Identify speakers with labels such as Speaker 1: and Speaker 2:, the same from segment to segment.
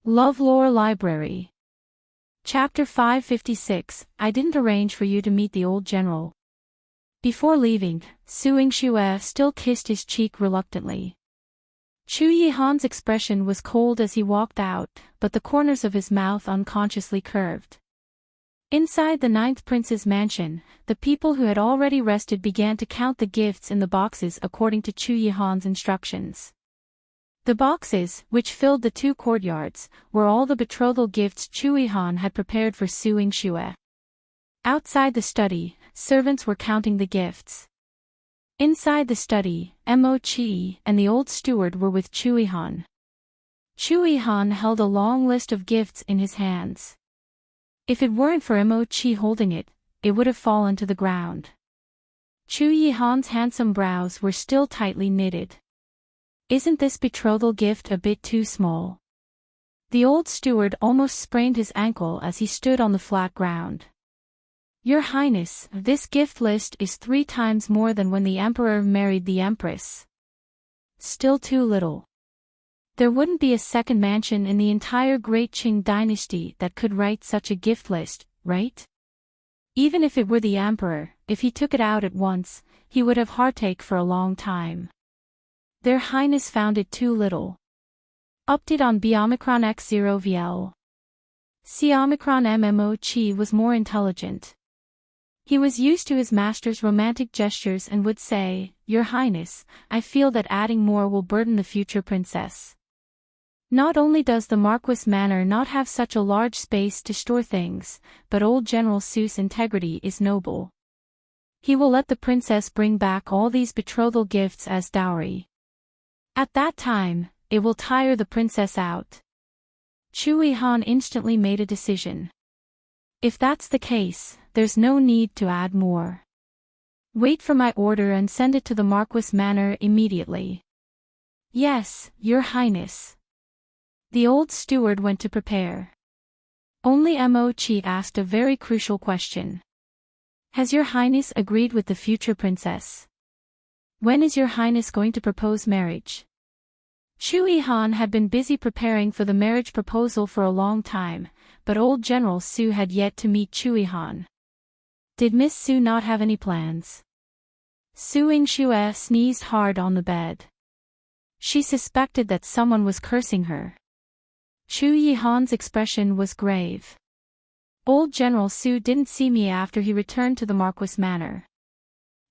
Speaker 1: LoveLore Library. Chapter 556, I didn't arrange for you to meet the old general. Before leaving, Yingxue still kissed his cheek reluctantly. Yihan's expression was cold as he walked out, but the corners of his mouth unconsciously curved. Inside the ninth prince's mansion, the people who had already rested began to count the gifts in the boxes according to Yihan's instructions. The boxes, which filled the two courtyards, were all the betrothal gifts Yihan had prepared for Yingxue. Outside the study, servants were counting the gifts. Inside the study, Mo-chi and the old steward were with Yihan. Yihan held a long list of gifts in his hands. If it weren't for Mo-chi holding it, it would have fallen to the ground. Yihan's handsome brows were still tightly knitted. Isn't this betrothal gift a bit too small? The old steward almost sprained his ankle as he stood on the flat ground. Your Highness, this gift list is 3 times more than when the emperor married the empress. Still too little. There wouldn't be a second mansion in the entire Great Qing dynasty that could write such a gift list, right? Even if it were the emperor, if he took it out at once, he would have heartache for a long time. Their Highness found it too little. Update on B Omicron X0 VL. C Omicron MMO-chi was more intelligent. He was used to his master's romantic gestures and would say, Your Highness, I feel that adding more will burden the future princess. Not only does the Marquis Manor not have such a large space to store things, but old General Su's integrity is noble. He will let the princess bring back all these betrothal gifts as dowry. At that time, it will tire the princess out. Yihan instantly made a decision. If that's the case, there's no need to add more. Wait for my order and send it to the Marquis Manor immediately. Yes, Your Highness. The old steward went to prepare. Only Mo-chi asked a very crucial question. Has Your Highness agreed with the future princess? When is Your Highness going to propose marriage? Yihan had been busy preparing for the marriage proposal for a long time, but old General Su had yet to meet Yihan. Did Miss Su not have any plans? Yingxue sneezed hard on the bed. She suspected that someone was cursing her. Yihan's expression was grave. Old General Su didn't see me after he returned to the Marquis Manor.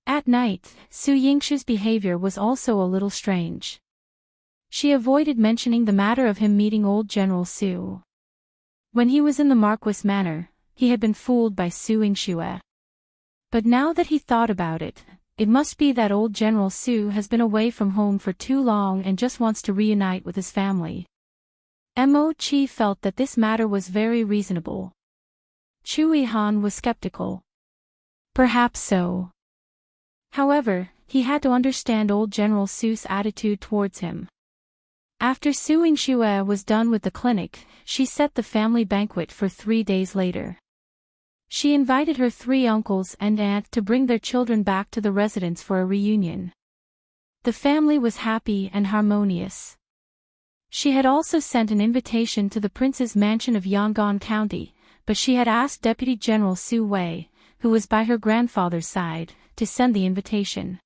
Speaker 1: At night, Yingxue's behavior was also a little strange. She avoided mentioning the matter of him meeting old General Su. When he was in the Marquis Manor, he had been fooled by Yingxue. But now that he thought about it, it must be that old General Su has been away from home for too long and just wants to reunite with his family. Mo-chi felt that this matter was very reasonable. Yihan was skeptical. Perhaps so. However, he had to understand old General Su's attitude towards him. After Yingxue was done with the clinic, she set the family banquet for 3 days later. She invited her 3 uncles and aunt to bring their children back to the residence for a reunion. The family was happy and harmonious. She had also sent an invitation to the prince's mansion of Yangon County, but she had asked Deputy General Su Wei, who was by her grandfather's side, to send the invitation.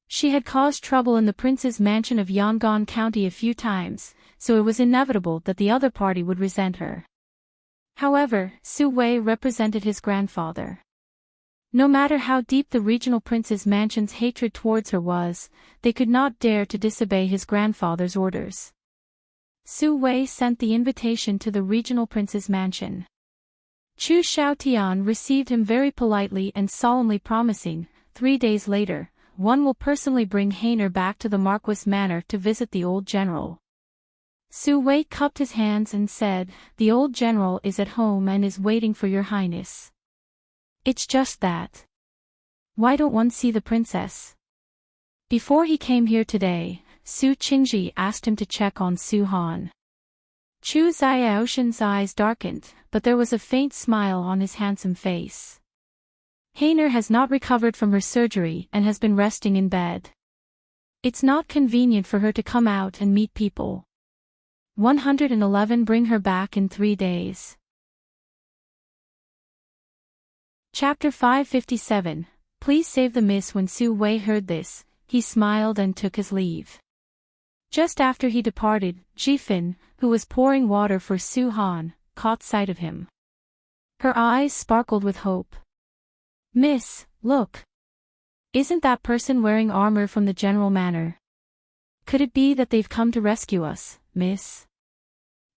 Speaker 1: She had caused trouble in the prince's mansion of Yangon County a few times, so it was inevitable that the other party would resent her. However, Su Wei represented his grandfather. No matter how deep the regional prince's mansion's hatred towards her was, they could not dare to disobey his grandfather's orders. Su Wei sent the invitation to the regional prince's mansion. Chu Xiaotian received him very politely and solemnly promising, 3 days later, one will personally bring Heartless back to the Marquis Manor to visit the old general. Su Wei cupped his hands and said, The old general is at home and is waiting for Your Highness. It's just that. Why don't one see the princess? Before he came here today, Su Qingji asked him to check on Su Han. Chu Xiaoshan's eyes darkened, but there was a faint smile on his handsome face. Heartless has not recovered from her surgery and has been resting in bed. It's not convenient for her to come out and meet people. 111 Bring her back in 3 days. Chapter 557. Please save the miss. When Su Wei heard this, he smiled and took his leave. Just after he departed, Jifin, who was pouring water for Su Han, caught sight of him. Her eyes sparkled with hope. Miss, look. Isn't that person wearing armor from the general manor? Could it be that they've come to rescue us, miss?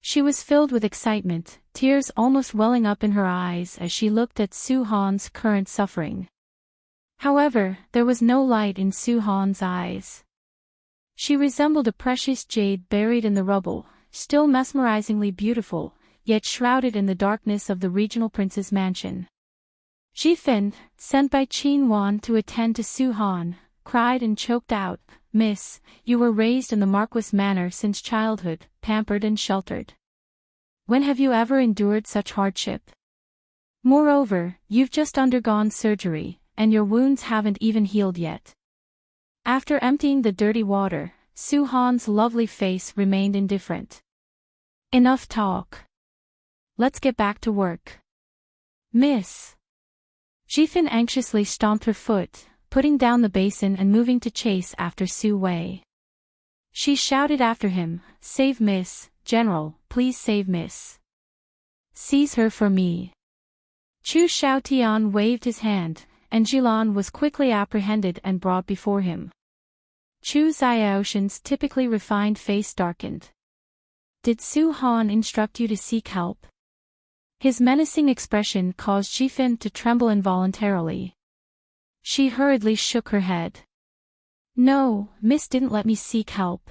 Speaker 1: She was filled with excitement, tears almost welling up in her eyes as she looked at Su Han's current suffering. However, there was no light in Su Han's eyes. She resembled a precious jade buried in the rubble, still mesmerizingly beautiful, yet shrouded in the darkness of the regional prince's mansion. Jifin, sent by Qin Wan to attend to Su Han, cried and choked out, Miss, you were raised in the Marquis manor since childhood, pampered and sheltered. When have you ever endured such hardship? Moreover, you've just undergone surgery, and your wounds haven't even healed yet. After emptying the dirty water, Su Han's lovely face remained indifferent. Enough talk. Let's get back to work. Miss. Jifin anxiously stomped her foot, putting down the basin and moving to chase after Su Wei. She shouted after him, Save Miss, General, please save Miss. Seize her for me. Chu Xiaotian waved his hand, and Jilan was quickly apprehended and brought before him. Chu Xiaoshan's typically refined face darkened. Did Su Han instruct you to seek help? His menacing expression caused Jifin to tremble involuntarily. She hurriedly shook her head. No, Miss didn't let me seek help.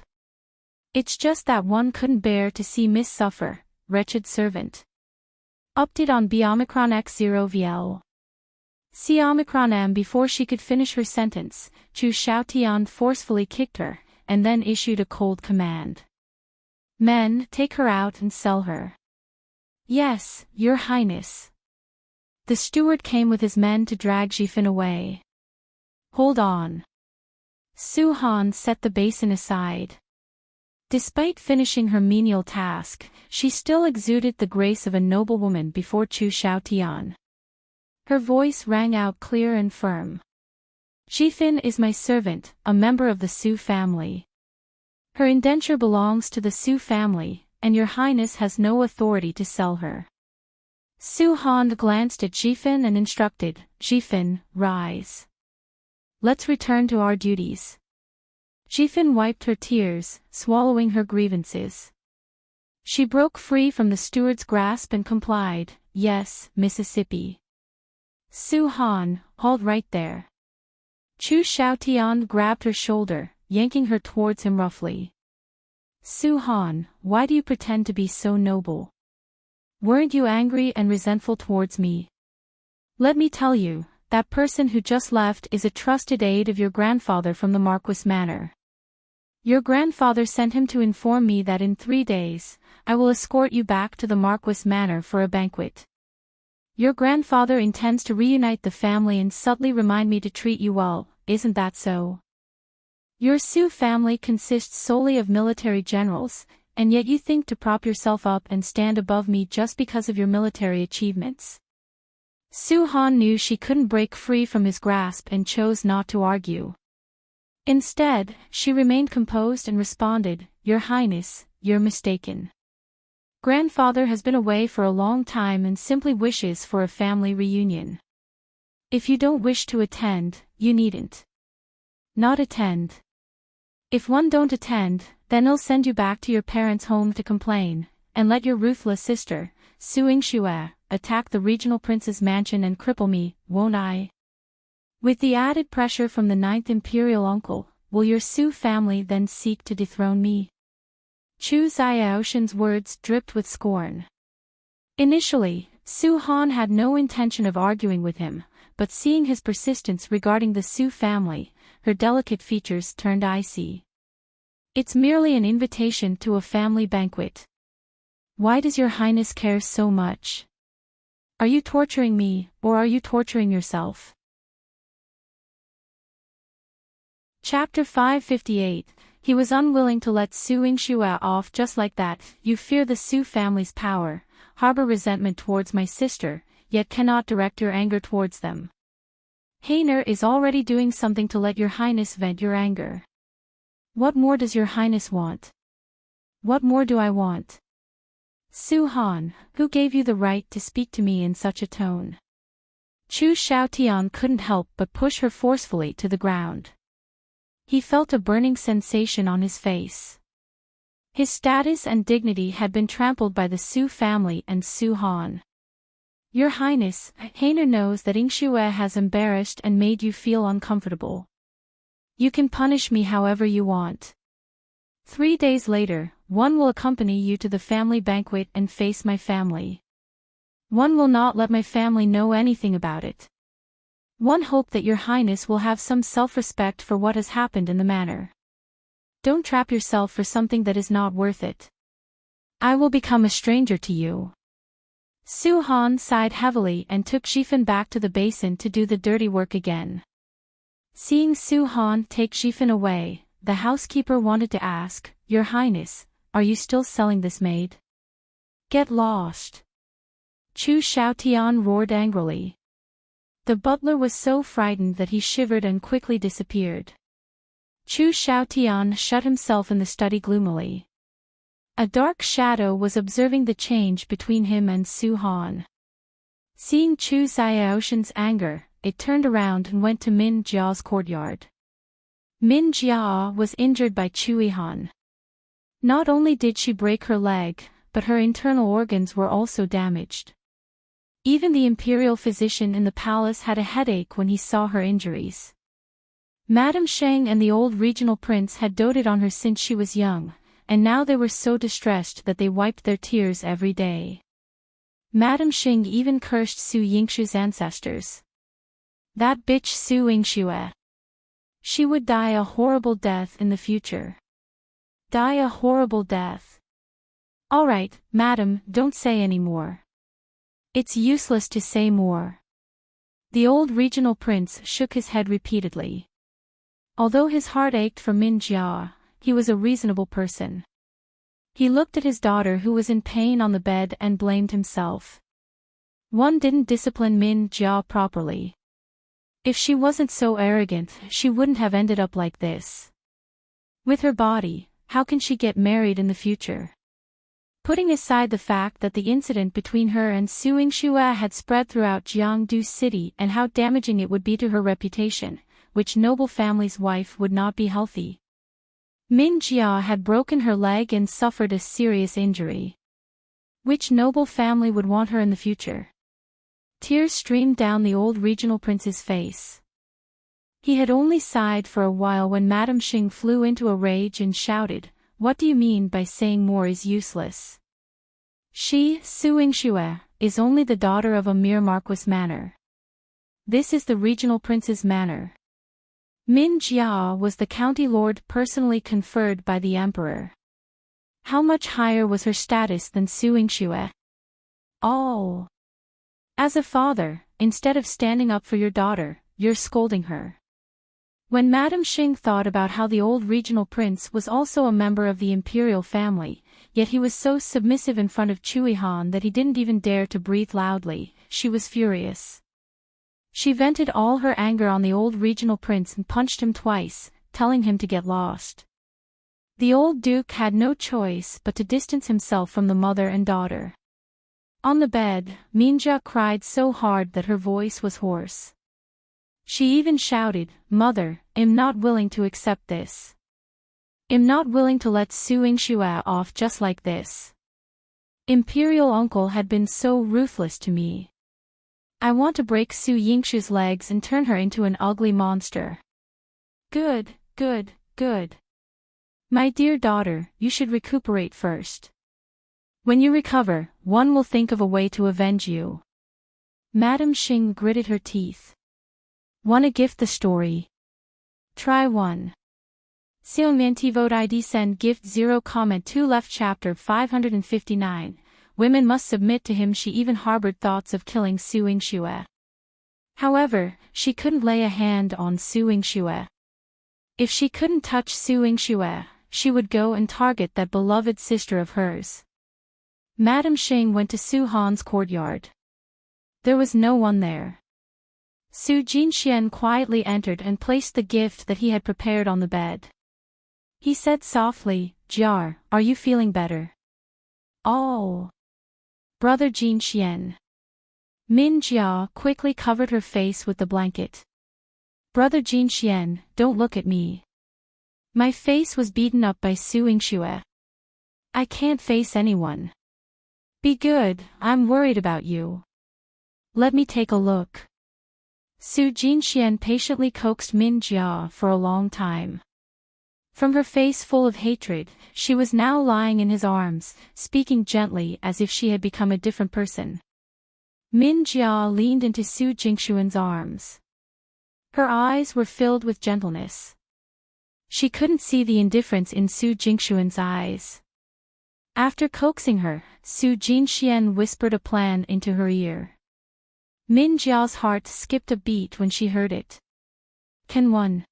Speaker 1: It's just that one couldn't bear to see Miss suffer, wretched servant. Update on B Omicron X0 VL. See Omicron M. Before she could finish her sentence, Chu Xiaotian forcefully kicked her, and then issued a cold command. Men, take her out and sell her. Yes, Your Highness. The steward came with his men to drag Jifin away. Hold on. Su Han set the basin aside. Despite finishing her menial task, she still exuded the grace of a noblewoman before Chu Xiaotian. Her voice rang out clear and firm. Jifin is my servant, a member of the Su family. Her indenture belongs to the Su family, and Your Highness has no authority to sell her. Su Han glanced at Jifin and instructed, Jifin, rise. Let's return to our duties. Jifin wiped her tears, swallowing her grievances. She broke free from the steward's grasp and complied, Yes, Mississippi. Su Han, halt right there. Chu Xiaotian grabbed her shoulder, yanking her towards him roughly. Su Han, why do you pretend to be so noble? Weren't you angry and resentful towards me? Let me tell you, that person who just left is a trusted aide of your grandfather from the Marquis manor. Your grandfather sent him to inform me that in 3 days, I will escort you back to the Marquis manor for a banquet. Your grandfather intends to reunite the family and subtly remind me to treat you well, isn't that so? Your Su family consists solely of military generals, and yet you think to prop yourself up and stand above me just because of your military achievements. Su Han knew she couldn't break free from his grasp and chose not to argue. Instead, she remained composed and responded, Your Highness, you're mistaken. Grandfather has been away for a long time and simply wishes for a family reunion. If you don't wish to attend, you needn't. Not attend. If one don't attend, then I'll send you back to your parents' home to complain, and let your ruthless sister, Su Yingxue, attack the regional prince's mansion and cripple me, won't I? With the added pressure from the 9th imperial uncle, will your Su family then seek to dethrone me? Chu Xiaoshan's words dripped with scorn. Initially, Su Han had no intention of arguing with him, but seeing his persistence regarding the Su family, her delicate features turned icy. It's merely an invitation to a family banquet. Why does Your Highness care so much? Are you torturing me, or are you torturing yourself? Chapter 558. He was unwilling to let Su Yingxue off just like that. You fear the Su family's power, harbor resentment towards my sister, yet cannot direct your anger towards them. Heartless is already doing something to let your Highness vent your anger. What more does your Highness want? What more do I want? Su Han, who gave you the right to speak to me in such a tone? Chu Xiaotian couldn't help but push her forcefully to the ground. He felt a burning sensation on his face. His status and dignity had been trampled by the Su family and Su Han. Your Highness, Heartless knows that Yingxue has embarrassed and made you feel uncomfortable. You can punish me however you want. 3 days later, one will accompany you to the family banquet and face my family. One will not let my family know anything about it. One hope that your Highness will have some self-respect for what has happened in the manor. Don't trap yourself for something that is not worth it. I will become a stranger to you. Su Han sighed heavily and took Yihan back to the basin to do the dirty work again. Seeing Su Han take Yihan away, the housekeeper wanted to ask, Your Highness, are you still selling this maid? Get lost. Chu Xiaotian roared angrily. The butler was so frightened that he shivered and quickly disappeared. Chu Xiaotian shut himself in the study gloomily. A dark shadow was observing the change between him and Su Han. Seeing Chu Xiaoshan's anger, it turned around and went to Min Jia's courtyard. Min Jia was injured by Chu Yihan. Not only did she break her leg, but her internal organs were also damaged. Even the imperial physician in the palace had a headache when he saw her injuries. Madame Sheng and the old regional prince had doted on her since she was young, and now they were so distressed that they wiped their tears every day. Madame Sheng even cursed Su Yingxue's ancestors. That bitch Su Yingxue. She would die a horrible death in the future. Die a horrible death. All right, madam, don't say any more. It's useless to say more. The old regional prince shook his head repeatedly. Although his heart ached for Min Jia, he was a reasonable person. He looked at his daughter who was in pain on the bed and blamed himself. One didn't discipline Min Jia properly. If she wasn't so arrogant, she wouldn't have ended up like this. With her body, how can she get married in the future? Putting aside the fact that the incident between her and Su Yingxue had spread throughout Jiangdu City and how damaging it would be to her reputation, which noble family's wife would not be healthy. Min Jia had broken her leg and suffered a serious injury. Which noble family would want her in the future? Tears streamed down the old regional prince's face. He had only sighed for a while when Madame Sheng flew into a rage and shouted, What do you mean by saying more is useless? She, Su Yingxue, is only the daughter of a mere marquis manor. This is the regional prince's manor. Min Jia was the county lord personally conferred by the emperor. How much higher was her status than Su Yingxue? Oh. As a father, instead of standing up for your daughter, you're scolding her. When Madame Sheng thought about how the old regional prince was also a member of the imperial family, yet he was so submissive in front of Chu Yihan that he didn't even dare to breathe loudly, she was furious. She vented all her anger on the old regional prince and punched him twice, telling him to get lost. The old duke had no choice but to distance himself from the mother and daughter. On the bed, Minjia cried so hard that her voice was hoarse. She even shouted, Mother, I'm not willing to accept this. I'm not willing to let Su Yingxue off just like this. Imperial uncle had been so ruthless to me. I want to break Su Yingxue's legs and turn her into an ugly monster. Good, good, good. My dear daughter, you should recuperate first. When you recover, one will think of a way to avenge you. Madame Sheng gritted her teeth. Wanna gift the story? Try one. Xiaomianti vote ID send gift 0 comment 2 left chapter 559. Women must submit to him. She even harbored thoughts of killing Su Yingxue. However, she couldn't lay a hand on Su Yingxue. If she couldn't touch Su Yingxue, she would go and target that beloved sister of hers. Madame Xing went to Su Han's courtyard. There was no one there. Su Jinxuan quietly entered and placed the gift that he had prepared on the bed. He said softly, "Jar, are you feeling better?" "Oh." Brother Jinxuan. Min Jia quickly covered her face with the blanket. "Brother Jinxuan, don't look at me. My face was beaten up by Su Yingxue. I can't face anyone. Be good, I'm worried about you. Let me take a look." Su Jinxuan patiently coaxed Min Jia for a long time. From her face full of hatred, she was now lying in his arms, speaking gently as if she had become a different person. Min Jia leaned into Su Jinxuan's arms. Her eyes were filled with gentleness. She couldn't see the indifference in Su Jinxuan's eyes. After coaxing her, Su Jinxuan whispered a plan into her ear. Min Jia's heart skipped a beat when she heard it. Can one?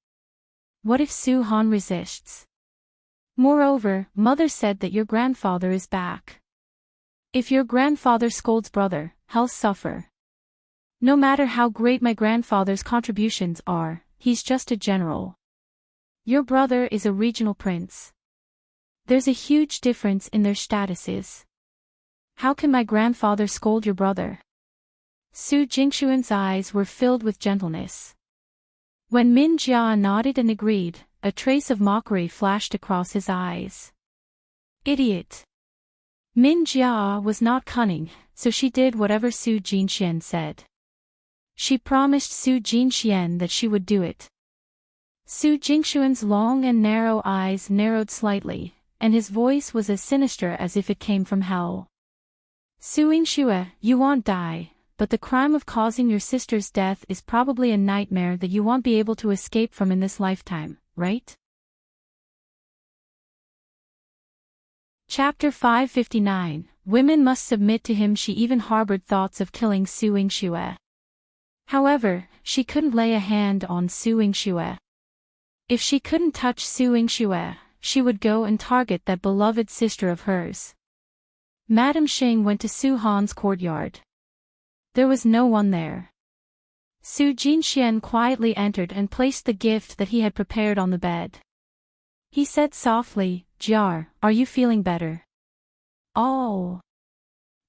Speaker 1: What if Su Han resists? Moreover, mother said that your grandfather is back. If your grandfather scolds brother, he'll suffer. No matter how great my grandfather's contributions are, he's just a general. Your brother is a regional prince. There's a huge difference in their statuses. How can my grandfather scold your brother? Su Jinxuan's eyes were filled with gentleness. When Min Jia nodded and agreed, a trace of mockery flashed across his eyes. Idiot. Min Jia was not cunning, so she did whatever Su Jinxuan said. She promised Su Jinxuan that she would do it. Su Jinxuan's long and narrow eyes narrowed slightly, and his voice was as sinister as if it came from hell. Su Yingxue, you won't die, but the crime of causing your sister's death is probably a nightmare that you won't be able to escape from in this lifetime, right? Chapter 559, Women must submit to him. She even harbored thoughts of killing Su Yingxue. However, she couldn't lay a hand on Su Yingxue. If she couldn't touch Su Yingxue, she would go and target that beloved sister of hers. Madame Xing went to Su Han's courtyard. There was no one there. Su Jinxuan quietly entered and placed the gift that he had prepared on the bed. He said softly, "Jar, are you feeling better?" "Oh."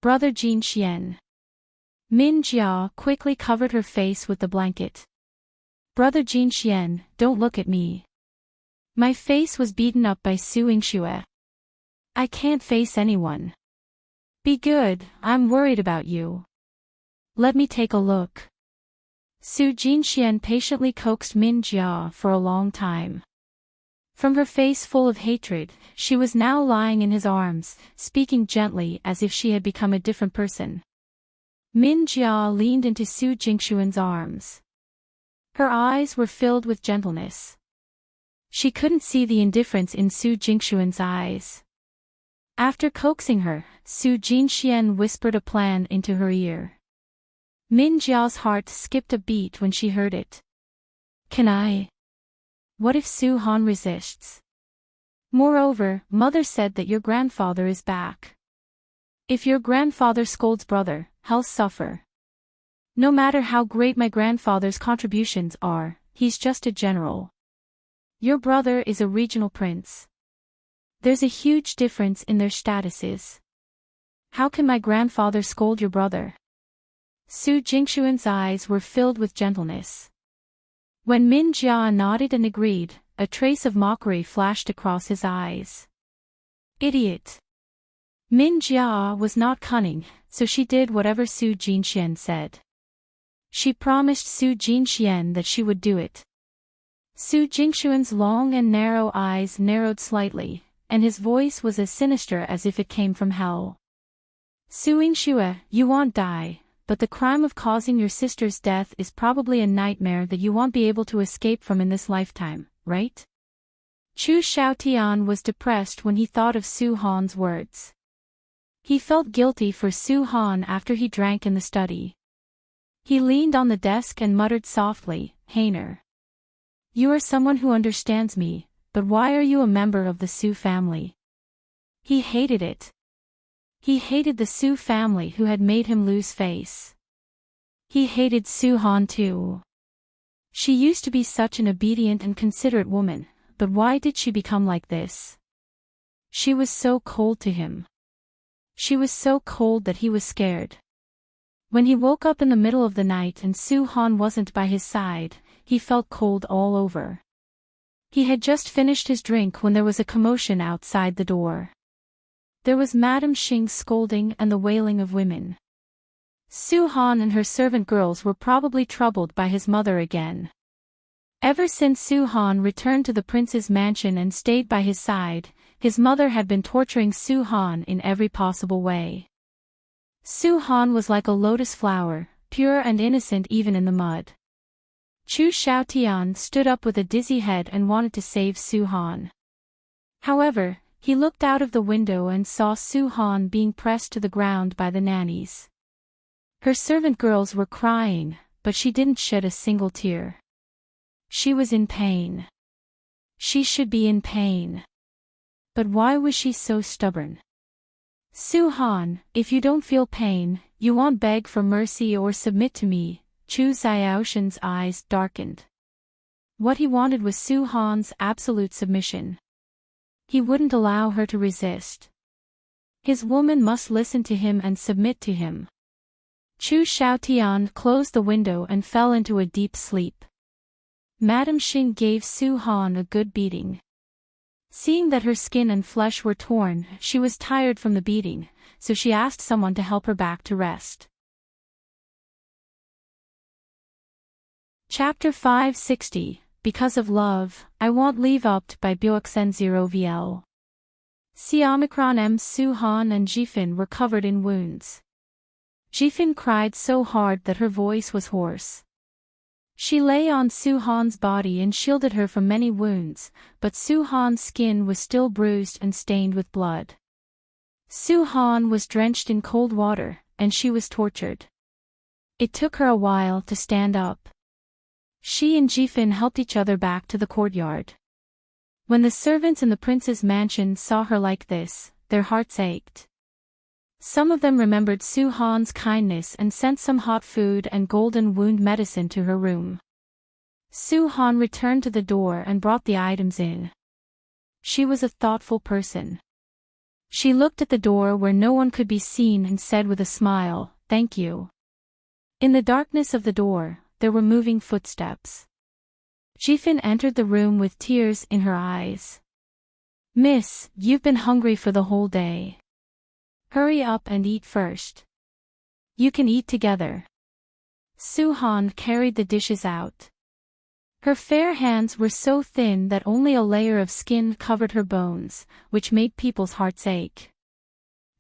Speaker 1: Brother Jinxuan. Min Jia quickly covered her face with the blanket. "Brother Jinxuan, don't look at me. My face was beaten up by Su Yingxue. I can't face anyone. Be good, I'm worried about you. Let me take a look." Su Jinxuan patiently coaxed Min Jia for a long time. From her face full of hatred, she was now lying in his arms, speaking gently as if she had become a different person. Min Jia leaned into Su Jinxuan's arms. Her eyes were filled with gentleness. She couldn't see the indifference in Su Jinxuan's eyes. After coaxing her, Su Jinxuan whispered a plan into her ear. Min Jia's heart skipped a beat when she heard it. Can I? What if Su Han resists? Moreover, mother said that your grandfather is back. If your grandfather scolds brother, he'll suffer. No matter how great my grandfather's contributions are, he's just a general. Your brother is a regional prince. There's a huge difference in their statuses. How can my grandfather scold your brother? Su Jinxuan's eyes were filled with gentleness. When Min Jia nodded and agreed, a trace of mockery flashed across his eyes. Idiot. Min Jia was not cunning, so she did whatever Su Jinxuan said. She promised Su Jinxuan that she would do it. Su Jinxuan's long and narrow eyes narrowed slightly, and his voice was as sinister as if it came from hell. Su Yingxue, you won't die, but the crime of causing your sister's death is probably a nightmare that you won't be able to escape from in this lifetime, right? Chu Xiaotian was depressed when he thought of Su Han's words. He felt guilty for Su Han after he drank in the study. He leaned on the desk and muttered softly, Heiner. You are someone who understands me, but why are you a member of the Su family? He hated it. He hated the Su family who had made him lose face. He hated Su-han too. She used to be such an obedient and considerate woman, but why did she become like this? She was so cold to him. She was so cold that he was scared. When he woke up in the middle of the night and Su-han wasn't by his side, he felt cold all over. He had just finished his drink when there was a commotion outside the door. There was Madame Xing's scolding and the wailing of women. Su-han and her servant girls were probably troubled by his mother again. Ever since Su-han returned to the prince's mansion and stayed by his side, his mother had been torturing Su-han in every possible way. Su-han was like a lotus flower, pure and innocent even in the mud. Chu Xiaotian stood up with a dizzy head and wanted to save Su-han. However, he looked out of the window and saw Su-han being pressed to the ground by the nannies. Her servant girls were crying, but she didn't shed a single tear. She was in pain. She should be in pain. But why was she so stubborn? Su-han, if you don't feel pain, you won't beg for mercy or submit to me. Chu Xiaoshan's eyes darkened. What he wanted was Su-han's absolute submission. He wouldn't allow her to resist. His woman must listen to him and submit to him. Chu Xiaotian closed the window and fell into a deep sleep. Madame Xing gave Su-han a good beating. Seeing that her skin and flesh were torn, she was tired from the beating, so she asked someone to help her back to rest. Chapter 560, Because of Love, I Won't Leave Up by Byoxen 0VL. Omicron M. Su-han and Jifin were covered in wounds. Jifin cried so hard that her voice was hoarse. She lay on Su-han's body and shielded her from many wounds, but Su-han's skin was still bruised and stained with blood. Su-han was drenched in cold water, and she was tortured. It took her a while to stand up. She and Jifin helped each other back to the courtyard. When the servants in the prince's mansion saw her like this, their hearts ached. Some of them remembered Su-han's kindness and sent some hot food and golden wound medicine to her room. Su-han returned to the door and brought the items in. She was a thoughtful person. She looked at the door where no one could be seen and said with a smile, "Thank you." In the darkness of the door, there were moving footsteps. Jifin entered the room with tears in her eyes. "Miss, you've been hungry for the whole day. Hurry up and eat first. You can eat together." Su-han carried the dishes out. Her fair hands were so thin that only a layer of skin covered her bones, which made people's hearts ache.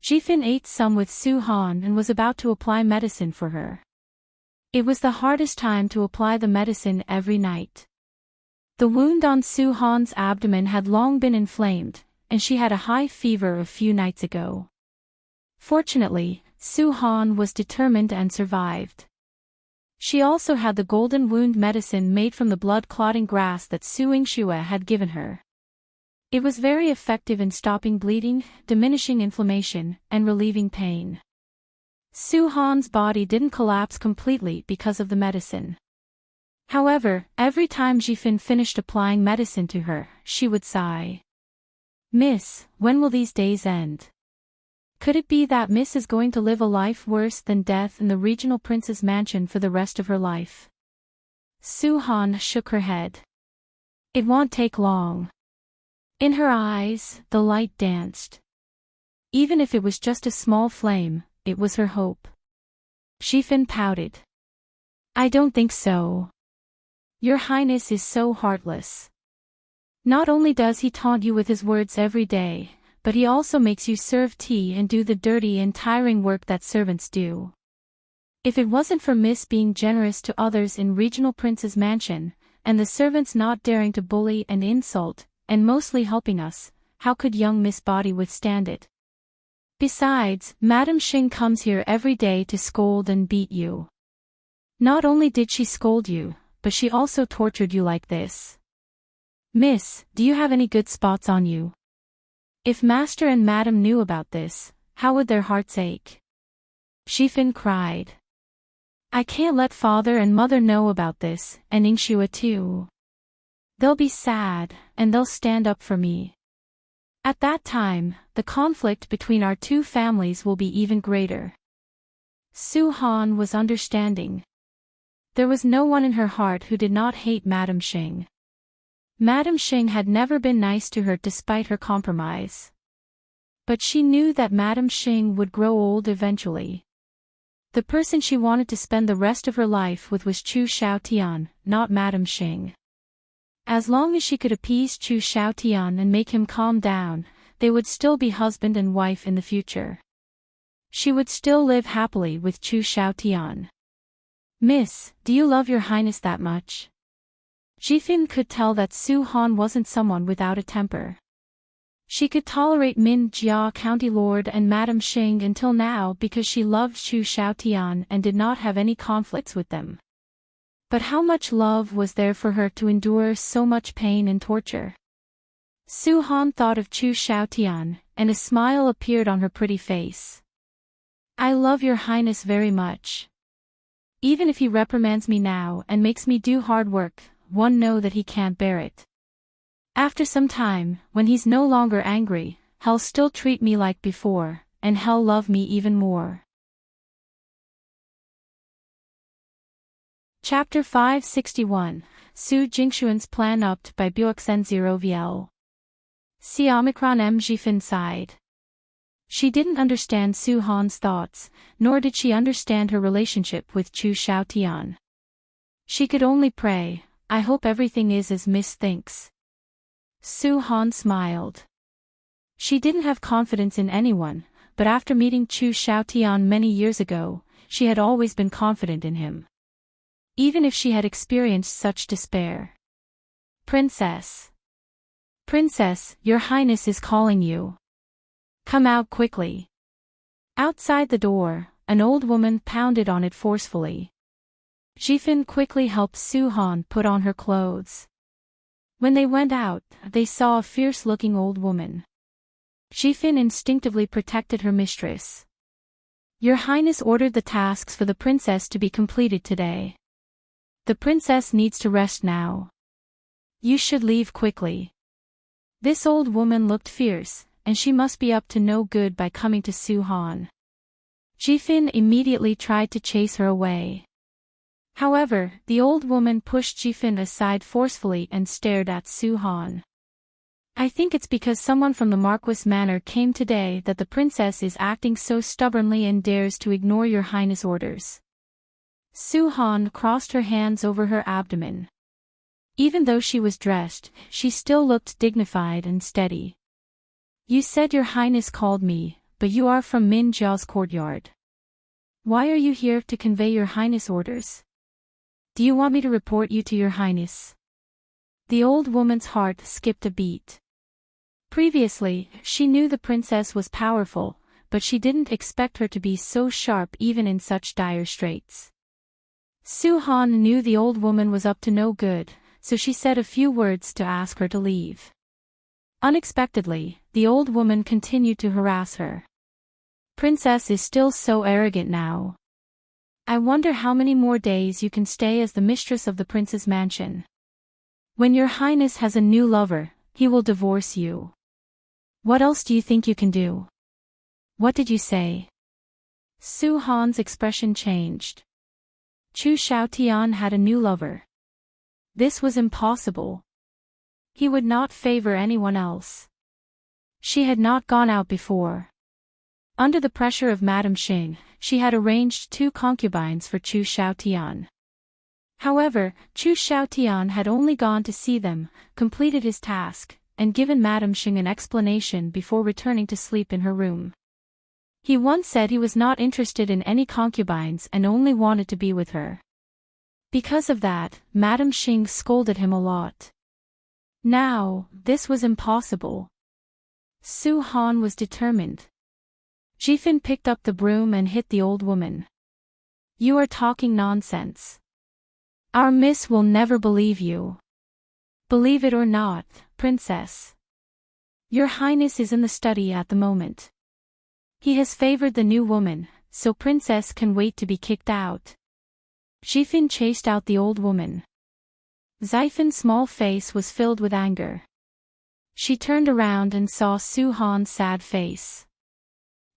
Speaker 1: Jifin ate some with Su-han and was about to apply medicine for her. It was the hardest time to apply the medicine every night. The wound on Su-han's abdomen had long been inflamed, and she had a high fever a few nights ago. Fortunately, Su-han was determined and survived. She also had the golden wound medicine made from the blood-clotting grass that Yingxue had given her. It was very effective in stopping bleeding, diminishing inflammation, and relieving pain. Su-han's body didn't collapse completely because of the medicine. However, every time Jifin finished applying medicine to her, she would sigh. "Miss, when will these days end? Could it be that Miss is going to live a life worse than death in the regional prince's mansion for the rest of her life?" Su-han shook her head. "It won't take long." In her eyes, the light danced. Even if it was just a small flame, it was her hope. Jifin pouted. "I don't think so. Your Highness is so heartless. Not only does he taunt you with his words every day, but he also makes you serve tea and do the dirty and tiring work that servants do. If it wasn't for Miss being generous to others in regional prince's mansion, and the servants not daring to bully and insult, and mostly helping us, how could young Miss Body withstand it? Besides, Madame Xing comes here every day to scold and beat you. Not only did she scold you, but she also tortured you like this." Miss, do you have any good spots on you? If Master and Madam knew about this, how would their hearts ache? Yifan cried. I can't let Father and Mother know about this, and Yingxue too. They'll be sad, and they'll stand up for me. At that time, the conflict between our two families will be even greater. Su Han was understanding. There was no one in her heart who did not hate Madame Xing. Madame Xing had never been nice to her despite her compromise. But she knew that Madame Xing would grow old eventually. The person she wanted to spend the rest of her life with was Chu Xiaotian, not Madame Xing. As long as she could appease Chu Xiaotian and make him calm down, they would still be husband and wife in the future. She would still live happily with Chu Xiaotian. Miss, do you love your Highness that much? Yifan could tell that Su Han wasn't someone without a temper. She could tolerate Min Jia County Lord and Madame Xing until now because she loved Chu Xiaotian and did not have any conflicts with them. But how much love was there for her to endure so much pain and torture? Su Han thought of Chu Xiaotian, and a smile appeared on her pretty face. I love your Highness very much. Even if he reprimands me now and makes me do hard work, one know that he can't bear it. After some time, when he's no longer angry, he'll still treat me like before, and he'll love me even more. Chapter 561, Su Jinxuan's Plan Upped by Buoxen 0VL. C. Omicron M. Yifan sighed. She didn't understand Su Han's thoughts, nor did she understand her relationship with Chu Xiaotian. She could only pray, I hope everything is as Miss thinks. Su Han smiled. She didn't have confidence in anyone, but after meeting Chu Xiaotian many years ago, she had always been confident in him. Even if she had experienced such despair. Princess. Princess, your Highness is calling you. Come out quickly. Outside the door, an old woman pounded on it forcefully. Yifan quickly helped Su Han put on her clothes. When they went out, they saw a fierce-looking old woman. Yifan instinctively protected her mistress. Your Highness ordered the tasks for the princess to be completed today. The princess needs to rest now. You should leave quickly. This old woman looked fierce, and she must be up to no good by coming to Su Han. Yifan immediately tried to chase her away. However, the old woman pushed Yifan aside forcefully and stared at Su Han. I think it's because someone from the Marquis Manor came today that the princess is acting so stubbornly and dares to ignore your Highness' orders. Su Han crossed her hands over her abdomen. Even though she was dressed, she still looked dignified and steady. You said your Highness called me, but you are from Min Jia's courtyard. Why are you here to convey your Highness' orders? Do you want me to report you to your Highness? The old woman's heart skipped a beat. Previously, she knew the princess was powerful, but she didn't expect her to be so sharp even in such dire straits. Su Han knew the old woman was up to no good, so she said a few words to ask her to leave. Unexpectedly, the old woman continued to harass her. Princess is still so arrogant now. I wonder how many more days you can stay as the mistress of the prince's mansion. When your Highness has a new lover, he will divorce you. What else do you think you can do? What did you say? Su Han's expression changed. Chu Xiaotian had a new lover. This was impossible. He would not favor anyone else. She had not gone out before. Under the pressure of Madame Xing, she had arranged 2 concubines for Chu Xiaotian. However, Chu Xiaotian had only gone to see them, completed his task, and given Madame Xing an explanation before returning to sleep in her room. He once said he was not interested in any concubines and only wanted to be with her. Because of that, Madame Xing scolded him a lot. Now, this was impossible. Su Han was determined. Yifan picked up the broom and hit the old woman. You are talking nonsense. Our miss will never believe you. Believe it or not, Princess. Your Highness is in the study at the moment. He has favored the new woman, so Princess can wait to be kicked out. Zhifin chased out the old woman. Xifin's small face was filled with anger. She turned around and saw Su Han's sad face.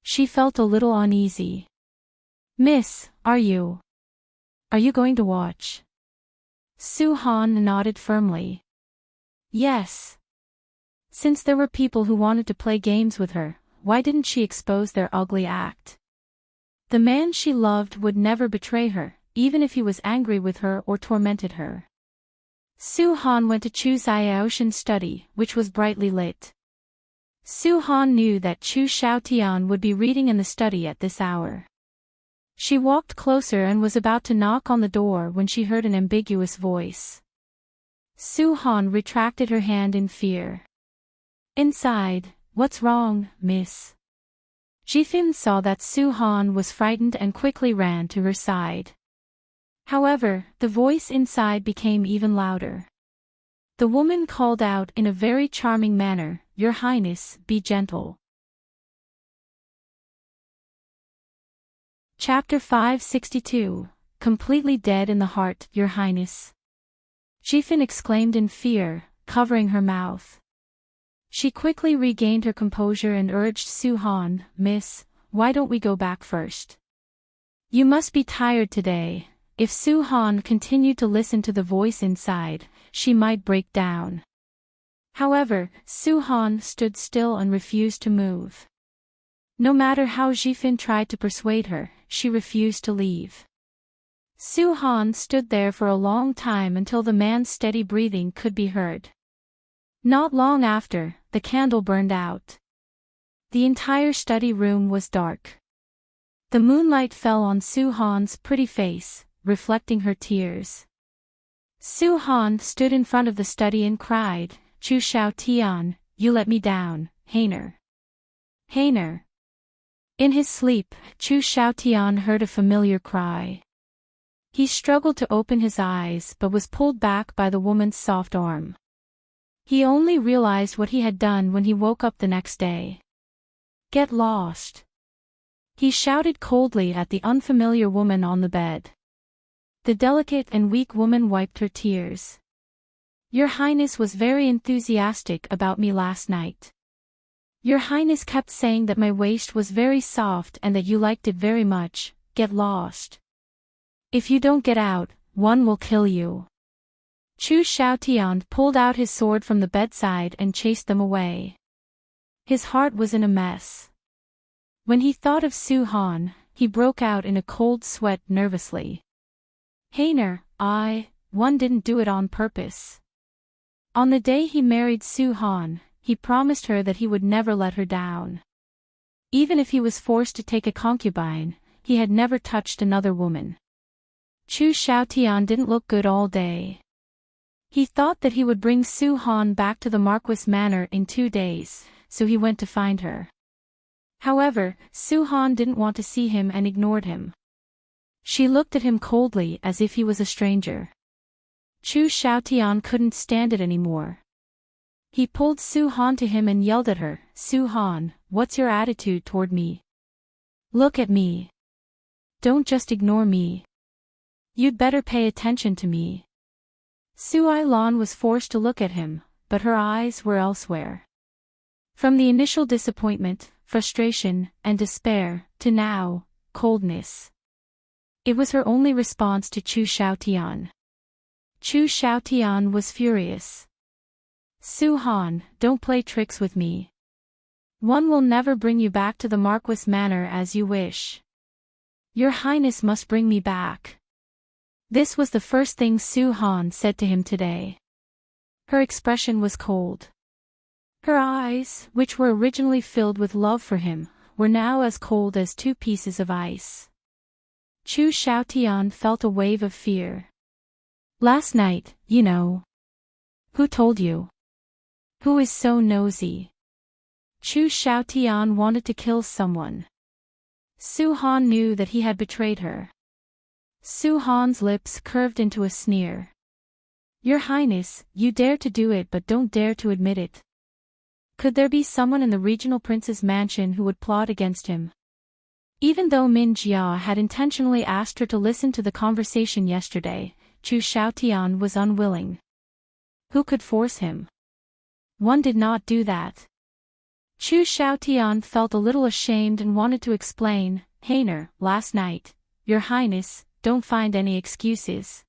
Speaker 1: She felt a little uneasy. Miss, are you going to watch? Su Han nodded firmly. Yes. Since there were people who wanted to play games with her, why didn't she expose their ugly act? The man she loved would never betray her, even if he was angry with her or tormented her. Su Han went to Chu Xiaoshan's study, which was brightly lit. Su Han knew that Chu Xiaotian would be reading in the study at this hour. She walked closer and was about to knock on the door when she heard an ambiguous voice. Su Han retracted her hand in fear. Inside, what's wrong, miss? Zhifin saw that Su Han was frightened and quickly ran to her side. However, the voice inside became even louder. The woman called out in a very charming manner, Your Highness, be gentle. Chapter 562, Completely Dead in the Heart, Your Highness. Zhifin exclaimed in fear, covering her mouth. She quickly regained her composure and urged Su Han, Miss, why don't we go back first? You must be tired today. If Su Han continued to listen to the voice inside, she might break down. However, Su Han stood still and refused to move. No matter how Zhifin tried to persuade her, she refused to leave. Su Han stood there for a long time until the man's steady breathing could be heard. Not long after, the candle burned out. The entire study room was dark. The moonlight fell on Su Han's pretty face, reflecting her tears. Su Han stood in front of the study and cried, Chu Xiaotian, you let me down, Heiner. Heiner. In his sleep, Chu Xiaotian heard a familiar cry. He struggled to open his eyes but was pulled back by the woman's soft arm. He only realized what he had done when he woke up the next day. Get lost. He shouted coldly at the unfamiliar woman on the bed. The delicate and weak woman wiped her tears. Your Highness was very enthusiastic about me last night. Your Highness kept saying that my waist was very soft and that you liked it very much. Get lost. If you don't get out, one will kill you. Chu Xiaotian pulled out his sword from the bedside and chased them away. His heart was in a mess. When he thought of Su Han, he broke out in a cold sweat nervously. Heiner, one didn't do it on purpose. On the day he married Su Han, he promised her that he would never let her down. Even if he was forced to take a concubine, he had never touched another woman. Chu Xiaotian didn't look good all day. He thought that he would bring Su Han back to the Marquis Manor in 2 days, so he went to find her. However, Su Han didn't want to see him and ignored him. She looked at him coldly as if he was a stranger. Chu Xiaotian couldn't stand it anymore. He pulled Su Han to him and yelled at her, Su Han, what's your attitude toward me? Look at me. Don't just ignore me. You'd better pay attention to me. Su Ailan was forced to look at him, but her eyes were elsewhere. From the initial disappointment, frustration, and despair, to now, coldness. It was her only response to Chu Xiaotian. Chu Xiaotian was furious. Su Han, don't play tricks with me. One will never bring you back to the Marquis Manor as you wish. Your Highness must bring me back. This was the first thing Su Han said to him today. Her expression was cold. Her eyes, which were originally filled with love for him, were now as cold as 2 pieces of ice. Chu Xiaotian felt a wave of fear. Last night, you know. Who told you? Who is so nosy? Chu Xiaotian wanted to kill someone. Su Han knew that he had betrayed her. Su Han's lips curved into a sneer. Your Highness, you dare to do it but don't dare to admit it. Could there be someone in the regional prince's mansion who would plot against him? Even though Min Jia had intentionally asked her to listen to the conversation yesterday, Chu Xiaotian was unwilling. Who could force him? One did not do that. Chu Xiaotian felt a little ashamed and wanted to explain, Heiner, last night, Your Highness, don't find any excuses.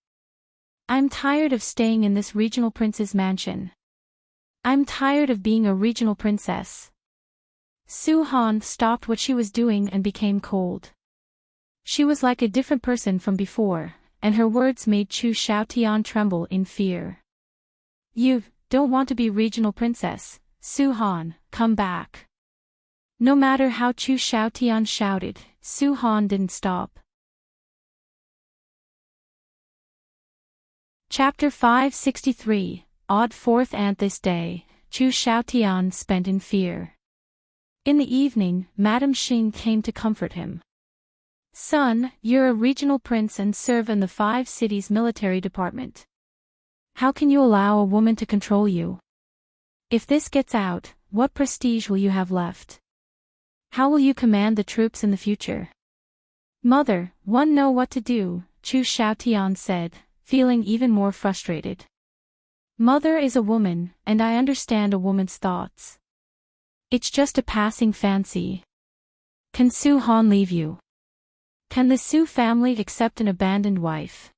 Speaker 1: I'm tired of staying in this regional prince's mansion. I'm tired of being a regional princess. Su Han stopped what she was doing and became cold. She was like a different person from before, and her words made Chu Xiaotian tremble in fear. You don't want to be regional princess, Su Han, come back. No matter how Chu Xiaotian shouted, Su Han didn't stop. Chapter 563, Odd Fourth and this day, Chu Xiaotian spent in fear. In the evening, Madame Xing came to comfort him. Son, you're a regional prince and serve in the 5 cities military department. How can you allow a woman to control you? If this gets out, what prestige will you have left? How will you command the troops in the future? Mother, one know what to do, Chu Xiaotian said, feeling even more frustrated. Mother is a woman, and I understand a woman's thoughts. It's just a passing fancy. Can Su Han leave you? Can the Su family accept an abandoned wife?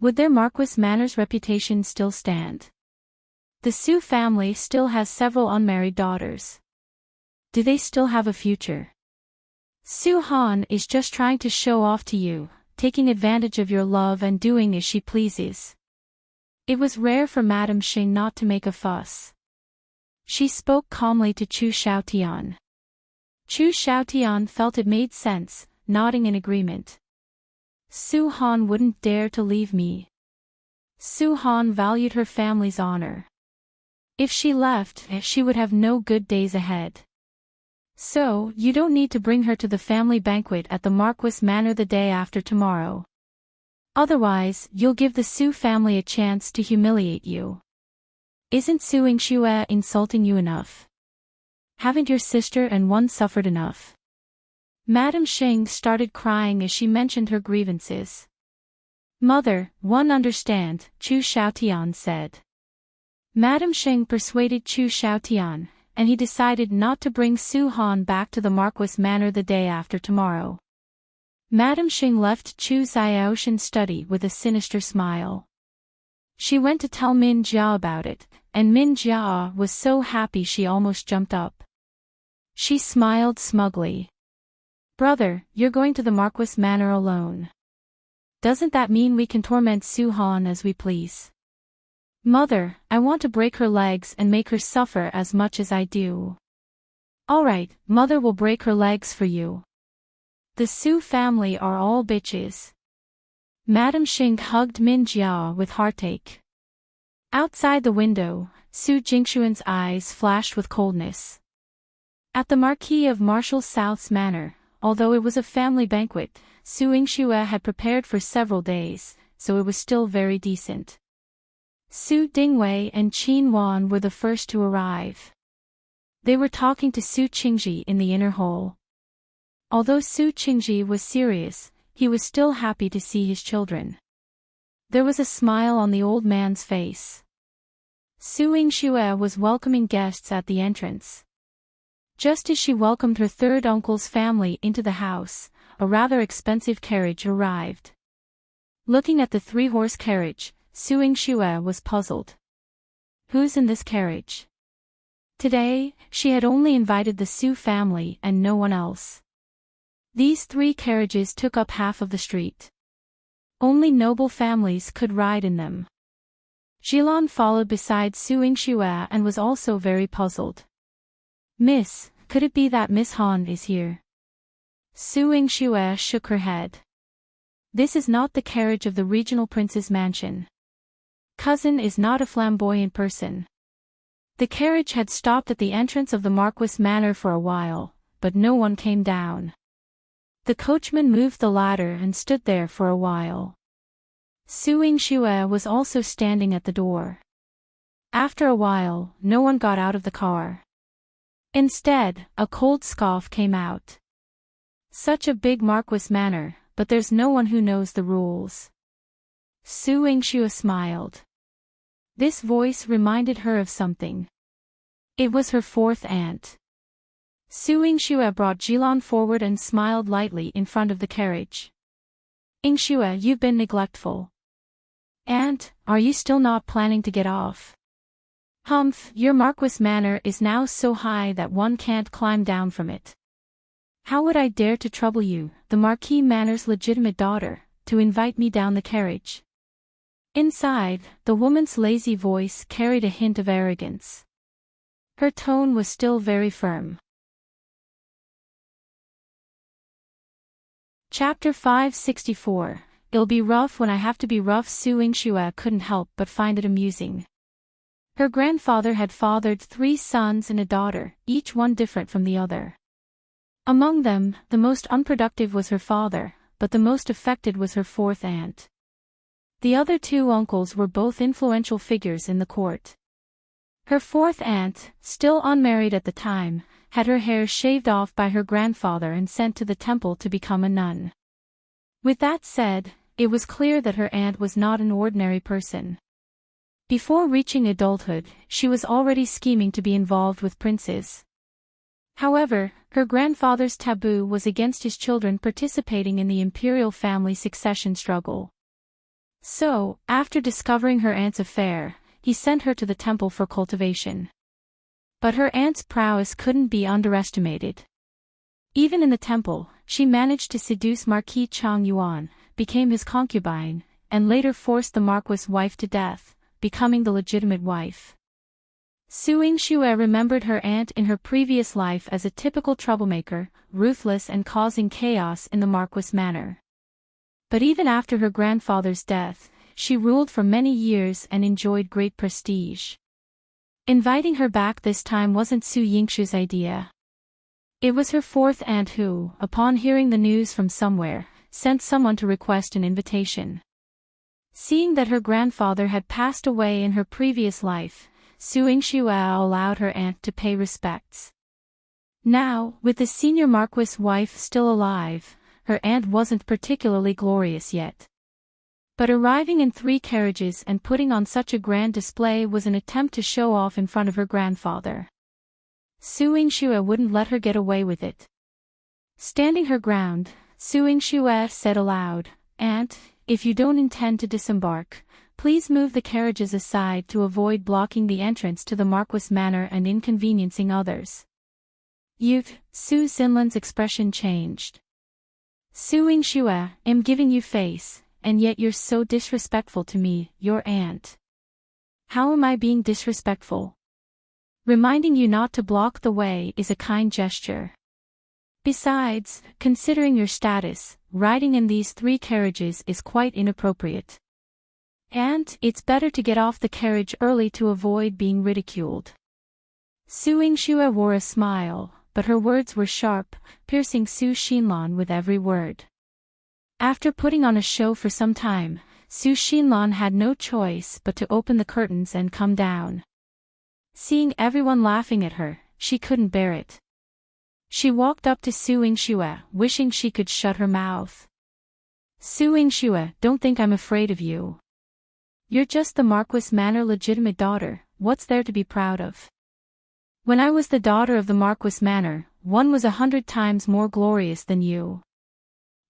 Speaker 1: Would their Marquis Manor's reputation still stand? The Su family still has several unmarried daughters. Do they still have a future? Su Han is just trying to show off to you, taking advantage of your love and doing as she pleases. It was rare for Madame Xing not to make a fuss. She spoke calmly to Chu Xiaotian. Chu Xiaotian felt it made sense, nodding in agreement. Su Han wouldn't dare to leave me. Su Han valued her family's honor. If she left, she would have no good days ahead. So, you don't need to bring her to the family banquet at the Marquis Manor the day after tomorrow. Otherwise, you'll give the Su family a chance to humiliate you. Isn't Su Yingxue insulting you enough? Haven't your sister and one suffered enough? Madame Xing started crying as she mentioned her grievances. Mother, one understand, Chu Xiaotian said. Madame Xing persuaded Chu Xiaotian, and he decided not to bring Su Han back to the Marquis Manor the day after tomorrow. Madame Xing left Chu Xiaoshan's study with a sinister smile. She went to tell Min Jia about it, and Min Jia was so happy she almost jumped up. She smiled smugly. Brother, you're going to the Marquis Manor alone. Doesn't that mean we can torment Su Han as we please? Mother, I want to break her legs and make her suffer as much as I do. Alright, Mother will break her legs for you. The Su family are all bitches. Madame Xing hugged Min Jia with heartache. Outside the window, Su Jinxuan's eyes flashed with coldness. At the Marquis of Marshal South's manor, although it was a family banquet, Su Yingxue had prepared for several days, so it was still very decent. Su Dingwei and Qin Wan were the first to arrive. They were talking to Su Qingji in the inner hall. Although Su Qingji was serious, he was still happy to see his children. There was a smile on the old man's face. Su Yingxue was welcoming guests at the entrance. Just as she welcomed her third uncle's family into the house, a rather expensive carriage arrived. Looking at the 3-horse carriage, Su Yingxue was puzzled. Who's in this carriage? Today, she had only invited the Su family and no one else. These 3 carriages took up half of the street. Only noble families could ride in them. Yihan followed beside Su Yingxue and was also very puzzled. Miss, could it be that Miss Han is here? Su Yingxue shook her head. This is not the carriage of the regional prince's mansion. Cousin is not a flamboyant person. The carriage had stopped at the entrance of the Marquis Manor for a while, but no one came down. The coachman moved the ladder and stood there for a while. Su Yingxue was also standing at the door. After a while, no one got out of the car. Instead, a cold scoff came out. Such a big Marquis manor, but there's no one who knows the rules. Su Yingxue smiled. This voice reminded her of something. It was her fourth aunt. Su Yingxue brought Yihan forward and smiled lightly in front of the carriage. Yingxue, you've been neglectful. Aunt, are you still not planning to get off? Humph, your Marquis manor is now so high that one can't climb down from it. How would I dare to trouble you, the Marquis Manor's legitimate daughter, to invite me down the carriage? Inside, the woman's lazy voice carried a hint of arrogance. Her tone was still very firm. Chapter 564. It'll be rough when I have to be rough. Su Yingxue couldn't help but find it amusing. Her grandfather had fathered 3 sons and a daughter, each one different from the other. Among them, the most unproductive was her father, but the most affected was her fourth aunt. The other 2 uncles were both influential figures in the court. Her fourth aunt, still unmarried at the time, had her hair shaved off by her grandfather and sent to the temple to become a nun. With that said, it was clear that her aunt was not an ordinary person. Before reaching adulthood, she was already scheming to be involved with princes. However, her grandfather's taboo was against his children participating in the imperial family succession struggle. So, after discovering her aunt's affair, he sent her to the temple for cultivation. But her aunt's prowess couldn't be underestimated. Even in the temple, she managed to seduce Marquis Chang Yuan, became his concubine, and later forced the Marquis' wife to death, becoming the legitimate wife. Su Yingxue remembered her aunt in her previous life as a typical troublemaker, ruthless and causing chaos in the Marquis manor. But even after her grandfather's death, she ruled for many years and enjoyed great prestige. Inviting her back this time wasn't Su Yingxue's idea. It was her fourth aunt who, upon hearing the news from somewhere, sent someone to request an invitation. Seeing that her grandfather had passed away in her previous life, Su Yingxue allowed her aunt to pay respects. Now, with the senior Marquis' wife still alive, her aunt wasn't particularly glorious yet. But arriving in 3 carriages and putting on such a grand display was an attempt to show off in front of her grandfather. Su Yingxue wouldn't let her get away with it. Standing her ground, Su Yingxue said aloud, "Aunt, if you don't intend to disembark, please move the carriages aside to avoid blocking the entrance to the Marquis manor and inconveniencing others." Su Xinlan's expression changed. "Su Yingxue, I'm giving you face, and yet you're so disrespectful to me, your aunt." "How am I being disrespectful? Reminding you not to block the way is a kind gesture. Besides, considering your status, riding in these 3 carriages is quite inappropriate. And it's better to get off the carriage early to avoid being ridiculed." Su Yingxue wore a smile, but her words were sharp, piercing Su Xinlan with every word. After putting on a show for some time, Su Xinlan had no choice but to open the curtains and come down. Seeing everyone laughing at her, she couldn't bear it. She walked up to Su Yingxue, wishing she could shut her mouth. "Su Yingxue, don't think I'm afraid of you. You're just the Marquis manor legitimate daughter, what's there to be proud of? When I was the daughter of the Marquis manor, one was 100 times more glorious than you.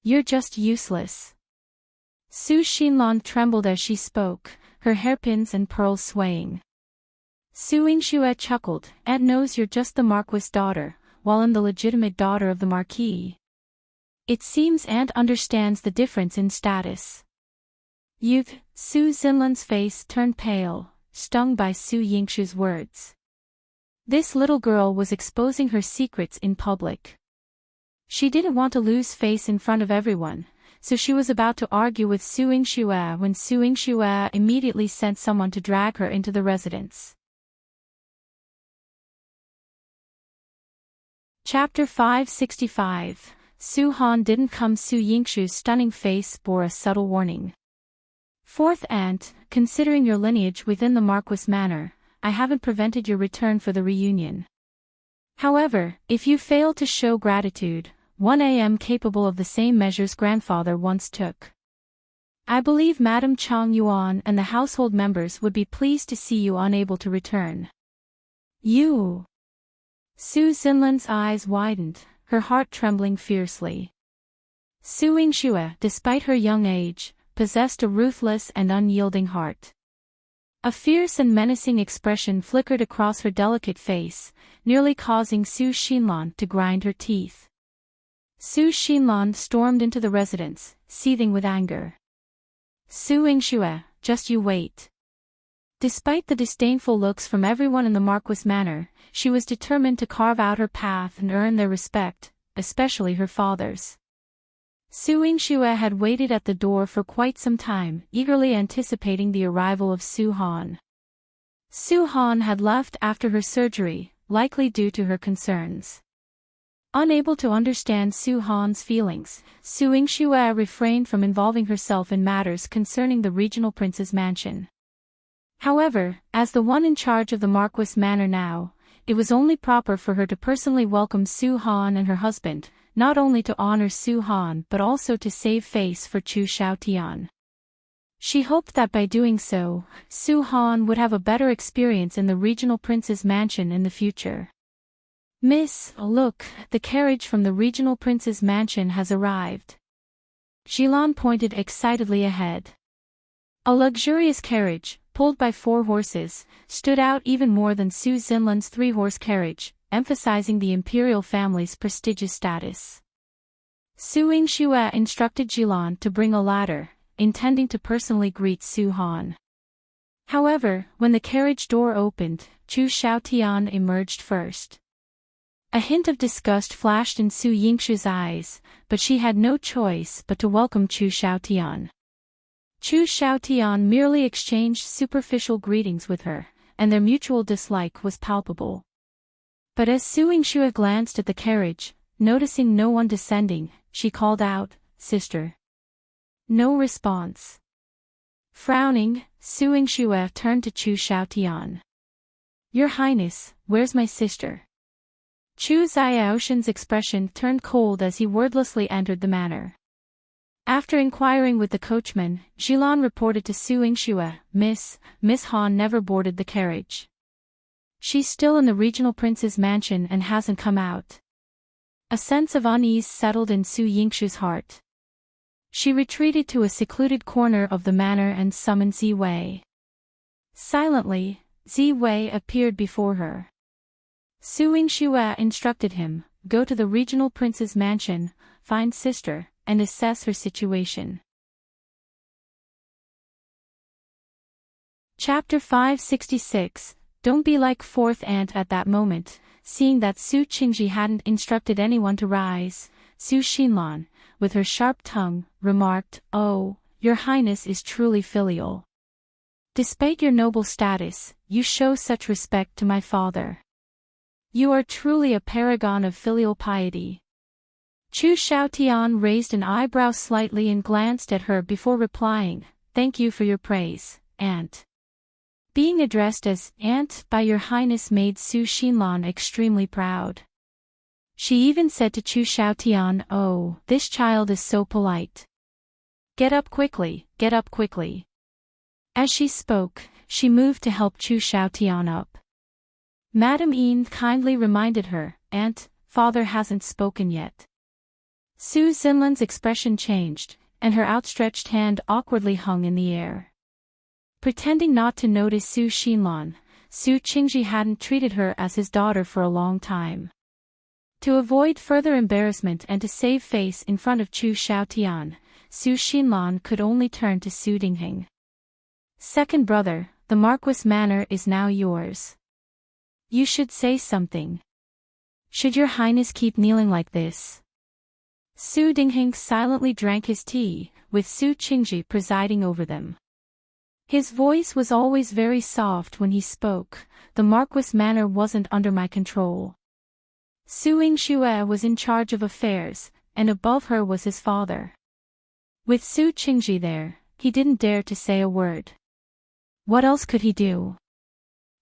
Speaker 1: You're just useless." Su Xinlan trembled as she spoke, her hairpins and pearls swaying. Su Yingxue chuckled, "Aunt knows you're just the Marquis' daughter, while I'm the legitimate daughter of the Marquis. It seems Aunt understands the difference in status." Su Xinlan's face turned pale, stung by Su Yingxue's words. This little girl was exposing her secrets in public. She didn't want to lose face in front of everyone, so she was about to argue with Su Yingxue when Su Yingxue immediately sent someone to drag her into the residence. Chapter 565. Su Han didn't come. Su Yingxue's stunning face bore a subtle warning. Fourth aunt, considering your lineage within the Marquis manor, I haven't prevented your return for the reunion. However, if you fail to show gratitude, I am capable of the same measures grandfather once took. I believe Madame Chang Yuan and the household members would be pleased to see you unable to return. You. Su Xinlan's eyes widened, her heart trembling fiercely. Su Yingxue, despite her young age, possessed a ruthless and unyielding heart. A fierce and menacing expression flickered across her delicate face, nearly causing Su Xinlan to grind her teeth. Su Xinlan stormed into the residence, seething with anger. Su Yingxue, just you wait. Despite the disdainful looks from everyone in the Marquis manor, she was determined to carve out her path and earn their respect, especially her father's. Su Yingxue had waited at the door for quite some time, eagerly anticipating the arrival of Su Han. Su Han had left after her surgery, likely due to her concerns. Unable to understand Su Han's feelings, Su Yingxue refrained from involving herself in matters concerning the regional prince's mansion. However, as the one in charge of the Marquis manor now, it was only proper for her to personally welcome Su Han and her husband, not only to honor Su Han but also to save face for Chu Xiaotian. She hoped that by doing so, Su Han would have a better experience in the regional prince's mansion in the future. Miss, look, the carriage from the regional prince's mansion has arrived. Yihan pointed excitedly ahead. A luxurious carriage, pulled by 4 horses, stood out even more than Su Xinlan's 3-horse carriage, emphasizing the imperial family's prestigious status. Su Yingxue instructed Yihan to bring a ladder, intending to personally greet Su Han. However, when the carriage door opened, Chu Xiaotian emerged first. A hint of disgust flashed in Su Yingxue's eyes, but she had no choice but to welcome Chu Xiaotian. Chu Xiaotian merely exchanged superficial greetings with her, and their mutual dislike was palpable. But as Su Yingxue glanced at the carriage, noticing no one descending, she called out, "Sister." No response. Frowning, Su Yingxue turned to Chu Xiaotian. "Your Highness, where's my sister?" Chu Xiaoshan's expression turned cold as he wordlessly entered the manor. After inquiring with the coachman, Yihan reported to Su Yingxue, Miss Han never boarded the carriage. She's still in the regional prince's mansion and hasn't come out." A sense of unease settled in Su Yingxue's heart. She retreated to a secluded corner of the manor and summoned Ziwei. Silently, Ziwei appeared before her. Su Yingxue instructed him, "Go to the regional prince's mansion, find sister, and assess her situation." Chapter 566. Don't be like 4th aunt. At that moment, seeing that Su Qingji hadn't instructed anyone to rise, Su Xinlan, with her sharp tongue, remarked, "Oh, your Highness is truly filial. Despite your noble status, you show such respect to my father. You are truly a paragon of filial piety." Chu Xiaotian raised an eyebrow slightly and glanced at her before replying, "Thank you for your praise, aunt." Being addressed as aunt by your Highness made Su Xinlan extremely proud. She even said to Chu Xiaotian, "Oh, this child is so polite. Get up quickly, get up quickly." As she spoke, she moved to help Chu Xiaotian up. Madame Yin kindly reminded her, "Aunt, father hasn't spoken yet." Su Xinlan's expression changed, and her outstretched hand awkwardly hung in the air. Pretending not to notice Su Xinlan, Su Qingji hadn't treated her as his daughter for a long time. To avoid further embarrassment and to save face in front of Chu Xiaotian, Su Xinlan could only turn to Su Dingheng. "Second brother, the Marquis manor is now yours. You should say something. Should your Highness keep kneeling like this?" Su Dingheng silently drank his tea, with Su Qingji presiding over them. His voice was always very soft when he spoke. "The Marquis manor wasn't under my control. Su Yingxue was in charge of affairs, and above her was his father. With Su Qingji there, he didn't dare to say a word. What else could he do?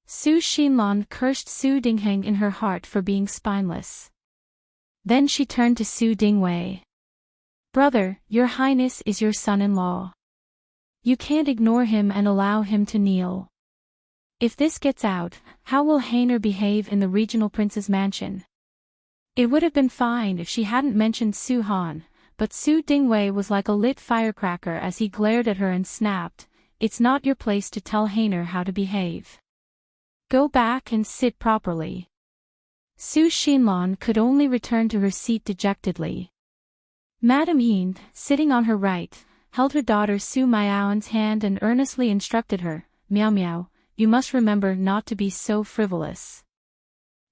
Speaker 1: Su Xinlan cursed Su Dingheng in her heart for being spineless. Then she turned to Su Dingwei. Brother, your highness is your son-in-law. You can't ignore him and allow him to kneel. If this gets out, how will Heiner behave in the regional prince's mansion? It would have been fine if she hadn't mentioned Su Han, but Su Dingwei was like a lit firecracker as he glared at her and snapped, "It's not your place to tell Heiner how to behave. Go back and sit properly." Su Xinlan could only return to her seat dejectedly. Madame Yin, sitting on her right, held her daughter Su Miao's hand and earnestly instructed her, "Miao Miao, you must remember not to be so frivolous.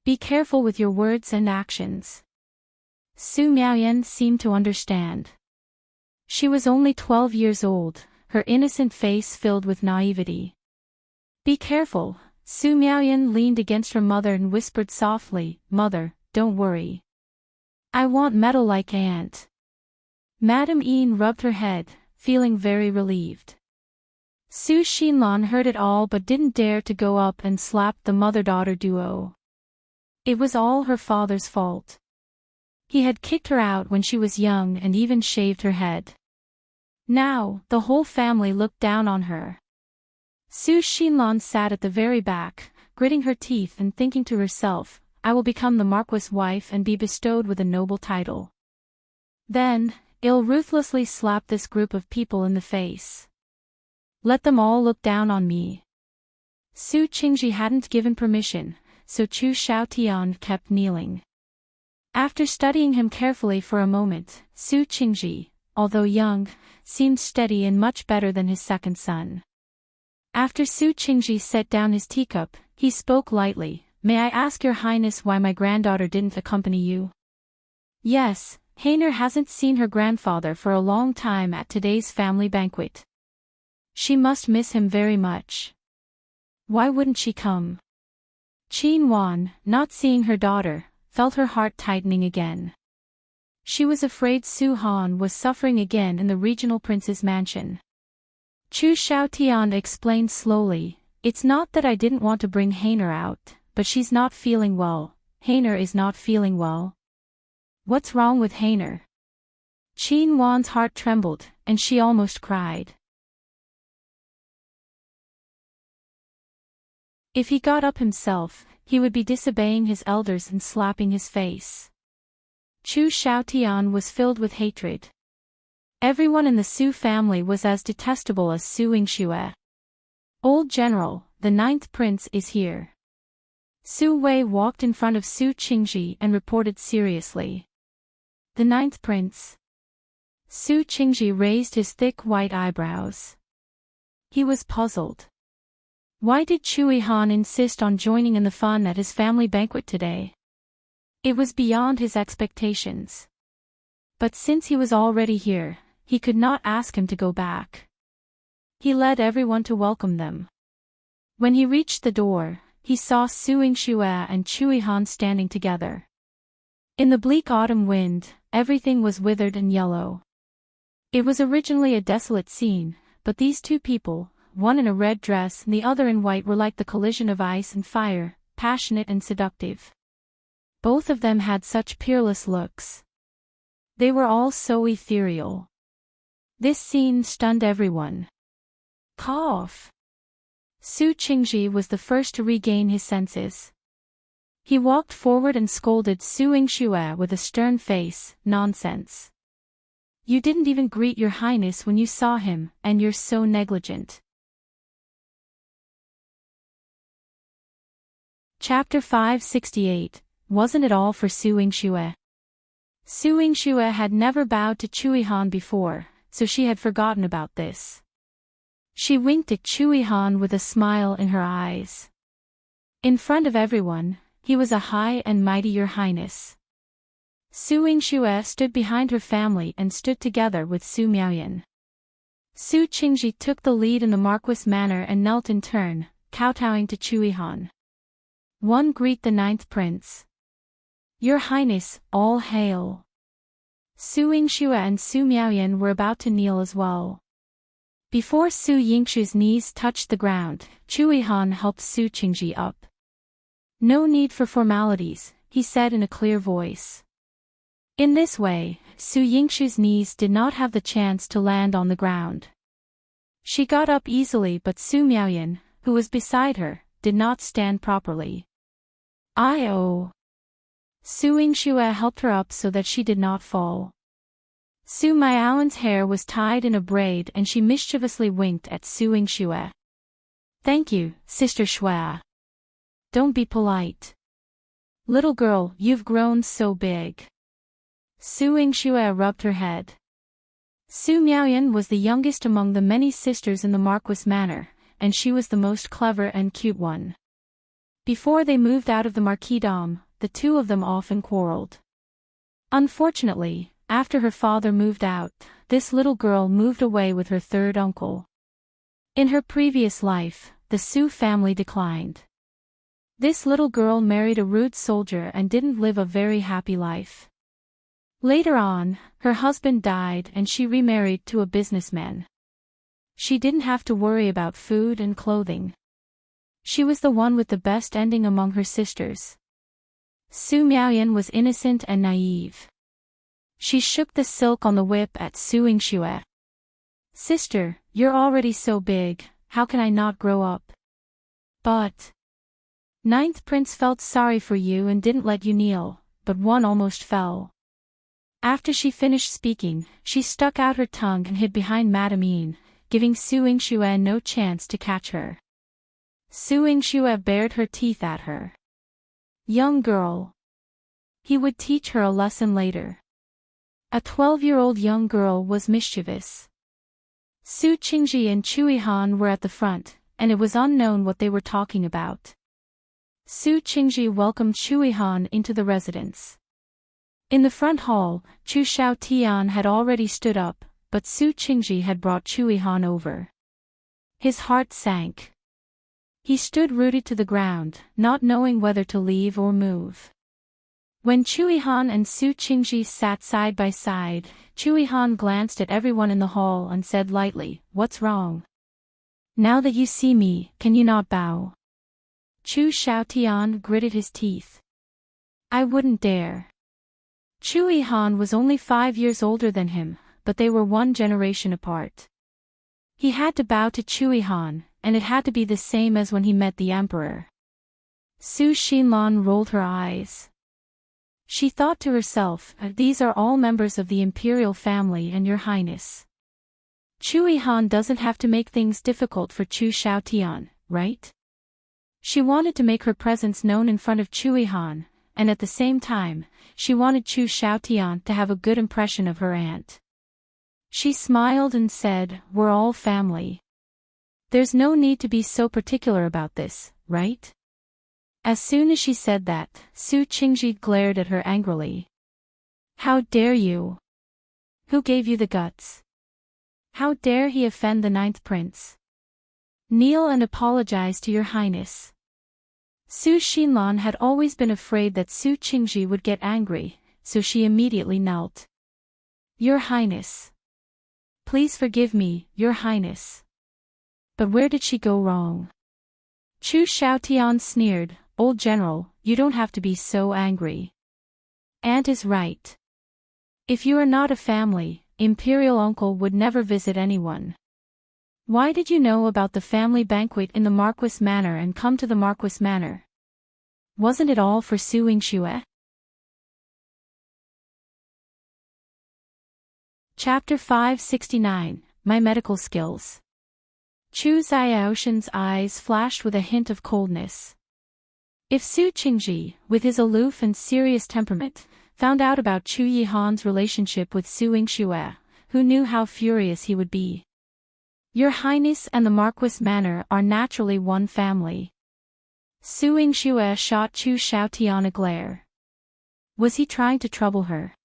Speaker 1: Be careful with your words and actions." Su Miaoyan seemed to understand. She was only 12 years old, her innocent face filled with naivety. "Be careful." Su Miaoyan leaned against her mother and whispered softly, "Mother, don't worry. I want metal like Aunt." Madame Yin rubbed her head, feeling very relieved. Su Xinlan heard it all but didn't dare to go up and slap the mother-daughter duo. It was all her father's fault. He had kicked her out when she was young and even shaved her head. Now, the whole family looked down on her. Su Xinlan sat at the very back, gritting her teeth and thinking to herself, "I will become the Marquis' wife and be bestowed with a noble title. Then, I'll ruthlessly slap this group of people in the face. Let them all look down on me." Su Qingji hadn't given permission, so Chu Xiaotian kept kneeling. After studying him carefully for a moment, Su Qingji, although young, seemed steady and much better than his second son. After Su Qingji set down his teacup, he spoke lightly, "May I ask your highness why my granddaughter didn't accompany you?" "Yes, Heiner hasn't seen her grandfather for a long time at today's family banquet. She must miss him very much. Why wouldn't she come?" Qin Wan, not seeing her daughter, felt her heart tightening again. She was afraid Su Han was suffering again in the regional prince's mansion. Chu Xiaotian explained slowly, "It's not that I didn't want to bring Heiner out, but she's not feeling well. Heiner is not feeling well." "What's wrong with Heiner?" Qin Wan's heart trembled, and she almost cried. If he got up himself, he would be disobeying his elders and slapping his face. Chu Xiaotian was filled with hatred. Everyone in the Su family was as detestable as Su Yingxue. "Old General, the 9th prince is here." Su Wei walked in front of Su Qingji and reported seriously. "The 9th prince?" Su Qingji raised his thick white eyebrows. He was puzzled. Why did Yihan insist on joining in the fun at his family banquet today? It was beyond his expectations. But since he was already here, he could not ask him to go back. He led everyone to welcome them. When he reached the door, he saw Su Yingxue and Yihan standing together. In the bleak autumn wind, everything was withered and yellow. It was originally a desolate scene, but these two people, one in a red dress and the other in white, were like the collision of ice and fire, passionate and seductive. Both of them had such peerless looks. They were all so ethereal. This scene stunned everyone. Cough. Su Qingji was the first to regain his senses. He walked forward and scolded Su Yingxue with a stern face, "Nonsense. You didn't even greet your highness when you saw him, and you're so negligent." Chapter 568, Wasn't it all for Su Yingxue? Su Yingxue had never bowed to Yihan before, so she had forgotten about this. She winked at Yihan with a smile in her eyes. In front of everyone, he was a high and mighty Your Highness. Su Yingxue stood behind her family and stood together with Su Miaoyan. Su Qingji took the lead in the Marquis manner and knelt in turn, kowtowing to Yihan. "One greet the 9th prince." "Your Highness, all hail." Su Yingxue and Su Miaoyan were about to kneel as well. Before Su Yingxue's knees touched the ground, Yihan helped Su Qingji up. "No need for formalities," he said in a clear voice. In this way, Su Yingxue's knees did not have the chance to land on the ground. She got up easily, but Su Miaoyan, who was beside her, did not stand properly. "Oh." Su Yingxue helped her up so that she did not fall. Su Miaoyan's hair was tied in a braid and she mischievously winked at Su Yingxue. "Thank you, Sister Xue. Don't be polite. Little girl, you've grown so big." Su Yingxue rubbed her head. Su Miaoyan was the youngest among the many sisters in the Marquis manor, and she was the most clever and cute one. Before they moved out of the marquisdom, the two of them often quarreled. Unfortunately, after her father moved out, this little girl moved away with her third uncle. In her previous life, the Su family declined. This little girl married a rude soldier and didn't live a very happy life. Later on, her husband died and she remarried to a businessman. She didn't have to worry about food and clothing. She was the one with the best ending among her sisters. Su Miaoyan was innocent and naive. She shook the silk on the whip at Su Yingxue. "Sister, you're already so big, how can I not grow up?" But Ninth Prince felt sorry for you and didn't let you kneel, but one almost fell. After she finished speaking, she stuck out her tongue and hid behind Madame Yin, giving Su Yingxue no chance to catch her. Su Yingxue bared her teeth at her. Young girl. He would teach her a lesson later. A 12-year-old young girl was mischievous. Su Qingji and Yihan were at the front, and it was unknown what they were talking about. Su Qingji welcomed Yihan into the residence. In the front hall, Chu Xiaotian had already stood up, but Su Qingji had brought Yihan over. His heart sank. He stood rooted to the ground, not knowing whether to leave or move. When Yihan and Su Qingji sat side by side, Yihan glanced at everyone in the hall and said lightly, "What's wrong? Now that you see me, can you not bow?" Chu Xiaotian gritted his teeth. "I wouldn't dare." Yihan was only 5 years older than him, but they were one generation apart. He had to bow to Yihan, and it had to be the same as when he met the emperor. Su Xinlan rolled her eyes. She thought to herself, "These are all members of the imperial family and your highness. Yihan doesn't have to make things difficult for Chu Xiaotian, right?" She wanted to make her presence known in front of Yihan, and at the same time, she wanted Chu Xiaotian to have a good impression of her aunt. She smiled and said, "We're all family. There's no need to be so particular about this, right?" As soon as she said that, Su Qingji glared at her angrily. "How dare you? Who gave you the guts? How dare he offend the Ninth Prince? Kneel and apologize to your highness." Su Xinlan had always been afraid that Su Qingji would get angry, so she immediately knelt. "Your highness. Please forgive me, your highness." But where did she go wrong? Chu Xiaotian sneered, "Old general, you don't have to be so angry. Aunt is right. If you are not a family, imperial uncle would never visit anyone. Why did you know about the family banquet in the Marquis manor and come to the Marquis manor? Wasn't it all for Su Yingxue?" Chapter 569, My Medical Skills. Chu Xiaoshan's eyes flashed with a hint of coldness. If Su Qingji, with his aloof and serious temperament, found out about Chu Yihan's relationship with Su Yingxue, who knew how furious he would be? Your Highness and the Marquis manor are naturally one family. Su Yingxue shot Chu Xiaotian a glare. Was he trying to trouble her?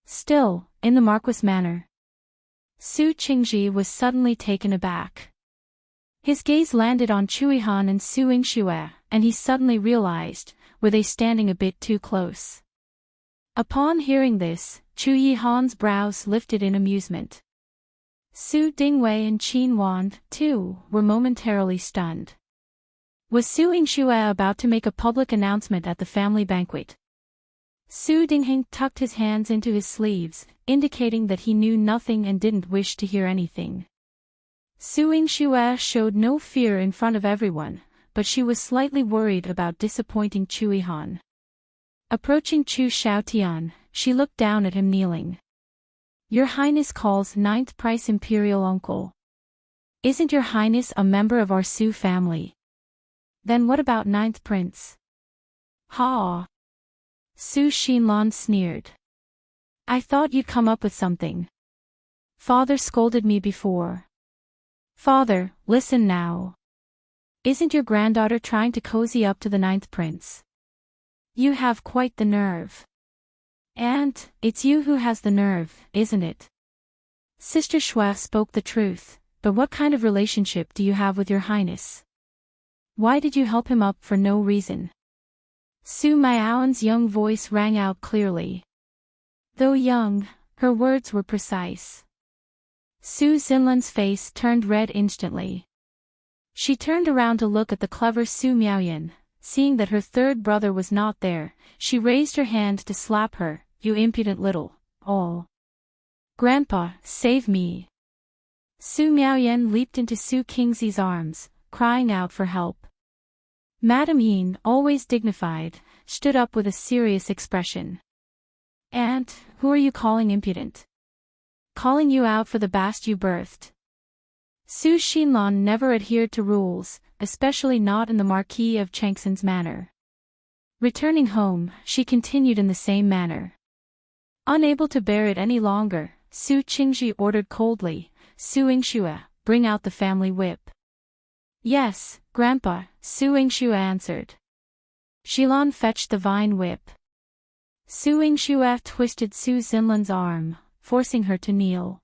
Speaker 1: Still, in the Marquis manor. Su Qingji was suddenly taken aback. His gaze landed on Yihan and Su Yingxue, and he suddenly realized, were they standing a bit too close? Upon hearing this, Chu Yihan's brows lifted in amusement. Su Dingwei and Qin Wan, too, were momentarily stunned. Was Su Yingxue about to make a public announcement at the family banquet? Su Dingheng tucked his hands into his sleeves, indicating that he knew nothing and didn't wish to hear anything. Su Yingxue showed no fear in front of everyone, but she was slightly worried about disappointing Yihan. Approaching Chu Xiaotian, she looked down at him kneeling. Your Highness calls 9th Price Imperial Uncle. Isn't your Highness a member of our Su family? Then what about 9th Prince? Ha! Su Xinlan sneered. I thought you'd come up with something. Father scolded me before. Father, listen now. Isn't your granddaughter trying to cozy up to the 9th Prince? You have quite the nerve. And, it's you who has the nerve, isn't it? Sister Xue spoke the truth, but what kind of relationship do you have with your Highness? Why did you help him up for no reason? Su Miaoan's young voice rang out clearly. Though young, her words were precise. Su Xinlan's face turned red instantly. She turned around to look at the clever Su Miaoyan. Seeing that her third brother was not there, she raised her hand to slap her. You impudent little, Grandpa, save me. Su Miaoyan leaped into Su Qingzi's arms, crying out for help. Madame Yin, always dignified, stood up with a serious expression. Aunt, who are you calling impudent? Calling you out for the bast you birthed. Su Xinlan never adhered to rules, especially not in the Marquis of Changxin's manner. Returning home, she continued in the same manner. Unable to bear it any longer, Su Qingji ordered coldly, Su Yingxue, bring out the family whip. Yes, Grandpa, Su Yingxue answered. Xilan fetched the vine whip. Su Yingxue twisted Su Xinlan's arm, forcing her to kneel.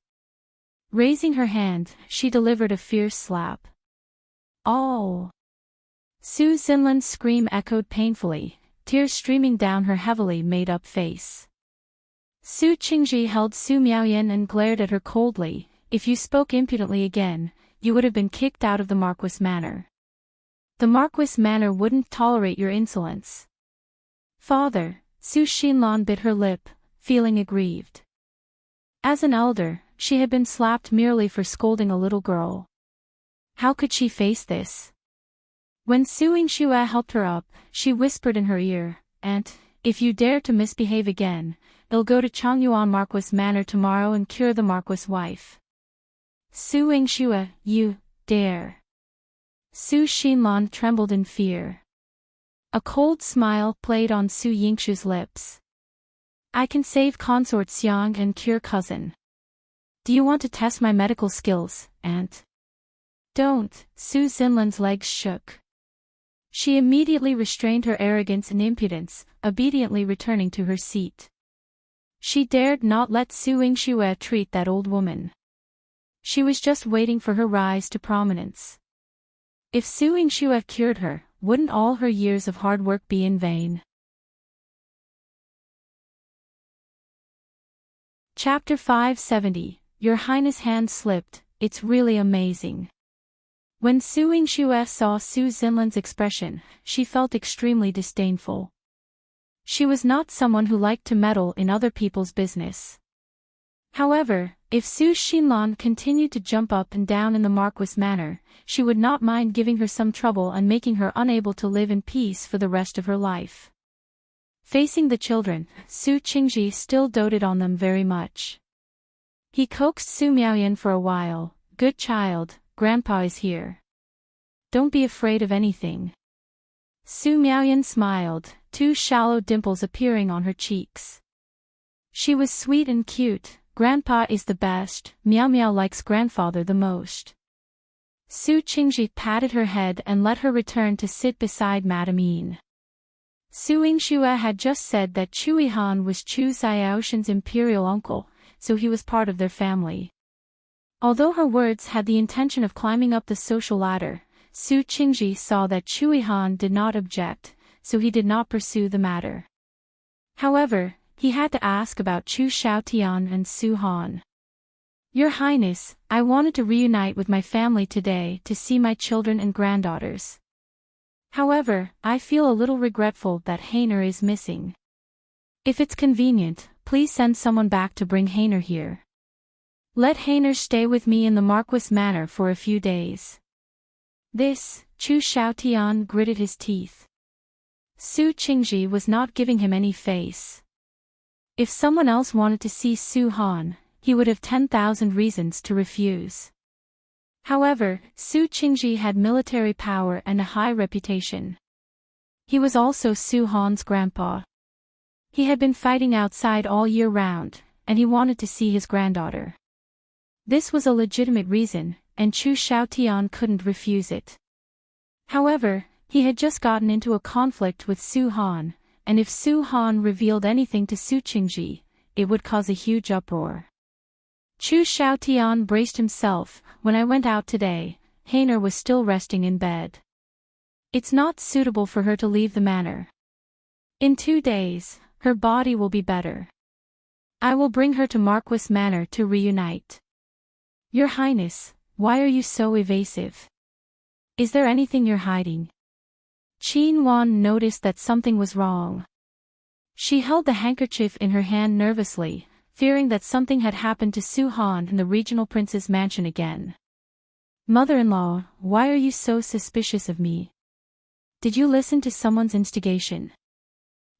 Speaker 1: Raising her hand, she delivered a fierce slap. Oh! Su Xinlan's scream echoed painfully, tears streaming down her heavily made-up face. Su Qingji held Su Miaoyan and glared at her coldly. If you spoke impudently again, you would have been kicked out of the Marquis Manor. The Marquis Manor wouldn't tolerate your insolence. Father, Su Xinlan bit her lip, feeling aggrieved. As an elder, she had been slapped merely for scolding a little girl. How could she face this? When Su Yingxue helped her up, she whispered in her ear, Aunt, if you dare to misbehave again, I'll go to Changyuan Marquis Manor tomorrow and cure the Marquis' wife. Su Yingxue, you dare. Su Xinlan trembled in fear. A cold smile played on Su Yingxue's lips. I can save Consort Xiang and cure cousin. Do you want to test my medical skills, Aunt? Don't, Su Xinlan's legs shook. She immediately restrained her arrogance and impudence, obediently returning to her seat. She dared not let Su Yingxue treat that old woman. She was just waiting for her rise to prominence. If Su Yingxue cured her, wouldn't all her years of hard work be in vain? Chapter 570, Your Highness' hand slipped, it's really amazing. When Su Yingxue saw Su Xinlan's expression, she felt extremely disdainful. She was not someone who liked to meddle in other people's business. However, if Su Xinlan continued to jump up and down in the Marquis Manor, she would not mind giving her some trouble and making her unable to live in peace for the rest of her life. Facing the children, Su Qingji still doted on them very much. He coaxed Su Miaoyan for a while, Good child, Grandpa is here. Don't be afraid of anything. Su Miaoyan smiled, two shallow dimples appearing on her cheeks. She was sweet and cute. Grandpa is the best, Miao Miao likes grandfather the most. Su Qingji patted her head and let her return to sit beside Madame Yin. Su Yingxue had just said that Yihan was Chu Xiaoshan's imperial uncle, so he was part of their family. Although her words had the intention of climbing up the social ladder, Su Qingji saw that Yihan did not object, so he did not pursue the matter. However, he had to ask about Chu Xiaotian and Su Han. Your Highness, I wanted to reunite with my family today to see my children and granddaughters. However, I feel a little regretful that Heartless is missing. If it's convenient, please send someone back to bring Heartless here. Let Heartless stay with me in the Marquis Manor for a few days. This, Chu Xiaotian gritted his teeth. Su Qingji was not giving him any face. If someone else wanted to see Su Han, he would have 10,000 reasons to refuse. However, Su Qingji had military power and a high reputation. He was also Su Han's grandpa. He had been fighting outside all year round, and he wanted to see his granddaughter. This was a legitimate reason, and Chu Xiaotian couldn't refuse it. However, he had just gotten into a conflict with Su Han, and if Su Han revealed anything to Su Qingji, it would cause a huge uproar. Chu Xiaotian braced himself. When I went out today, Heartless was still resting in bed. It's not suitable for her to leave the manor. In 2 days, her body will be better. I will bring her to Marquis Manor to reunite. Your Highness, why are you so evasive? Is there anything you're hiding? Jinxuan noticed that something was wrong. She held the handkerchief in her hand nervously, fearing that something had happened to Su Han in the regional prince's mansion again. Mother-in-law, why are you so suspicious of me? Did you listen to someone's instigation?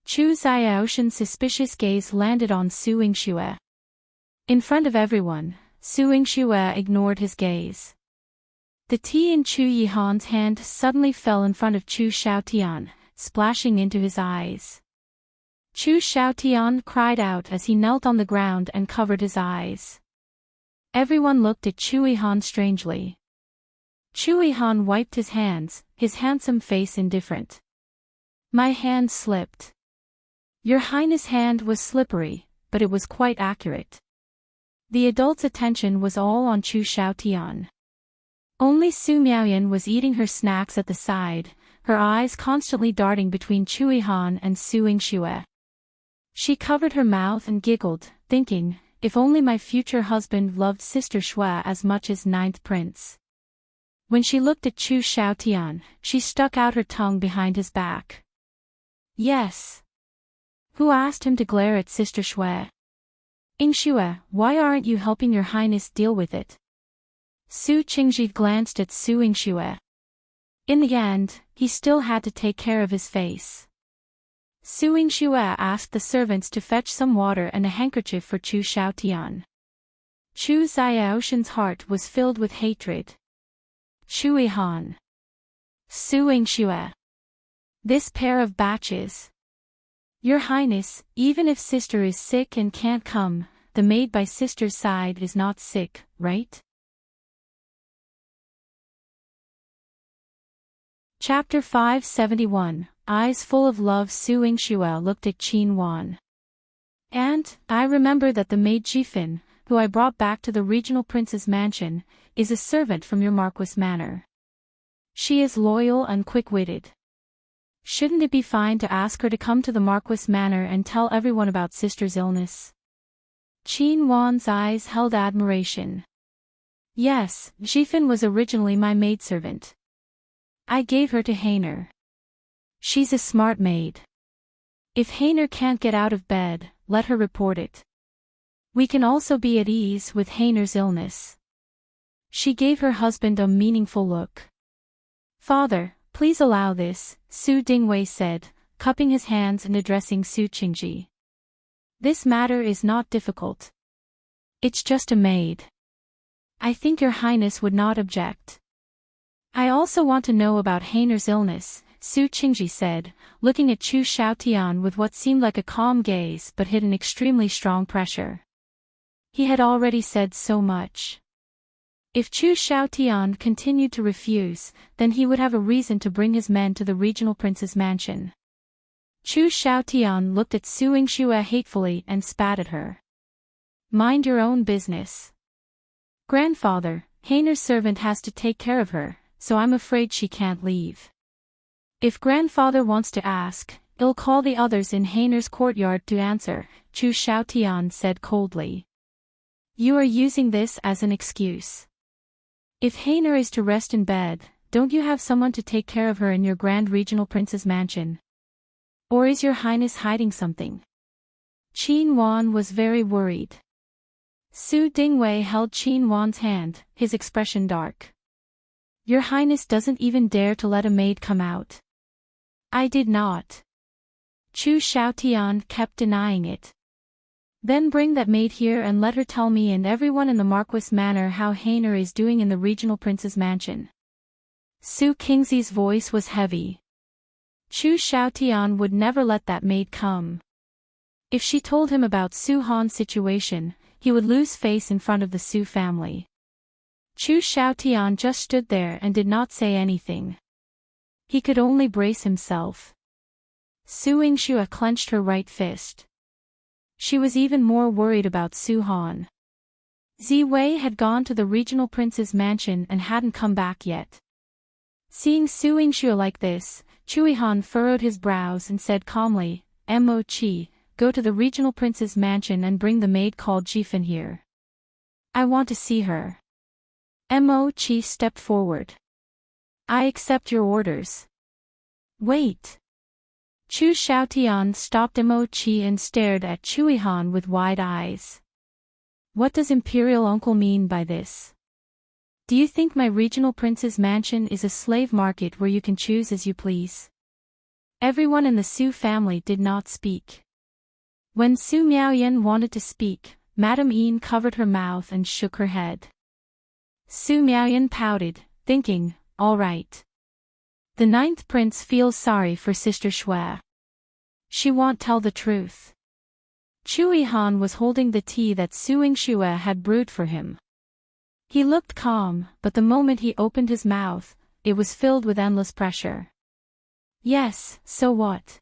Speaker 1: Chu Xiaoshan's suspicious gaze landed on Su Yingxue. In front of everyone, Su Yingxue ignored his gaze. The tea in Chu Yihan's hand suddenly fell in front of Chu Xiaotian, splashing into his eyes. Chu Xiaotian cried out as he knelt on the ground and covered his eyes. Everyone looked at Chu Yihan strangely. Chu Yihan wiped his hands, his handsome face indifferent. My hand slipped. Your Highness' hand was slippery, but it was quite accurate. The adult's attention was all on Chu Xiaotian. Only Su Miaoyan was eating her snacks at the side, her eyes constantly darting between Chu Yihan and Su Yingxue. She covered her mouth and giggled, thinking, if only my future husband loved Sister Shui as much as 9th Prince. When she looked at Chu Xiaotian, she stuck out her tongue behind his back. Yes. Who asked him to glare at Sister Shui? Yingxue, why aren't you helping your Highness deal with it? Su Qingji glanced at Su Yingxue. In the end, he still had to take care of his face. Su Yingxue asked the servants to fetch some water and a handkerchief for Chu Xiaotian. Chu Xiaoshan's heart was filled with hatred. Chu Yihan. Su Yingxue. This pair of batches. Your Highness, even if sister is sick and can't come, the maid by sister's side is not sick, right? Chapter 571. Eyes full of love. Su Yingxue looked at Jinxuan. And, I remember that the maid Jifin, who I brought back to the regional prince's mansion, is a servant from your Marquis Manor. She is loyal and quick-witted. Shouldn't it be fine to ask her to come to the Marquis Manor and tell everyone about sister's illness? Jinxuan's eyes held admiration. Yes, Jifin was originally my maidservant. I gave her to Heartless. She's a smart maid. If Heartless can't get out of bed, let her report it. We can also be at ease with Heartless' illness. She gave her husband a meaningful look. Father, please allow this, Su Dingwei said, cupping his hands and addressing Su Qingji. This matter is not difficult. It's just a maid. I think your Highness would not object. I also want to know about Heartless' illness, Su Qingji said, looking at Chu Xiaotian with what seemed like a calm gaze but hid an extremely strong pressure. He had already said so much. If Chu Xiaotian continued to refuse, then he would have a reason to bring his men to the regional prince's mansion. Chu Xiaotian looked at Su Yingxue hatefully and spat at her. Mind your own business. Grandfather, Heartless' servant has to take care of her, so I'm afraid she can't leave. If grandfather wants to ask, he'll call the others in Heartless' courtyard to answer, Chu Xiaotian said coldly. You are using this as an excuse. If Heartless is to rest in bed, don't you have someone to take care of her in your grand regional prince's mansion? Or is your Highness hiding something? Jinxuan was very worried. Su Dingwei held Jinxuan's hand, his expression dark. Your Highness doesn't even dare to let a maid come out. I did not. Chu Xiaotian kept denying it. Then bring that maid here and let her tell me and everyone in the Marquis Manor how Heartless is doing in the regional prince's mansion. Su Qingzi's voice was heavy. Chu Xiaotian would never let that maid come. If she told him about Su Han's situation, he would lose face in front of the Su family. Chu Xiaotian just stood there and did not say anything. He could only brace himself. Su Yingxue clenched her right fist. She was even more worried about Su Han. Ziwei had gone to the regional prince's mansion and hadn't come back yet. Seeing Su Yingxue like this, Yihan furrowed his brows and said calmly, "Mo Qi, go to the regional prince's mansion and bring the maid called Jifan here. I want to see her." Mo Qi stepped forward. "I accept your orders." "Wait." Chu Xiaotian stopped Mo Qi and stared at Yihan with wide eyes. "What does Imperial Uncle mean by this? Do you think my regional prince's mansion is a slave market where you can choose as you please?" Everyone in the Su family did not speak. When Su Miaoyan wanted to speak, Madame Yin covered her mouth and shook her head. Su Miaoyan pouted, thinking, all right. The 9th prince feels sorry for Sister Shui. She won't tell the truth. Yihan was holding the tea that Su Yingxue had brewed for him. He looked calm, but the moment he opened his mouth, it was filled with endless pressure. Yes, so what?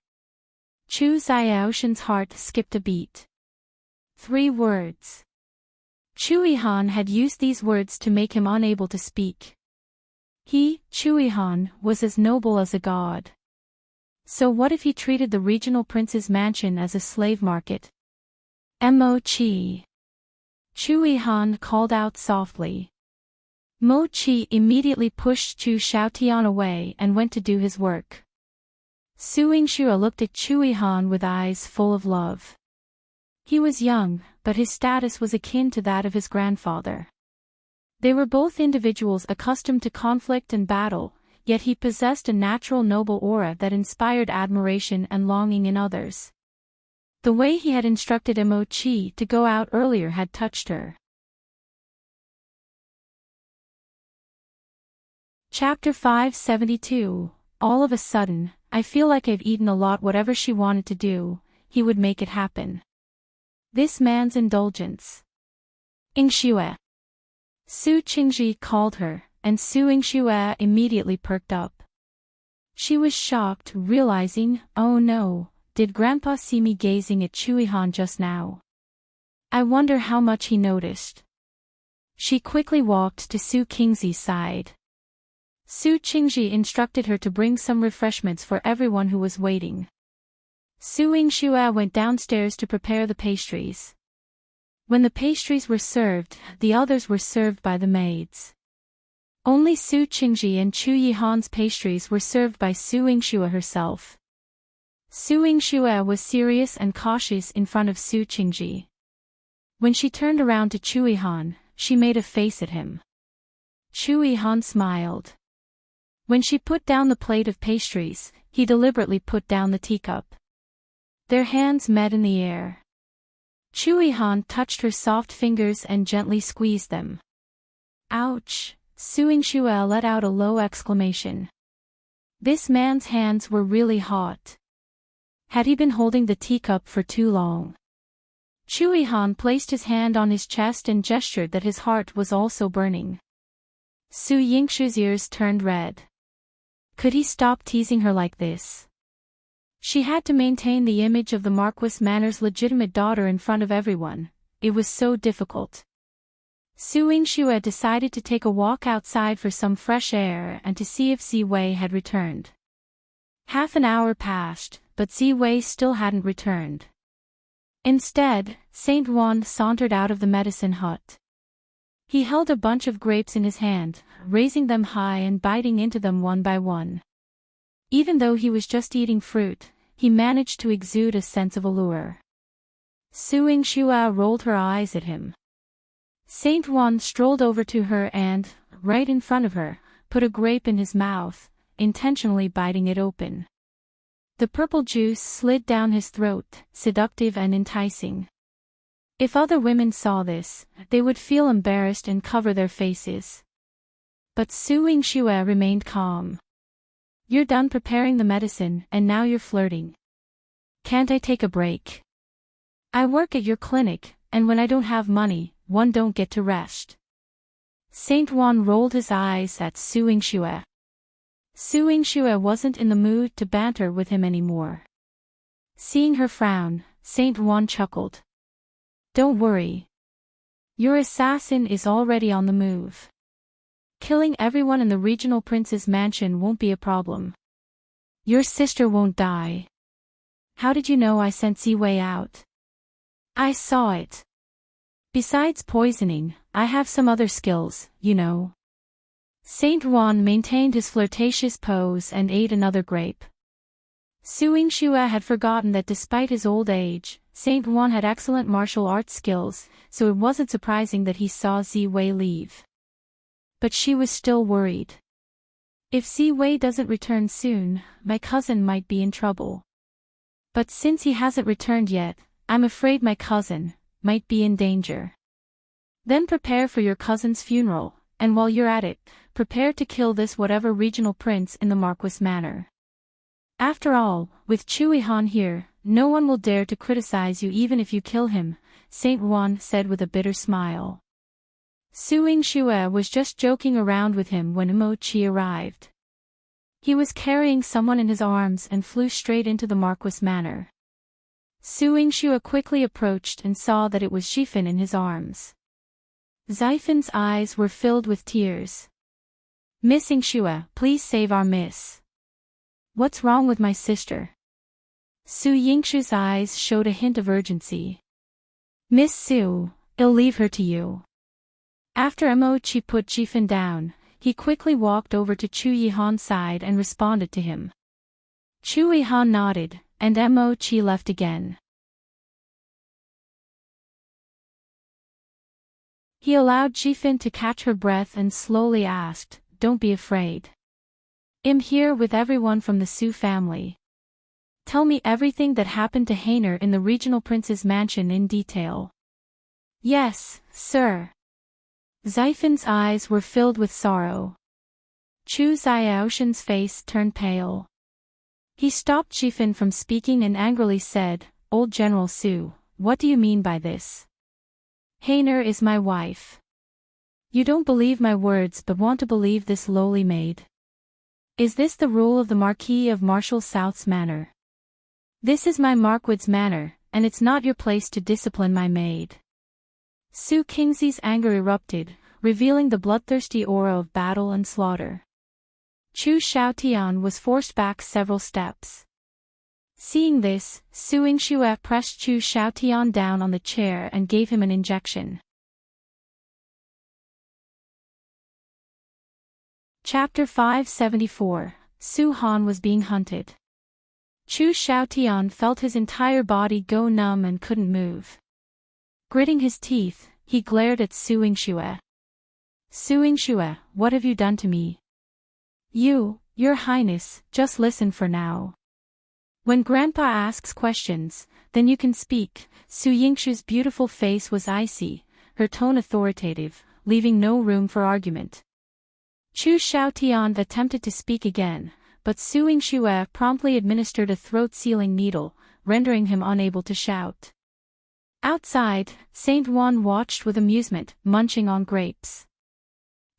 Speaker 1: Chu Xiaoshan's heart skipped a beat. 3 words. Yihan had used these words to make him unable to speak. He, Yihan, was as noble as a god. So what if he treated the regional prince's mansion as a slave market? Mo Qi. Yihan called out softly. Mo Qi immediately pushed Chu Xiaotian away and went to do his work. Su Yingxue looked at Yihan with eyes full of love. He was young, but his status was akin to that of his grandfather. They were both individuals accustomed to conflict and battle, yet he possessed a natural noble aura that inspired admiration and longing in others. The way he had instructed Mo Qi to go out earlier had touched her. Chapter 572. All of a sudden, I feel like I've eaten a lot. Whatever she wanted to do, he would make it happen. This man's indulgence. Yingxue. Su Qingji called her, and Su Yingxue immediately perked up. She was shocked, realizing, oh no, did Grandpa see me gazing at Yihan just now? I wonder how much he noticed. She quickly walked to Su Qingzi's side. Su Qingji instructed her to bring some refreshments for everyone who was waiting. Su Yingxue went downstairs to prepare the pastries. When the pastries were served, the others were served by the maids. Only Su Qingji and Chu Yihan's pastries were served by Su Yingxue herself. Su Yingxue was serious and cautious in front of Su Qingji. When she turned around to Chu Yihan, she made a face at him. Chu Yihan smiled. When she put down the plate of pastries, he deliberately put down the teacup. Their hands met in the air. Chu Yihan touched her soft fingers and gently squeezed them. Ouch! Su Yingxue let out a low exclamation. This man's hands were really hot. Had he been holding the teacup for too long? Chu Yihan placed his hand on his chest and gestured that his heart was also burning. Su Yingxue's ears turned red. Could he stop teasing her like this? She had to maintain the image of the Marquis Manor's legitimate daughter in front of everyone. It was so difficult. Su Yingxue decided to take a walk outside for some fresh air and to see if Ziwei had returned. Half an hour passed, but Ziwei still hadn't returned. Instead, Saint Juan sauntered out of the medicine hut. He held a bunch of grapes in his hand, raising them high and biting into them one by one. Even though he was just eating fruit, he managed to exude a sense of allure. Su Yingxue rolled her eyes at him. Saint Juan strolled over to her and, right in front of her, put a grape in his mouth, intentionally biting it open. The purple juice slid down his throat, seductive and enticing. If other women saw this, they would feel embarrassed and cover their faces. But Su Yingxue remained calm. You're done preparing the medicine and now you're flirting. Can't I take a break? I work at your clinic, and when I don't have money, one don't get to rest. Saint Juan rolled his eyes at Su Yingxue. Su Yingxue wasn't in the mood to banter with him anymore. Seeing her frown, Saint Juan chuckled. Don't worry. Your assassin is already on the move. Killing everyone in the regional prince's mansion won't be a problem. Your sister won't die. How did you know I sent Ziwei out? I saw it. Besides poisoning, I have some other skills, you know. Saint Juan maintained his flirtatious pose and ate another grape. Su Yingxue had forgotten that despite his old age, Saint Juan had excellent martial arts skills, so it wasn't surprising that he saw Ziwei leave. But she was still worried. If Ziwei doesn't return soon, my cousin might be in trouble. But since he hasn't returned yet, I'm afraid my cousin might be in danger. Then prepare for your cousin's funeral, and while you're at it, prepare to kill this whatever regional prince in the Marquis manor. After all, with Yihan here, no one will dare to criticize you even if you kill him, Saint Juan said with a bitter smile. Su Yingxue was just joking around with him when Mochi arrived. He was carrying someone in his arms and flew straight into the Marquis manor. Su Yingxue quickly approached and saw that it was Zhifan in his arms. Zhifan's eyes were filled with tears. Miss Yingxue, please save our miss. What's wrong with my sister? Su Yingxue's eyes showed a hint of urgency. Miss Su, I'll leave her to you. After Mochi put Zhifan down, he quickly walked over to Yihan's side and responded to him. Yihan nodded, and Mochi left again. He allowed Zhifan to catch her breath and slowly asked, Don't be afraid. I'm here with everyone from the Su family. Tell me everything that happened to Heartless in the regional prince's mansion in detail. Yes, sir. Zhifan's eyes were filled with sorrow. Chu Xiaoshan's face turned pale. He stopped Zhifan from speaking and angrily said, Old General Su, what do you mean by this? Heartless is my wife. You don't believe my words but want to believe this lowly maid. Is this the rule of the Marquis of Marshall South's manor? This is my Marquis manor, and it's not your place to discipline my maid. Su Kingxi's anger erupted, revealing the bloodthirsty aura of battle and slaughter. Chu Xiaotian was forced back several steps. Seeing this, Su Yingxue pressed Chu Xiaotian down on the chair and gave him an injection. Chapter 574, Su Han was being hunted. Chu Xiaotian felt his entire body go numb and couldn't move. Gritting his teeth, he glared at Su Yingxue. Su Yingxue, what have you done to me? Your Highness, just listen for now. When Grandpa asks questions, then you can speak. Su Yingxue's beautiful face was icy, her tone authoritative, leaving no room for argument. Chu Xiaotian attempted to speak again, but Su Yingxue promptly administered a throat-sealing needle, rendering him unable to shout. Outside, Saint Juan watched with amusement, munching on grapes.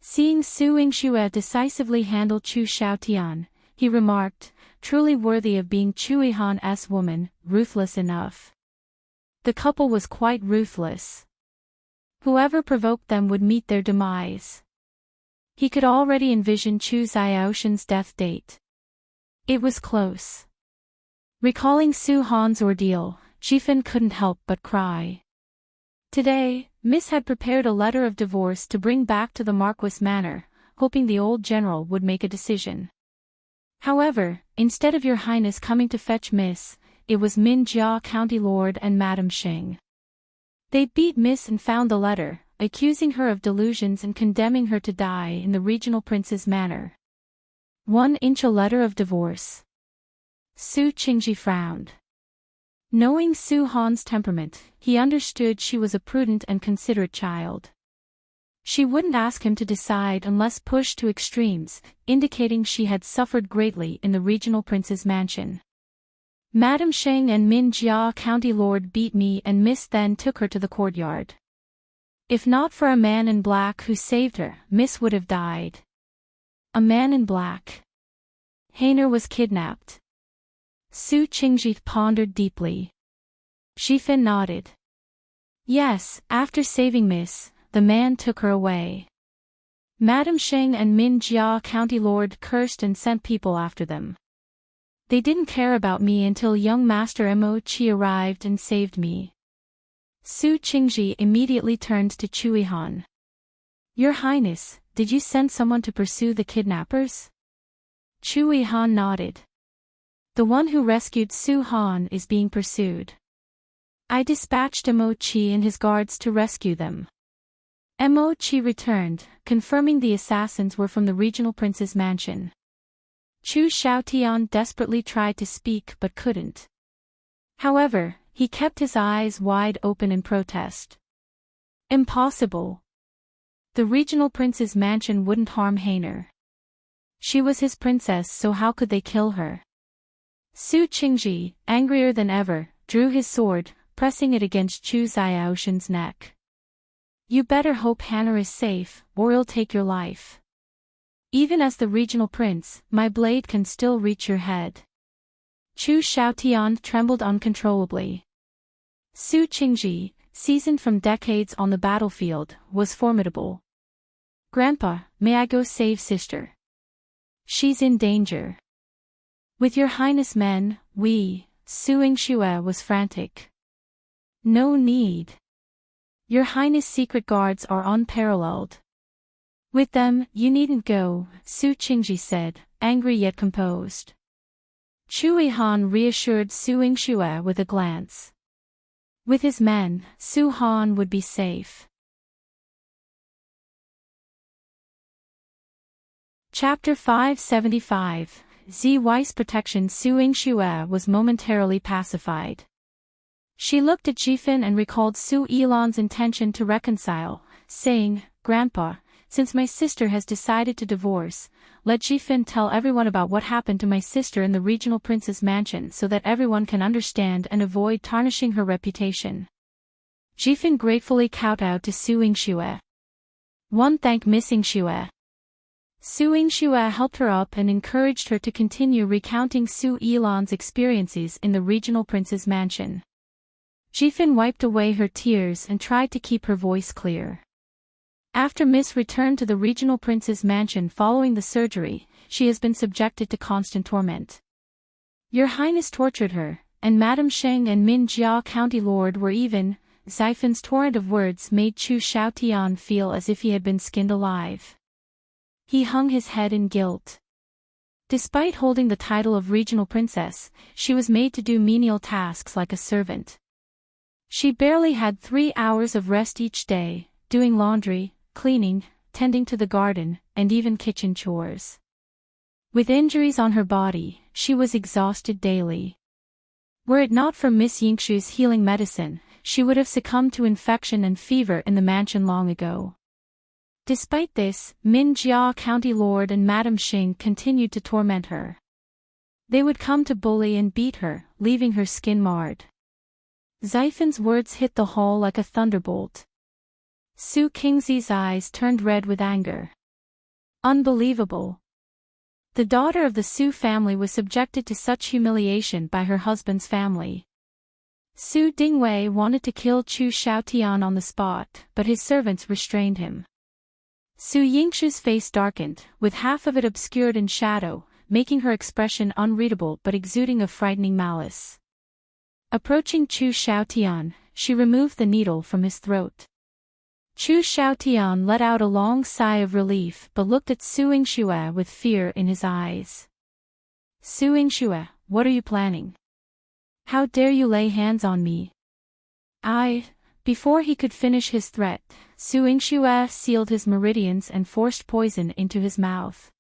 Speaker 1: Seeing Su Yingxue decisively handle Chu Xiaotian, he remarked, truly worthy of being Yihan's woman, ruthless enough. The couple was quite ruthless. Whoever provoked them would meet their demise. He could already envision Chu Xiaoshan's death date. It was close. Recalling Su Han's ordeal, Yihan couldn't help but cry. Today, Miss had prepared a letter of divorce to bring back to the Marquis Manor, hoping the old general would make a decision. However, instead of Your Highness coming to fetch Miss, it was Minjia County Lord and Madame Sheng. They beat Miss and found the letter, accusing her of delusions and condemning her to die in the regional prince's manor. 1 inch a letter of divorce. Su Qingji frowned. Knowing Su Han's temperament, he understood she was a prudent and considerate child. She wouldn't ask him to decide unless pushed to extremes, indicating she had suffered greatly in the regional prince's mansion. Madame Sheng and Minjia County Lord beat me and Miss then took her to the courtyard. If not for a man in black who saved her, Miss would have died. A man in black. Heartless was kidnapped. Su Qingji pondered deeply. Yihan nodded. Yes, after saving Miss, the man took her away. Madame Sheng and Minjia County Lord cursed and sent people after them. They didn't care about me until young Master Mo Qi arrived and saved me. Su Qingji immediately turned to Yihan. Your Highness, did you send someone to pursue the kidnappers? Yihan nodded. The one who rescued Su Han is being pursued. I dispatched Mo Qi and his guards to rescue them. Mo Qi returned, confirming the assassins were from the regional prince's mansion. Chu Xiaotian desperately tried to speak but couldn't. However, he kept his eyes wide open in protest. Impossible. The regional prince's mansion wouldn't harm Heartless. She was his princess, so how could they kill her? Su Qingji, angrier than ever, drew his sword, pressing it against Chu Xiaoshan's neck. You better hope Heartless is safe, or he'll take your life. Even as the regional prince, my blade can still reach your head. Chu Xiaotian trembled uncontrollably. Su Qingji, seasoned from decades on the battlefield, was formidable. Grandpa, may I go save sister? She's in danger. With Your Highness men, Su Yingxue was frantic. No need. Your Highness' secret guards are unparalleled. With them, you needn't go, Su Qingji said, angry yet composed. Yihan reassured Su Yingxue with a glance. With his men, Su Han would be safe. Chapter 575, Zwi's protection. Su Yingxue was momentarily pacified. She looked at Yihan and recalled Su Yilan's intention to reconcile, saying, Grandpa, since my sister has decided to divorce, let Yihan tell everyone about what happened to my sister in the regional prince's mansion so that everyone can understand and avoid tarnishing her reputation. Yihan gratefully kowtowed to Su Yingxue. One thank Miss Yingxue. Su Yingxue helped her up and encouraged her to continue recounting Su Yilan's experiences in the regional prince's mansion. Yihan wiped away her tears and tried to keep her voice clear. After Miss returned to the regional prince's mansion following the surgery, she has been subjected to constant torment. Your Highness tortured her, and Madame Sheng and Minjia County Lord were even. Yihan's torrent of words made Chu Xiaotian feel as if he had been skinned alive. He hung his head in guilt. Despite holding the title of regional princess, she was made to do menial tasks like a servant. She barely had 3 hours of rest each day, doing laundry, cleaning, tending to the garden, and even kitchen chores. With injuries on her body, she was exhausted daily. Were it not for Miss Yingxue's healing medicine, she would have succumbed to infection and fever in the mansion long ago. Despite this, Minjia County Lord and Madame Sheng continued to torment her. They would come to bully and beat her, leaving her skin marred. Yihan's words hit the hall like a thunderbolt. Su Qingji's eyes turned red with anger. Unbelievable. The daughter of the Su family was subjected to such humiliation by her husband's family. Su Dingwei wanted to kill Chu Xiaotian on the spot, but his servants restrained him. Su Yingxue's face darkened, with half of it obscured in shadow, making her expression unreadable but exuding a frightening malice. Approaching Chu Xiaotian, she removed the needle from his throat. Chu Xiaotian let out a long sigh of relief but looked at Su Yingxue with fear in his eyes. Su Yingxue, what are you planning? How dare you lay hands on me? Before he could finish his threat, Su Yingxue sealed his meridians and forced poison into his mouth.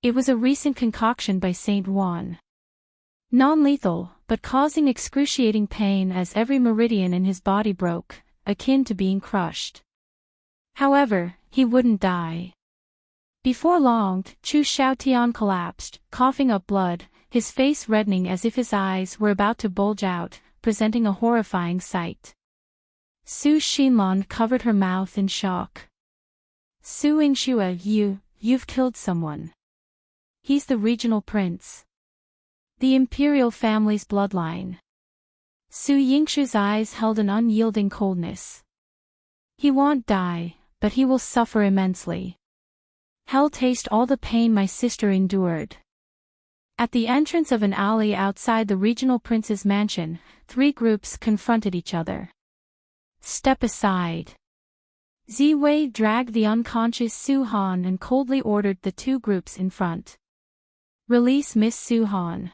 Speaker 1: It was a recent concoction by Saint Juan. Non-lethal, but causing excruciating pain as every meridian in his body broke, akin to being crushed. However, he wouldn't die. Before long, Chu Xiaotian collapsed, coughing up blood, his face reddening as if his eyes were about to bulge out, presenting a horrifying sight. Su Xinlan covered her mouth in shock. Su Yingxue, you've killed someone. He's the regional prince. The imperial family's bloodline. Su Yingxue's eyes held an unyielding coldness. He won't die, but he will suffer immensely. Hell taste all the pain my sister endured. At the entrance of an alley outside the regional prince's mansion, 3 groups confronted each other. Step aside. Ziwei dragged the unconscious Su Han and coldly ordered the 2 groups in front. Release Miss Su Han.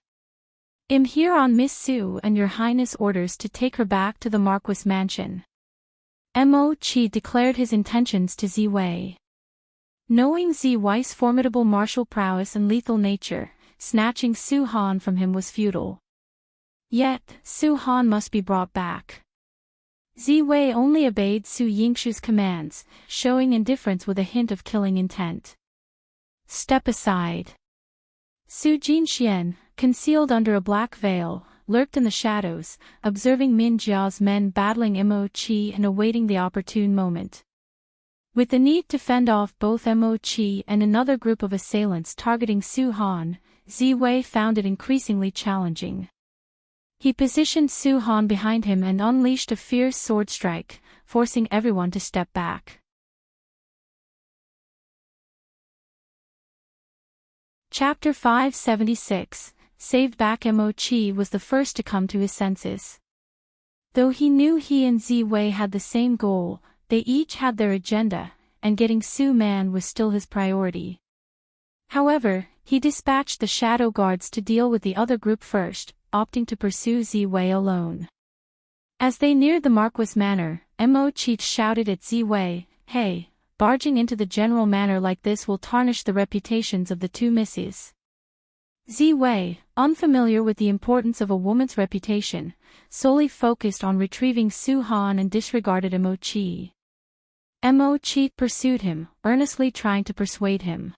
Speaker 1: I'm here on Miss Su and your Highness orders to take her back to the Marquis mansion. Mo Qi declared his intentions to Ziwei. Knowing Ziwei's formidable martial prowess and lethal nature, snatching Su Han from him was futile. Yet, Su Han must be brought back. Ziwei only obeyed Su Yingxue's commands, showing indifference with a hint of killing intent. Step aside. Su Jinxian, concealed under a black veil, lurked in the shadows, observing Min Jia's men battling Mo Qi and awaiting the opportune moment. With the need to fend off both Mo Qi and another group of assailants targeting Su Han, Ziwei found it increasingly challenging. He positioned Su Han behind him and unleashed a fierce sword strike, forcing everyone to step back. Chapter 576, Saved Back. Mo Qi was the first to come to his senses. Though he knew he and Ziwei had the same goal, they each had their agenda, and getting Su Man was still his priority. However, he dispatched the shadow guards to deal with the other group first, opting to pursue Ziwei alone. As they neared the Marquis Manor, Mo Qi shouted at Ziwei, "Hey, barging into the general manor like this will tarnish the reputations of the 2 misses." Ziwei, unfamiliar with the importance of a woman's reputation, solely focused on retrieving Su Han and disregarded Mo Qi. Mo Qi pursued him, earnestly trying to persuade him.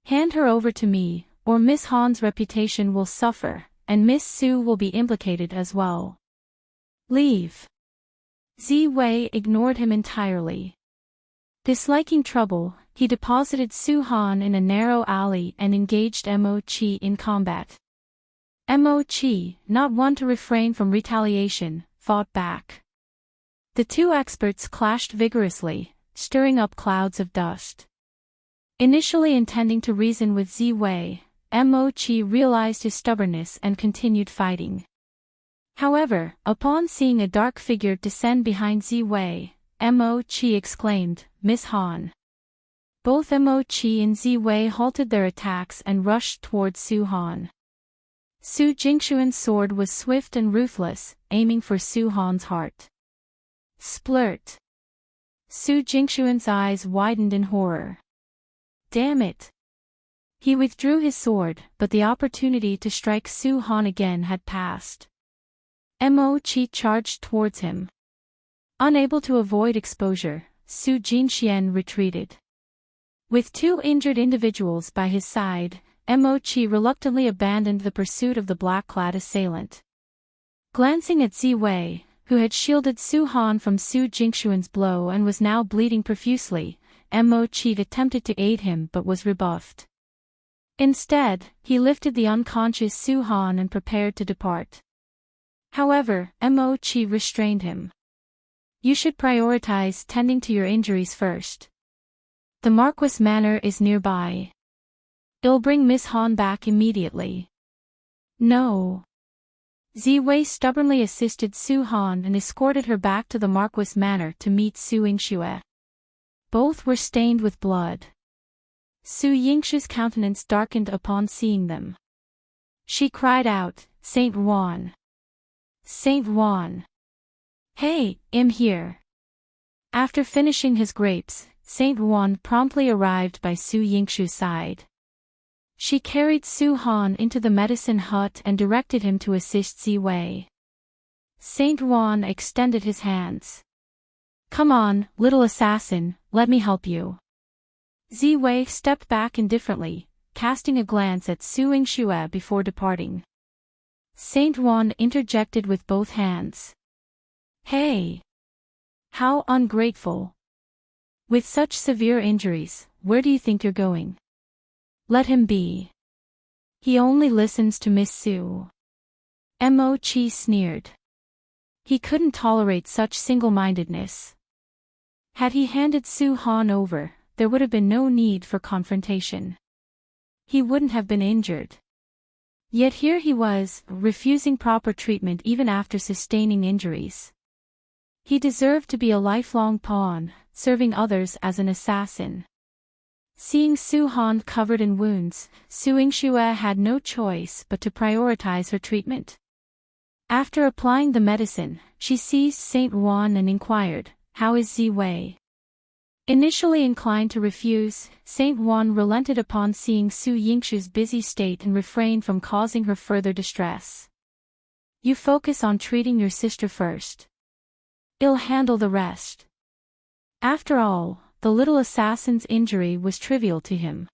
Speaker 1: "Hand her over to me, or Miss Han's reputation will suffer, and Miss Su will be implicated as well. Leave." Ziwei ignored him entirely. Disliking trouble, he deposited Su Han in a narrow alley and engaged Mo Qi in combat. Mo Qi, not one to refrain from retaliation, fought back. The 2 experts clashed vigorously, stirring up clouds of dust. Initially intending to reason with Ziwei, Mo Qi realized his stubbornness and continued fighting. However, upon seeing a dark figure descend behind Ziwei, Mo Qi exclaimed, "Miss Han." Both Mo Qi and Ziwei halted their attacks and rushed towards Su Han. Su Jinxuan's sword was swift and ruthless, aiming for Su Han's heart. Splurt. Su Jinxuan's eyes widened in horror. Damn it. He withdrew his sword, but the opportunity to strike Su Han again had passed. Mo Qi charged towards him. Unable to avoid exposure, Su Jinxian retreated. With 2 injured individuals by his side, Mo Qi reluctantly abandoned the pursuit of the black-clad assailant. Glancing at Ziwei, who had shielded Su Han from Su Jinxuan's blow and was now bleeding profusely, Mo Qi attempted to aid him but was rebuffed. Instead, he lifted the unconscious Su Han and prepared to depart. However, Mo Qi restrained him. "You should prioritize tending to your injuries first. The Marquis Manor is nearby. I'll bring Miss Han back immediately." "No." Ziwei stubbornly assisted Su Han and escorted her back to the Marquis Manor to meet Su Yingxue. Both were stained with blood. Su Yingxue's countenance darkened upon seeing them. She cried out, "Saint Juan! Saint Juan! Hey, I'm here!" After finishing his grapes, Saint Juan promptly arrived by Su Yingxue's side. She carried Su Han into the medicine hut and directed him to assist Ziwei. Saint Juan extended his hands. "Come on, little assassin, let me help you." Ziwei stepped back indifferently, casting a glance at Su Yingxue before departing. Saint Juan interjected with both hands. "Hey! How ungrateful! With such severe injuries, where do you think you're going? Let him be. He only listens to Miss Su." Mo Chi sneered. He couldn't tolerate such single-mindedness. Had he handed Su Han over, there would have been no need for confrontation. He wouldn't have been injured. Yet here he was, refusing proper treatment even after sustaining injuries. He deserved to be a lifelong pawn, serving others as an assassin. Seeing Su Han covered in wounds, Su Yingxue had no choice but to prioritize her treatment. After applying the medicine, she seized Saint Juan and inquired, "How is Ziwei?" Initially inclined to refuse, Saint Juan relented upon seeing Su Yingxue's busy state and refrained from causing her further distress. "You focus on treating your sister first. I'll handle the rest." After all, the little assassin's injury was trivial to him.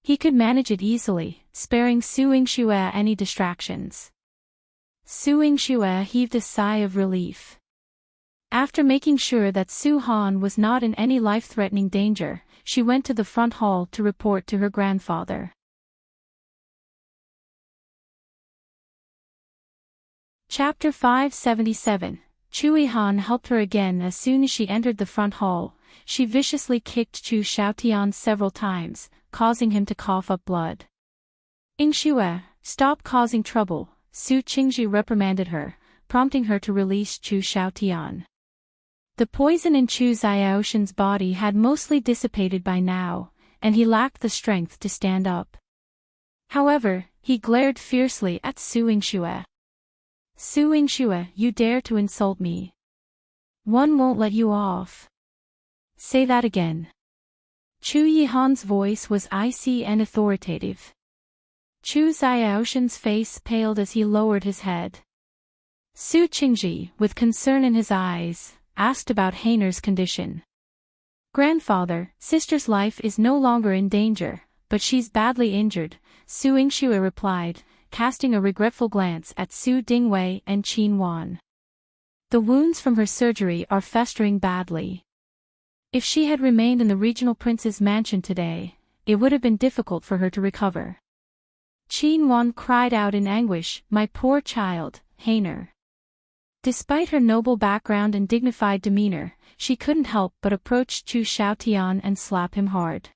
Speaker 1: He could manage it easily, sparing Su Yingxue any distractions. Su Yingxue heaved a sigh of relief. After making sure that Su Han was not in any life-threatening danger, she went to the front hall to report to her grandfather. Chapter 577. Yihan helped her again. As soon as she entered the front hall, she viciously kicked Chu Xiaotian several times, causing him to cough up blood. "Yingxue, stop causing trouble," Su Qingji reprimanded her, prompting her to release Chu Xiaotian. The poison in Chu Xiaoshan's body had mostly dissipated by now, and he lacked the strength to stand up. However, he glared fiercely at Su Yingxue. "Su Yingxue, you dare to insult me? One won't let you off." "Say that again." Chu Yihan's voice was icy and authoritative. Chu Xiaoshan's face paled as he lowered his head. Su Qingji, with concern in his eyes, asked about Heiner's condition. "Grandfather, sister's life is no longer in danger, but she's badly injured," Su Yingxue replied, casting a regretful glance at Su Dingwei and Qin Wan. "The wounds from her surgery are festering badly. If she had remained in the regional prince's mansion today, it would have been difficult for her to recover." Qin Wan cried out in anguish, "My poor child, Heiner." Despite her noble background and dignified demeanor, she couldn't help but approach Chu Xiaotian and slap him hard.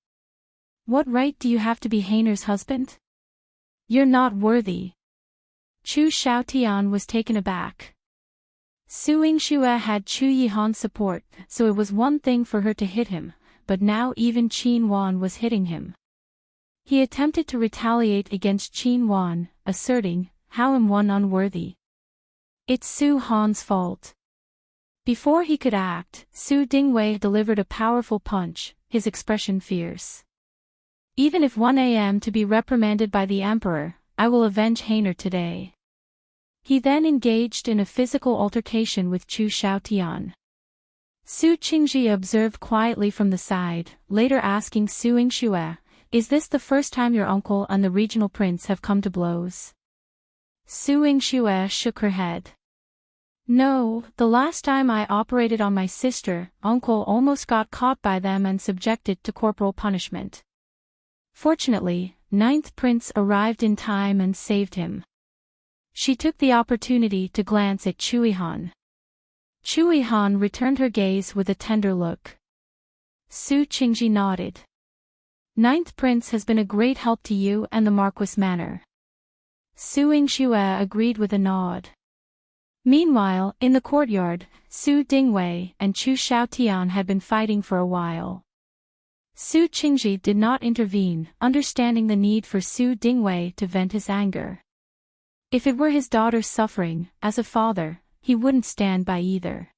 Speaker 1: "What right do you have to be Heiner's husband? You're not worthy." Chu Xiaotian was taken aback. Su Yingxue had Chu Yihan's support, so it was one thing for her to hit him, but now even Qin Wan was hitting him. He attempted to retaliate against Qin Wan, asserting, "How am one unworthy? It's Su Han's fault." Before he could act, Su Dingwei delivered a powerful punch, his expression fierce. "Even if 1 a.m. to be reprimanded by the emperor, I will avenge Heiner today." He then engaged in a physical altercation with Chu Xiaotian. Su Qingji observed quietly from the side, later asking Su Yingxue, "Is this the first time your uncle and the regional prince have come to blows?" Su Yingxue shook her head. "No, the last time I operated on my sister, uncle almost got caught by them and subjected to corporal punishment. Fortunately, 9th Prince arrived in time and saved him." She took the opportunity to glance at Chu Yihan. Chu Yihan returned her gaze with a tender look. Su Qingji nodded. 9th Prince has been a great help to you and the Marquis Manor. Su Yingxue agreed with a nod. Meanwhile, in the courtyard, Su Dingwei and Chu Xiaotian had been fighting for a while. Su Qingji did not intervene, understanding the need for Su Dingwei to vent his anger. If it were his daughter's suffering, as a father, he wouldn't stand by either.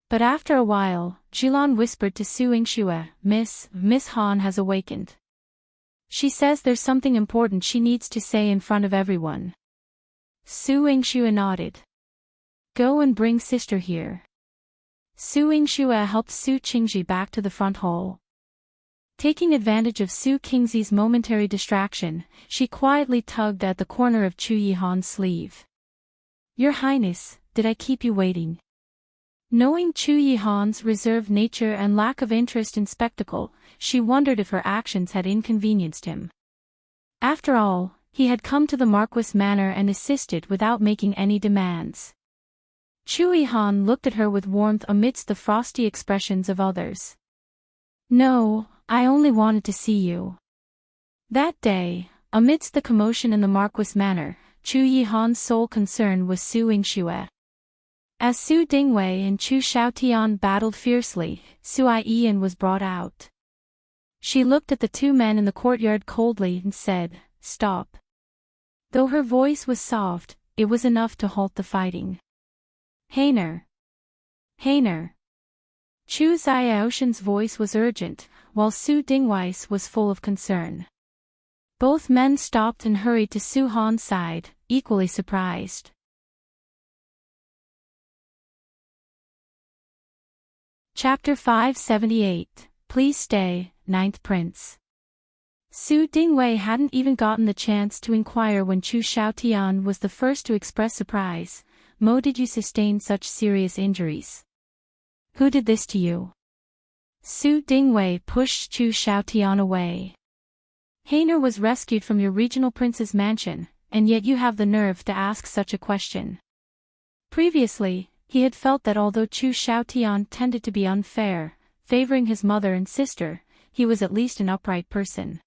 Speaker 1: But after a while, Jilan whispered to Su Yingxue, Miss Han has awakened. She says there's something important she needs to say in front of everyone. Su Yingxue nodded. Go and bring sister here. Su Yingxue helped Su Qingji back to the front hall. Taking advantage of Su Qingzi's momentary distraction, she quietly tugged at the corner of Chu Yihan's sleeve. Your Highness, did I keep you waiting? Knowing Chu Yihan's reserved nature and lack of interest in spectacle, she wondered if her actions had inconvenienced him. After all, he had come to the Marquis Manor and assisted without making any demands. Chu Yihan looked at her with warmth amidst the frosty expressions of others. No, I only wanted to see you. That day, amidst the commotion in the Marquis Manor, Chu Yihan's sole concern was Su Yingxue. As Su Dingwei and Chu Xiaotian battled fiercely, Su Yihan was brought out. She looked at the two men in the courtyard coldly and said, Stop. Though her voice was soft, it was enough to halt the fighting. Heiner. Chu Xiaoshan's voice was urgent, while Su Dingwei's was full of concern. Both men stopped and hurried to Su Han's side, equally surprised. Chapter 578, Please Stay, Ninth Prince. Su Dingwei hadn't even gotten the chance to inquire when Chu Xiaotian was the first to express surprise. Mo, did you sustain such serious injuries? Who did this to you? Su Dingwei pushed Chu Xiaotian away. Heiner was rescued from your regional prince's mansion, and yet you have the nerve to ask such a question. Previously, he had felt that although Chu Xiaotian tended to be unfair, favoring his mother and sister, he was at least an upright person.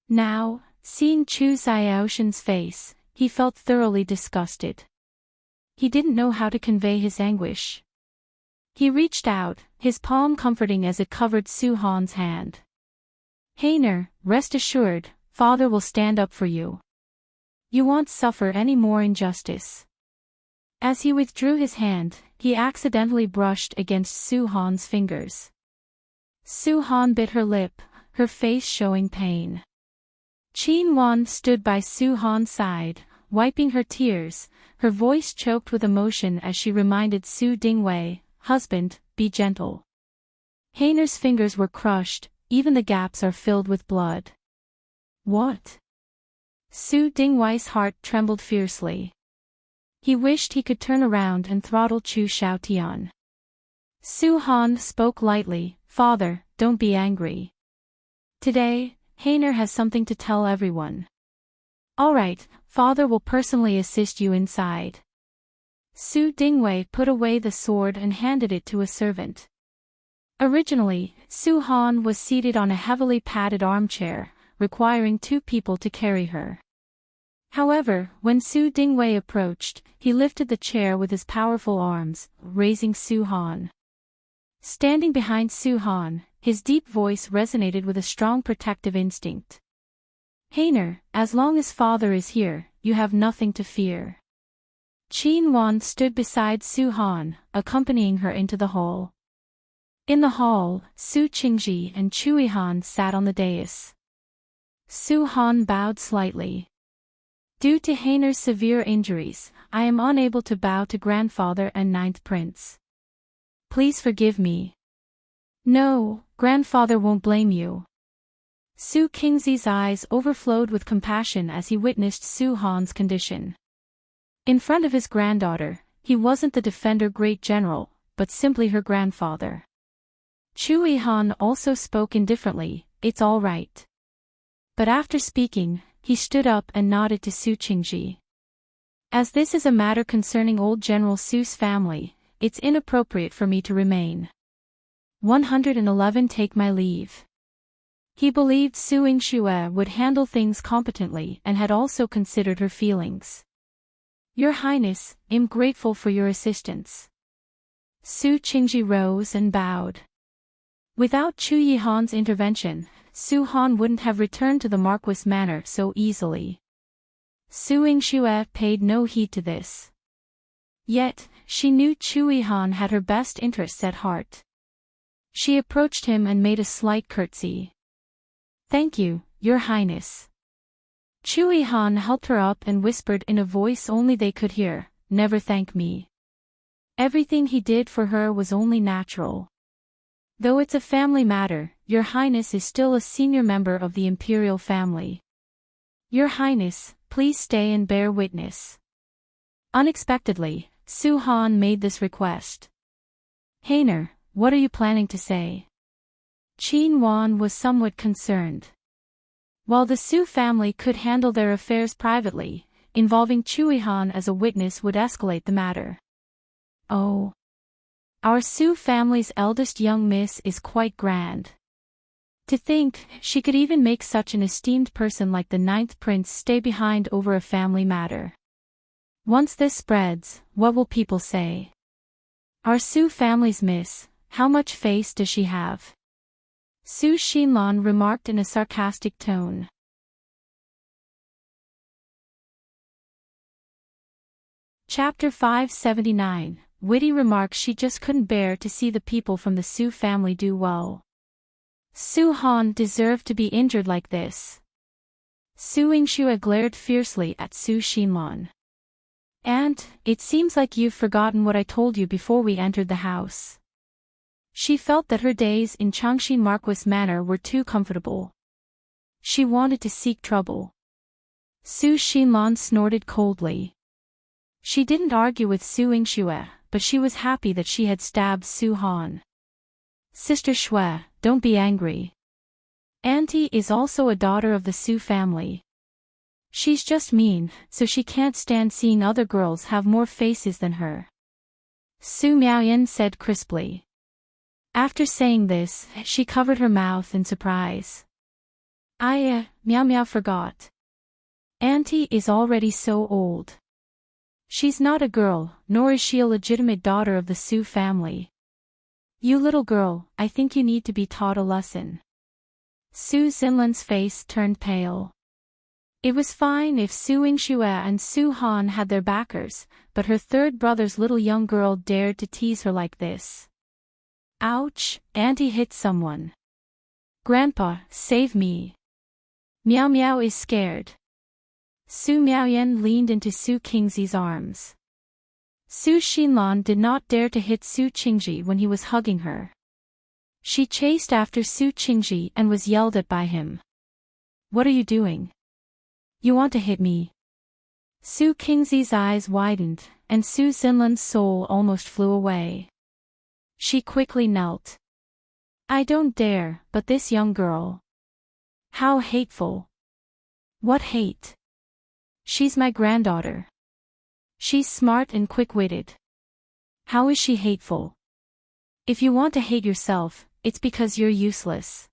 Speaker 1: Now, seeing Chu Xiaoshan's face, he felt thoroughly disgusted. He didn't know how to convey his anguish. He reached out, his palm comforting as it covered Su Han's hand. Heiner, rest assured, father will stand up for you. You won't suffer any more injustice. As he withdrew his hand, he accidentally brushed against Su Han's fingers. Su Han bit her lip, her face showing pain. Qin Wan stood by Su Han's side, wiping her tears, her voice choked with emotion as she reminded Su Dingwei, Husband, be gentle. Heiner's fingers were crushed, even the gaps are filled with blood. What? Su Dingwei's heart trembled fiercely. He wished he could turn around and throttle Chu Xiaotian. Su Han spoke lightly, Father, don't be angry. Today, Heiner has something to tell everyone. All right, Father will personally assist you inside. Su Dingwei put away the sword and handed it to a servant. Originally, Su Han was seated on a heavily padded armchair, requiring two people to carry her. However, when Su Dingwei approached, he lifted the chair with his powerful arms, raising Su Han. Standing behind Su Han, his deep voice resonated with a strong protective instinct. Heiner, as long as father is here, you have nothing to fear. Qin Wan stood beside Su Han, accompanying her into the hall. In the hall, Su Qingji and Chu Yihan sat on the dais. Su Han bowed slightly. Due to Heiner's severe injuries, I am unable to bow to grandfather and ninth prince. Please forgive me. No, grandfather won't blame you. Su Qingzi's eyes overflowed with compassion as he witnessed Su Han's condition. In front of his granddaughter, he wasn't the defender great general, but simply her grandfather. Chu Yihan also spoke indifferently, it's all right. But after speaking, he stood up and nodded to Su Qingji. As this is a matter concerning old General Su's family, it's inappropriate for me to remain. 111 Take my leave. He believed Su Yingxue would handle things competently and had also considered her feelings. Your Highness, I'm grateful for your assistance. Su Qingji rose and bowed. Without Chu Yihan's intervention, Su Han wouldn't have returned to the Marquis Manor so easily. Su Yingxue paid no heed to this. Yet, she knew Chu Yihan had her best interests at heart. She approached him and made a slight curtsy. Thank you, Your Highness. Chu Yihan helped her up and whispered in a voice only they could hear, never thank me. Everything he did for her was only natural. Though it's a family matter, Your Highness is still a senior member of the imperial family. Your Highness, please stay and bear witness. Unexpectedly, Su Han made this request. Heiner, what are you planning to say? Qin Wan was somewhat concerned. While the Su family could handle their affairs privately, involving Chu Yihan as a witness would escalate the matter. Oh. Our Su family's eldest young miss is quite grand. To think, she could even make such an esteemed person like the 9th prince stay behind over a family matter. Once this spreads, what will people say? Our Su family's miss, how much face does she have? Su Xinlan remarked in a sarcastic tone. Chapter 579, Witty remarks she just couldn't bear to see the people from the Su family do well. Su Han deserved to be injured like this. Su Yingxue glared fiercely at Su Xinlan. Aunt, it seems like you've forgotten what I told you before we entered the house. She felt that her days in Changxin Marquis Manor were too comfortable. She wanted to seek trouble. Su Xinlan snorted coldly. She didn't argue with Su Yingxue, but she was happy that she had stabbed Su Han. Sister Xue, don't be angry. Auntie is also a daughter of the Su family. She's just mean, so she can't stand seeing other girls have more faces than her. Su Miaoyan said crisply. After saying this, she covered her mouth in surprise. Miao Miao forgot. Auntie is already so old. She's not a girl, nor is she a legitimate daughter of the Su family. You little girl, I think you need to be taught a lesson. Su Xinlan's face turned pale. It was fine if Su Yingxue and Su Han had their backers, but her third brother's little young girl dared to tease her like this. Ouch, Auntie hit someone. Grandpa, save me. Miao Miao is scared. Su Miaoyan leaned into Su Qingzi's arms. Su Xinlan did not dare to hit Su Qingji when he was hugging her. She chased after Su Qingji and was yelled at by him. What are you doing? You want to hit me? Su Qingzi's eyes widened, and Su Xinlan's soul almost flew away. She quickly knelt. I don't dare, but this young girl. How hateful. What hate? She's my granddaughter. She's smart and quick-witted. How is she hateful? If you want to hate yourself, it's because you're useless.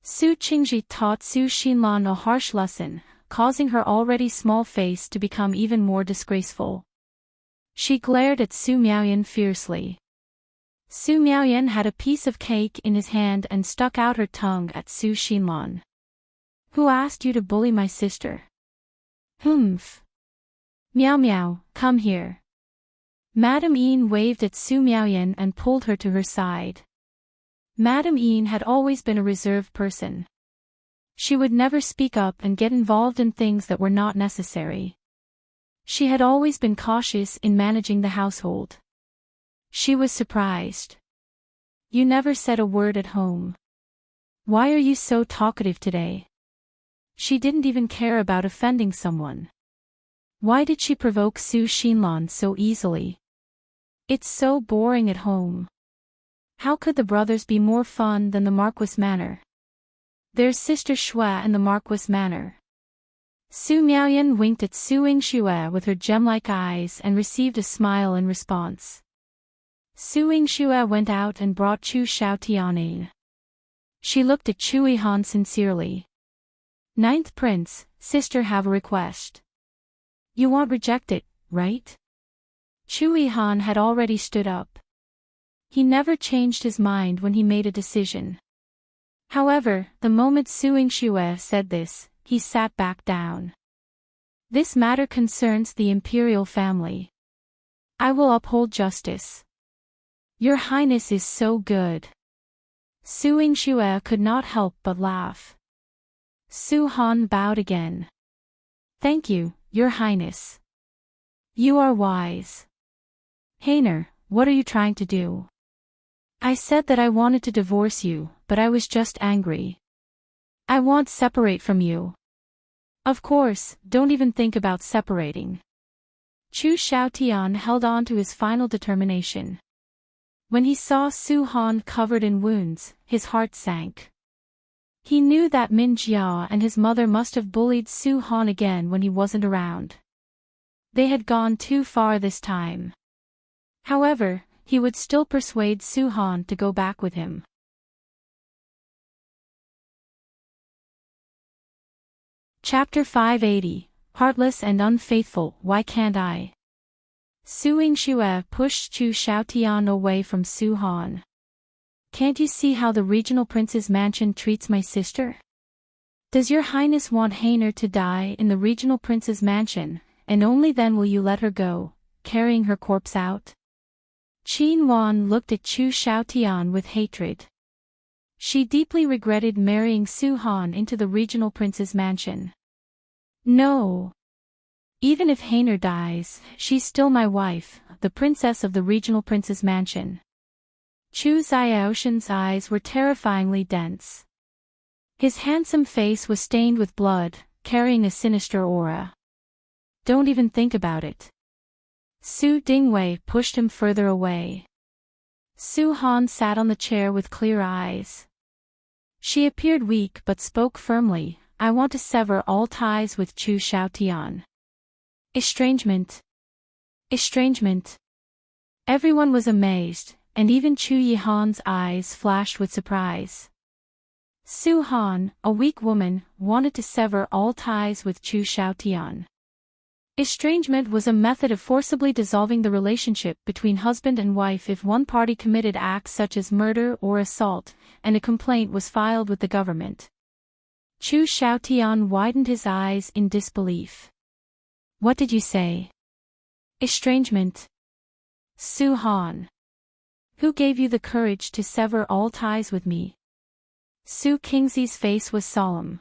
Speaker 1: Su Qingji taught Su Xinlan a harsh lesson, causing her already small face to become even more disgraceful. She glared at Su Miaoyan fiercely. Su Miaoyan had a piece of cake in his hand and stuck out her tongue at Su Xinlan. Who asked you to bully my sister? Humph. Miao Miao, come here. Madame Yin waved at Su Miaoyan and pulled her to her side. Madame Yin had always been a reserved person. She would never speak up and get involved in things that were not necessary. She had always been cautious in managing the household. She was surprised. You never said a word at home. Why are you so talkative today? She didn't even care about offending someone. Why did she provoke Su Xinlan so easily? It's so boring at home. How could the brothers be more fun than the Marquis Manor? There's Sister Xue and the Marquis Manor. Su Miaoyan winked at Su Yingxue with her gem-like eyes and received a smile in response. Su Yingxue went out and brought Chu Xiaotian in. She looked at Yihan sincerely. "Ninth Prince, sister have a request. You won't reject it, right?" Yihan had already stood up. He never changed his mind when he made a decision. However, the moment Yingxue said this, he sat back down. "This matter concerns the imperial family. I will uphold justice." "Your Highness is so good." Yingxue could not help but laugh. Han bowed again. "Thank you, Your Highness. You are wise." "Heiner, what are you trying to do?" "I said that I wanted to divorce you, but I was just angry. I want to separate from you." "Of course, don't even think about separating." Chu Xiaotian held on to his final determination. When he saw Han covered in wounds, his heart sank. He knew that Min Jia and his mother must have bullied Han again when he wasn't around. They had gone too far this time. However, he would still persuade Han to go back with him. Chapter 580, Heartless and Unfaithful, Why Can't I? Yingxue pushed Chu Xiaotian away from Han. "Can't you see how the regional prince's mansion treats my sister? Does your Highness want Heiner to die in the regional prince's mansion, and only then will you let her go, carrying her corpse out?" Jinxuan looked at Chu Xiaotian with hatred. She deeply regretted marrying Han into the regional prince's mansion. "No. Even if Heiner dies, she's still my wife, the princess of the regional prince's mansion." Chu Xiaoshan's eyes were terrifyingly dense. His handsome face was stained with blood, carrying a sinister aura. "Don't even think about it." Su Dingwei pushed him further away. Han sat on the chair with clear eyes. She appeared weak but spoke firmly, "I want to sever all ties with Chu Xiaotian." Estrangement. Estrangement. Everyone was amazed, and even Chu Yihan's eyes flashed with surprise. Han, a weak woman, wanted to sever all ties with Chu Xiaotian. Estrangement was a method of forcibly dissolving the relationship between husband and wife if one party committed acts such as murder or assault, and a complaint was filed with the government. Chu Xiaotian widened his eyes in disbelief. "What did you say?" "Estrangement." Han. "Who gave you the courage to sever all ties with me?" Su Qingzi's face was solemn.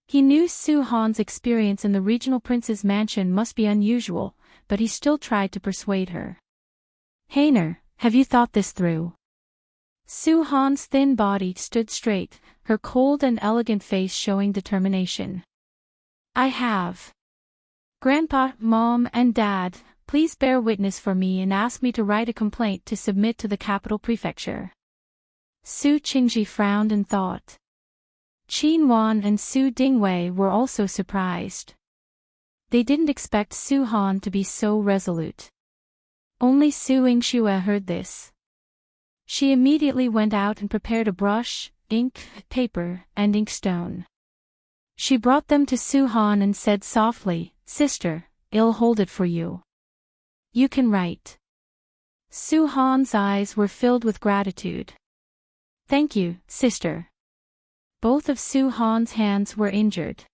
Speaker 1: He knew Han's experience in the regional prince's mansion must be unusual, but he still tried to persuade her. "Heiner, have you thought this through?" Han's thin body stood straight, her cold and elegant face showing determination. "I have. Grandpa, Mom, and Dad, please bear witness for me and ask me to write a complaint to submit to the capital prefecture." Su Qingji frowned and thought. Jinxuan and Su Dingwei were also surprised. They didn't expect Han to be so resolute. Only Yingxue heard this. She immediately went out and prepared a brush, ink, paper, and inkstone. She brought them to Han and said softly, "Sister, I'll hold it for you. You can write." Han's eyes were filled with gratitude. "Thank you, sister." Both of Han's hands were injured.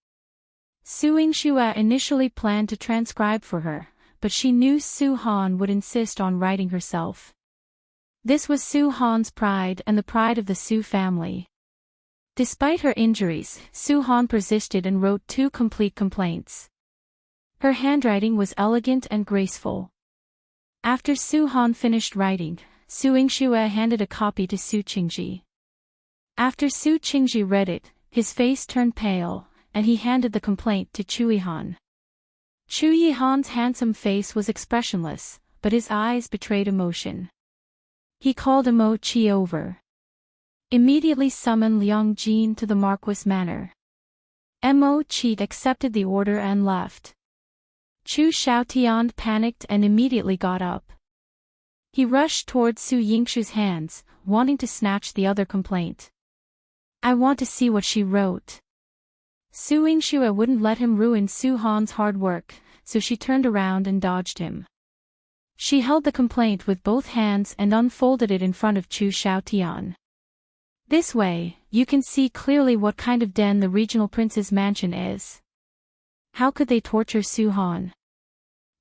Speaker 1: Yingxue initially planned to transcribe for her, but she knew Han would insist on writing herself. This was Han's pride and the pride of the Su family. Despite her injuries, Han persisted and wrote 2 complete complaints. Her handwriting was elegant and graceful. After Han finished writing, Yingxue handed a copy to Su Qingji. After Su Qingji read it, his face turned pale, and he handed the complaint to Chu Yihan. Chu Yihan's handsome face was expressionless, but his eyes betrayed emotion. He called Mo Qi over. "Immediately summon Liang Jin to the Marquis Manor." Mo Qi accepted the order and left. Chu Xiaotian panicked and immediately got up. He rushed towards Su Yingxue's hands, wanting to snatch the other complaint. I want to see what she wrote. Su Yingxue wouldn't let him ruin Su Han's hard work, so she turned around and dodged him. She held the complaint with both hands and unfolded it in front of Chu Xiaotian. This way, you can see clearly what kind of den the regional prince's mansion is. How could they torture Su Han?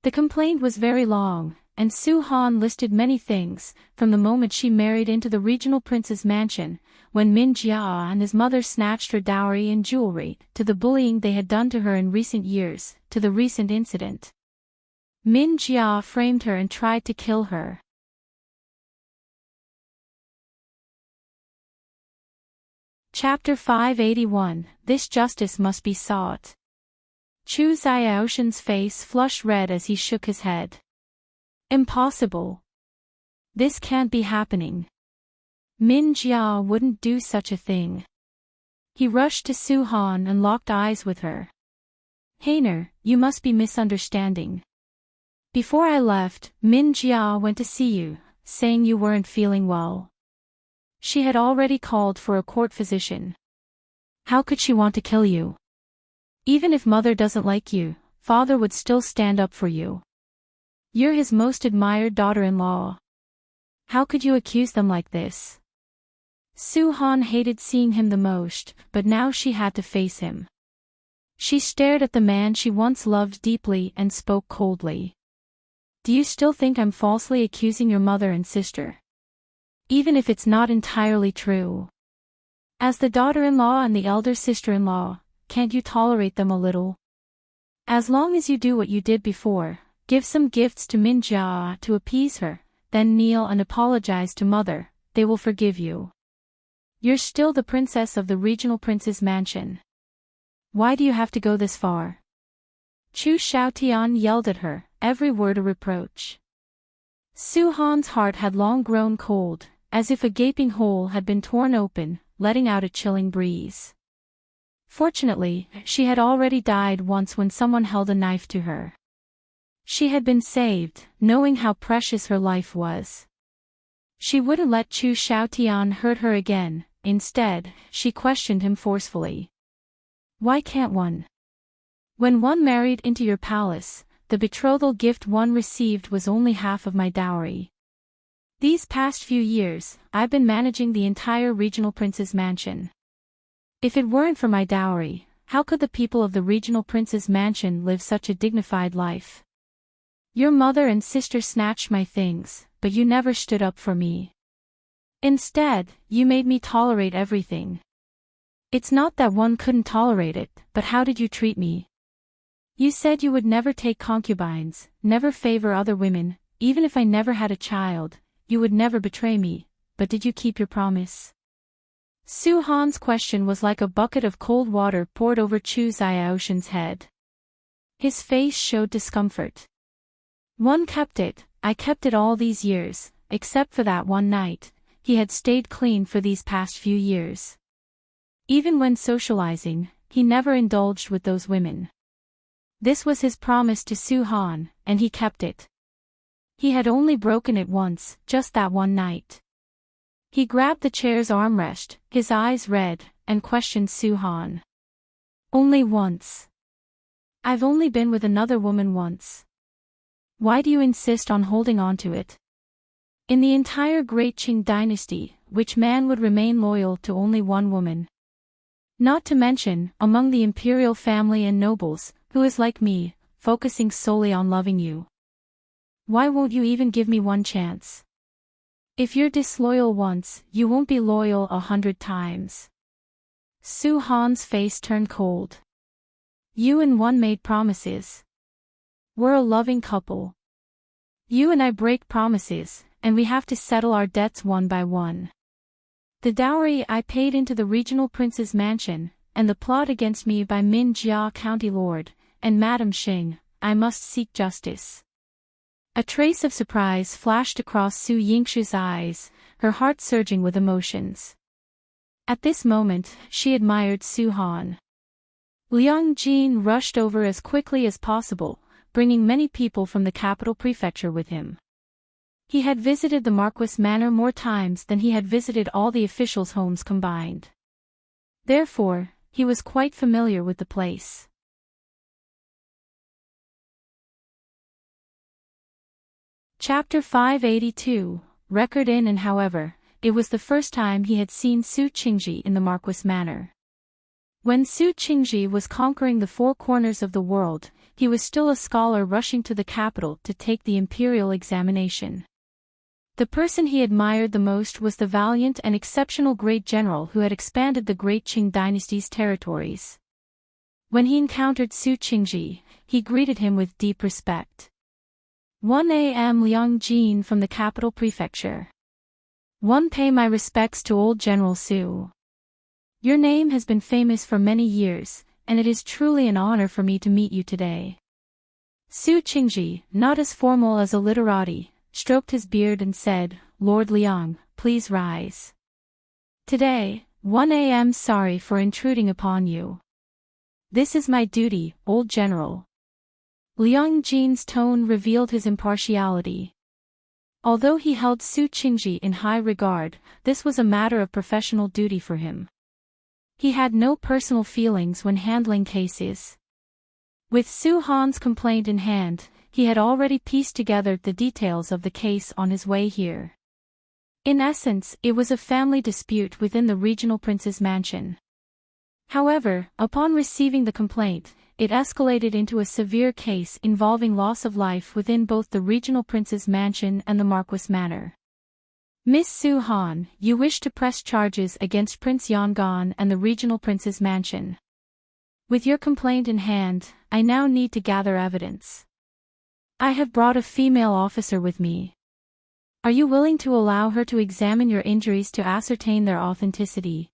Speaker 1: The complaint was very long, and Su Han listed many things, from the moment she married into the regional prince's mansion, when Min Jia and his mother snatched her dowry and jewelry, to the bullying they had done to her in recent years, to the recent incident. Min Jia framed her and tried to kill her. Chapter 581, This Justice Must Be Sought. Chu Xiaoshan's face flushed red as he shook his head. Impossible. This can't be happening. Min Jia wouldn't do such a thing. He rushed to Su Han and locked eyes with her. Heiner, you must be misunderstanding. Before I left, Min Jia went to see you, saying you weren't feeling well. She had already called for a court physician. How could she want to kill you? Even if mother doesn't like you, father would still stand up for you. You're his most admired daughter-in-law. How could you accuse them like this? Su Han hated seeing him the most, but now she had to face him. She stared at the man she once loved deeply and spoke coldly. Do you still think I'm falsely accusing your mother and sister? Even if it's not entirely true. As the daughter-in-law and the elder sister-in-law, can't you tolerate them a little? As long as you do what you did before, give some gifts to Min Jia to appease her, then kneel and apologize to mother, they will forgive you. You're still the princess of the regional prince's mansion. Why do you have to go this far? Chu Xiaotian yelled at her, every word a reproach. Su Han's heart had long grown cold, as if a gaping hole had been torn open, letting out a chilling breeze. Fortunately, she had already died once when someone held a knife to her. She had been saved, knowing how precious her life was. She wouldn't let Chu Xiaotian hurt her again, instead, she questioned him forcefully. Why can't one? When one married into your palace, the betrothal gift one received was only half of my dowry. These past few years, I've been managing the entire regional prince's mansion. If it weren't for my dowry, how could the people of the regional prince's mansion live such a dignified life? Your mother and sister snatched my things, but you never stood up for me. Instead, you made me tolerate everything. It's not that one couldn't tolerate it, but how did you treat me? You said you would never take concubines, never favor other women, even if I never had a child, you would never betray me, but did you keep your promise? Su Han's question was like a bucket of cold water poured over Chu Xiaoshan's head. His face showed discomfort. One kept it, I kept it all these years, except for that one night, he had stayed clean for these past few years. Even when socializing, he never indulged with those women. This was his promise to Su Han, and he kept it. He had only broken it once, just that one night. He grabbed the chair's armrest, his eyes red, and questioned Su Han. Only once. I've only been with another woman once. Why do you insist on holding on to it? In the entire Great Qing dynasty, which man would remain loyal to only one woman? Not to mention, among the imperial family and nobles, who is like me, focusing solely on loving you. Why won't you even give me one chance? If you're disloyal once, you won't be loyal 100 times. Su Han's face turned cold. You and one made promises. We're a loving couple. You and I break promises, and we have to settle our debts one by one. The dowry I paid into the regional prince's mansion, and the plot against me by Min Jia County Lord, and Madam Xing, I must seek justice. A trace of surprise flashed across Su Yingxue's eyes, her heart surging with emotions. At this moment, she admired Su Han. Liang Jin rushed over as quickly as possible, bringing many people from the capital prefecture with him. He had visited the Marquis Manor more times than he had visited all the officials' homes combined. Therefore, he was quite familiar with the place. Chapter 582, Record in and however, it was the first time he had seen Su Qingji in the Marquis manner. When Su Qingji was conquering the four corners of the world, he was still a scholar rushing to the capital to take the imperial examination. The person he admired the most was the valiant and exceptional great general who had expanded the great Qing dynasty's territories. When he encountered Su Qingji, he greeted him with deep respect. 1 a.m. Liang Jin from the capital prefecture. 1 Pay my respects to old General Su. Your name has been famous for many years, and it is truly an honor for me to meet you today. Su Qingji, not as formal as a literati, stroked his beard and said, Lord Liang, please rise. Today, 1 a.m. Sorry for intruding upon you. This is my duty, old general. Liang Jin's tone revealed his impartiality. Although he held Su Qingji in high regard, this was a matter of professional duty for him. He had no personal feelings when handling cases. With Su Han's complaint in hand, he had already pieced together the details of the case on his way here. In essence, it was a family dispute within the regional prince's mansion. However, upon receiving the complaint, it escalated into a severe case involving loss of life within both the regional prince's mansion and the Marquis manor. Miss Su Han, you wish to press charges against Prince Yangon and the regional prince's mansion. With your complaint in hand, I now need to gather evidence. I have brought a female officer with me. Are you willing to allow her to examine your injuries to ascertain their authenticity?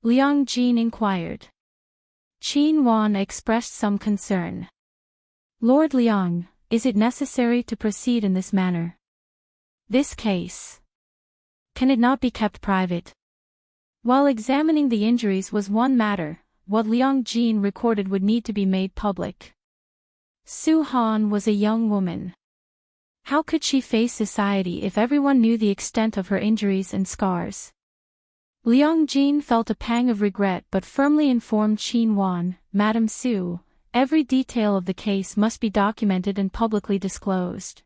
Speaker 1: Liang Jin inquired. Qin Wan expressed some concern. Lord Liang, is it necessary to proceed in this manner? This case. Can it not be kept private? While examining the injuries was one matter, what Liang Jin recorded would need to be made public. Su Han was a young woman. How could she face society if everyone knew the extent of her injuries and scars? Liang Jin felt a pang of regret but firmly informed Qin Wan, Madam Su, every detail of the case must be documented and publicly disclosed.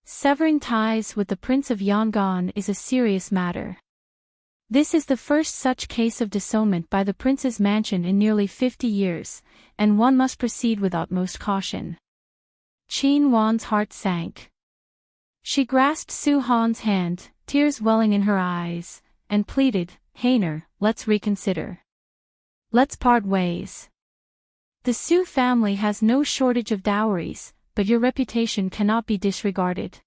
Speaker 1: Severing ties with the Prince of Yangon is a serious matter. This is the first such case of disownment by the prince's mansion in nearly 50 years, and one must proceed with utmost caution. Qin Wan's heart sank. She grasped Su Han's hand, tears welling in her eyes, and pleaded, Heiner, let's reconsider. Let's part ways. The Su family has no shortage of dowries, but your reputation cannot be disregarded.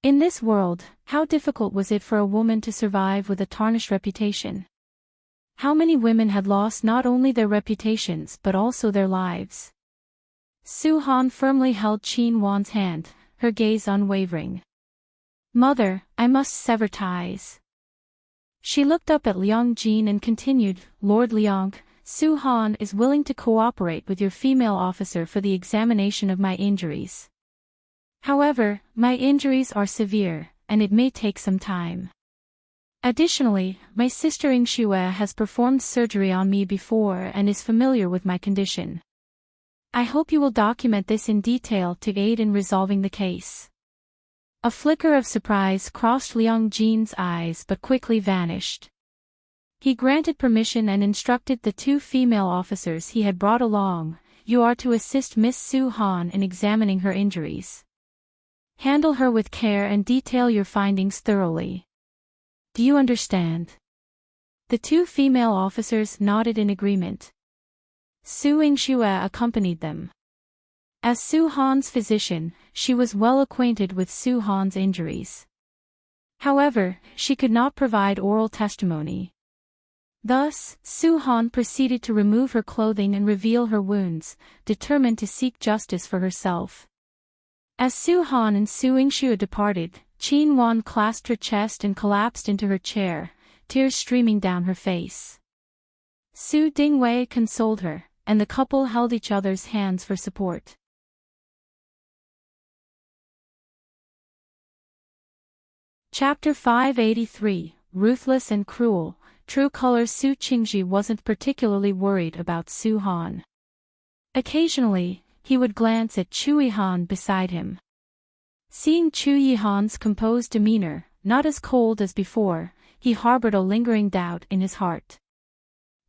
Speaker 1: In this world, how difficult was it for a woman to survive with a tarnished reputation? How many women had lost not only their reputations but also their lives? Su Han firmly held Qin Wan's hand, her gaze unwavering. Mother, I must sever ties. She looked up at Liang Jin and continued, Lord Liang, Su Han is willing to cooperate with your female officer for the examination of my injuries. However, my injuries are severe, and it may take some time. Additionally, my sister Yingxue has performed surgery on me before and is familiar with my condition. I hope you will document this in detail to aid in resolving the case. A flicker of surprise crossed Liang Jin's eyes but quickly vanished. He granted permission and instructed the two female officers he had brought along, you are to assist Miss Su Han in examining her injuries. Handle her with care and detail your findings thoroughly. Do you understand? The two female officers nodded in agreement. Su Yingxue accompanied them. As Su Han's physician, she was well acquainted with Su Han's injuries. However, she could not provide oral testimony. Thus, Su Han proceeded to remove her clothing and reveal her wounds, determined to seek justice for herself. As Su Han and Su Yingxue departed, Qin Wan clasped her chest and collapsed into her chair, tears streaming down her face. Su Dingwei consoled her, and the couple held each other's hands for support. Chapter 583, Ruthless and Cruel, true color Su Qingji wasn't particularly worried about Su Han. Occasionally, he would glance at Chu Yihan beside him. Seeing Chu Yihan's composed demeanor, not as cold as before, he harbored a lingering doubt in his heart.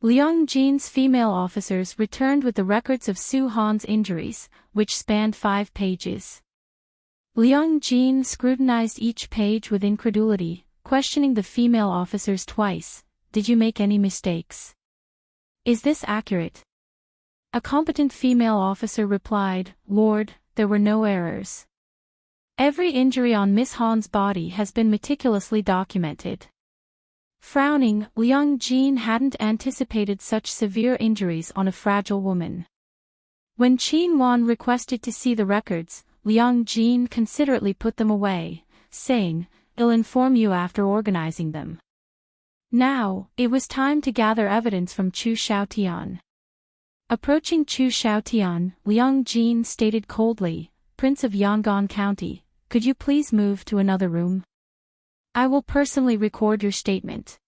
Speaker 1: Liang Jin's female officers returned with the records of Su Han's injuries, which spanned 5 pages. Liang Jin scrutinized each page with incredulity, questioning the female officers twice. Did you make any mistakes? Is this accurate? A competent female officer replied, Lord, there were no errors. Every injury on Miss Han's body has been meticulously documented. Frowning, Liang Jin hadn't anticipated such severe injuries on a fragile woman. When Qin Wan requested to see the records, Liang Jin considerately put them away, saying, I'll inform you after organizing them. Now, it was time to gather evidence from Chu Xiaotian. Approaching Chu Xiaotian, Liang Jin stated coldly, Prince of Yangon County, could you please move to another room? I will personally record your statement.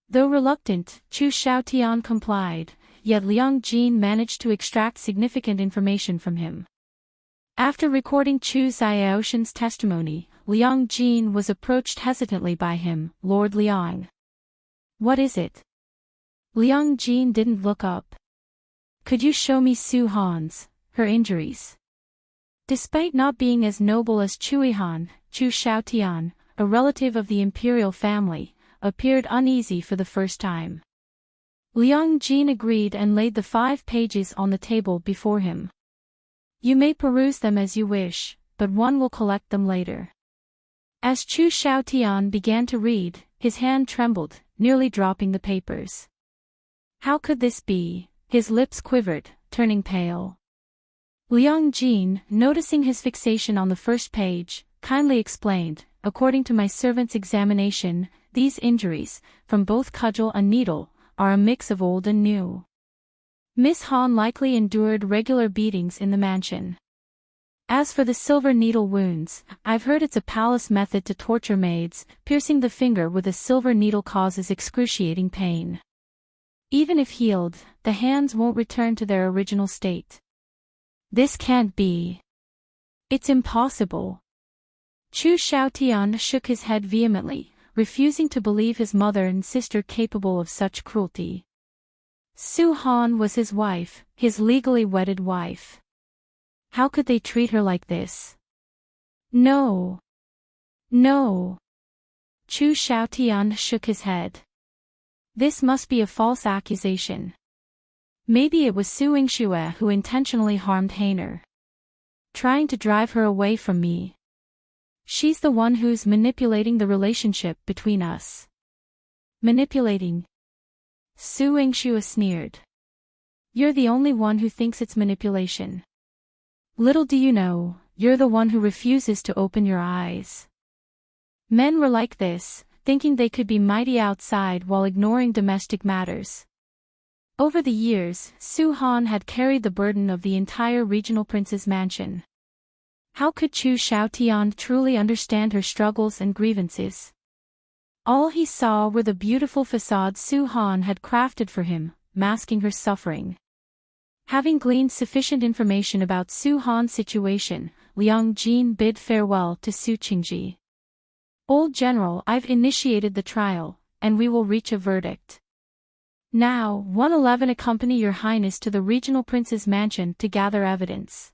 Speaker 1: Though reluctant, Chu Xiaotian complied, yet Liang Jin managed to extract significant information from him. After recording Chu Xiaoshan's testimony, Liang Jin was approached hesitantly by him, Lord Liang. What is it? Liang Jin didn't look up. Could you show me Su Han's, her injuries? Despite not being as noble as Chu Yihan, Chu Xiaotian, a relative of the imperial family, appeared uneasy for the first time. Liang Jin agreed and laid the 5 pages on the table before him. You may peruse them as you wish, but one will collect them later. As Chu Xiaotian began to read, his hand trembled, nearly dropping the papers. How could this be? His lips quivered, turning pale. Liang Jin, noticing his fixation on the first page, kindly explained, according to my servant's examination, these injuries, from both cudgel and needle, are a mix of old and new. Miss Han likely endured regular beatings in the mansion. As for the silver needle wounds, I've heard it's a palace method to torture maids. Piercing the finger with a silver needle causes excruciating pain. Even if healed, the hands won't return to their original state. This can't be. It's impossible. Chu Xiaotian shook his head vehemently, refusing to believe his mother and sister capable of such cruelty. Su Han was his wife, his legally wedded wife. How could they treat her like this? No. No. Chu Xiaotian shook his head. This must be a false accusation. Maybe it was Su Yingxue who intentionally harmed Heartner, trying to drive her away from me. She's the one who's manipulating the relationship between us. Manipulating? Su Yingxue sneered. You're the only one who thinks it's manipulation. Little do you know, you're the one who refuses to open your eyes. Men were like this, thinking they could be mighty outside while ignoring domestic matters. Over the years, Su Han had carried the burden of the entire regional prince's mansion. How could Chu Xiaotian truly understand her struggles and grievances? All he saw were the beautiful facades Su Han had crafted for him, masking her suffering. Having gleaned sufficient information about Su Han's situation, Liang Jin bid farewell to Su Qingji. Old General, I've initiated the trial, and we will reach a verdict. Now, 111 accompany your Highness to the regional prince's mansion to gather evidence.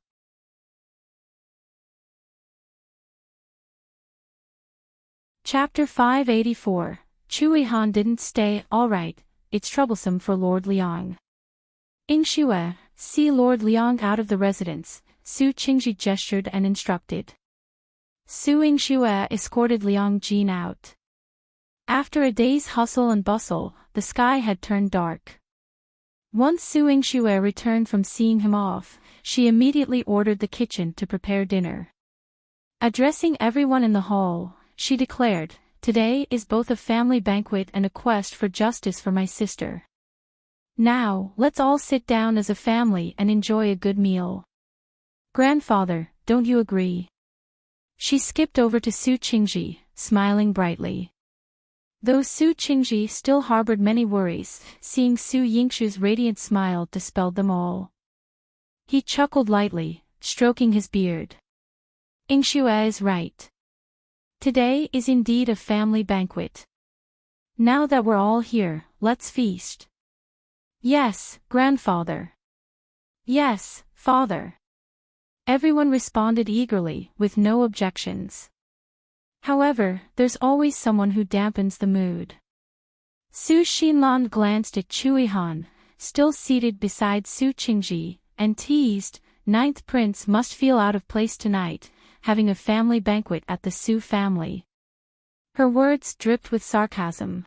Speaker 1: Chapter 584. Chu Yihan didn't stay. All right, it's troublesome for Lord Liang. Yingxue, see Lord Liang out of the residence, Su Qingji gestured and instructed. Su Yingxue escorted Liang Jin out. After a day's hustle and bustle, the sky had turned dark. Once Su Yingxue returned from seeing him off, she immediately ordered the kitchen to prepare dinner. Addressing everyone in the hall, she declared, today is both a family banquet and a quest for justice for my sister. Now, let's all sit down as a family and enjoy a good meal. Grandfather, don't you agree? She skipped over to Su Qingji, smiling brightly. Though Su Qingji still harbored many worries, seeing Su Yingxue's radiant smile dispelled them all. He chuckled lightly, stroking his beard. Yingxue is right. Today is indeed a family banquet. Now that we're all here, let's feast. Yes, grandfather. Yes, father. Everyone responded eagerly, with no objections. However, there's always someone who dampens the mood. Su Xinlan glanced at Yihan, still seated beside Su Qingji, and teased, "Ninth Prince must feel out of place tonight, having a family banquet at the Su family." Her words dripped with sarcasm.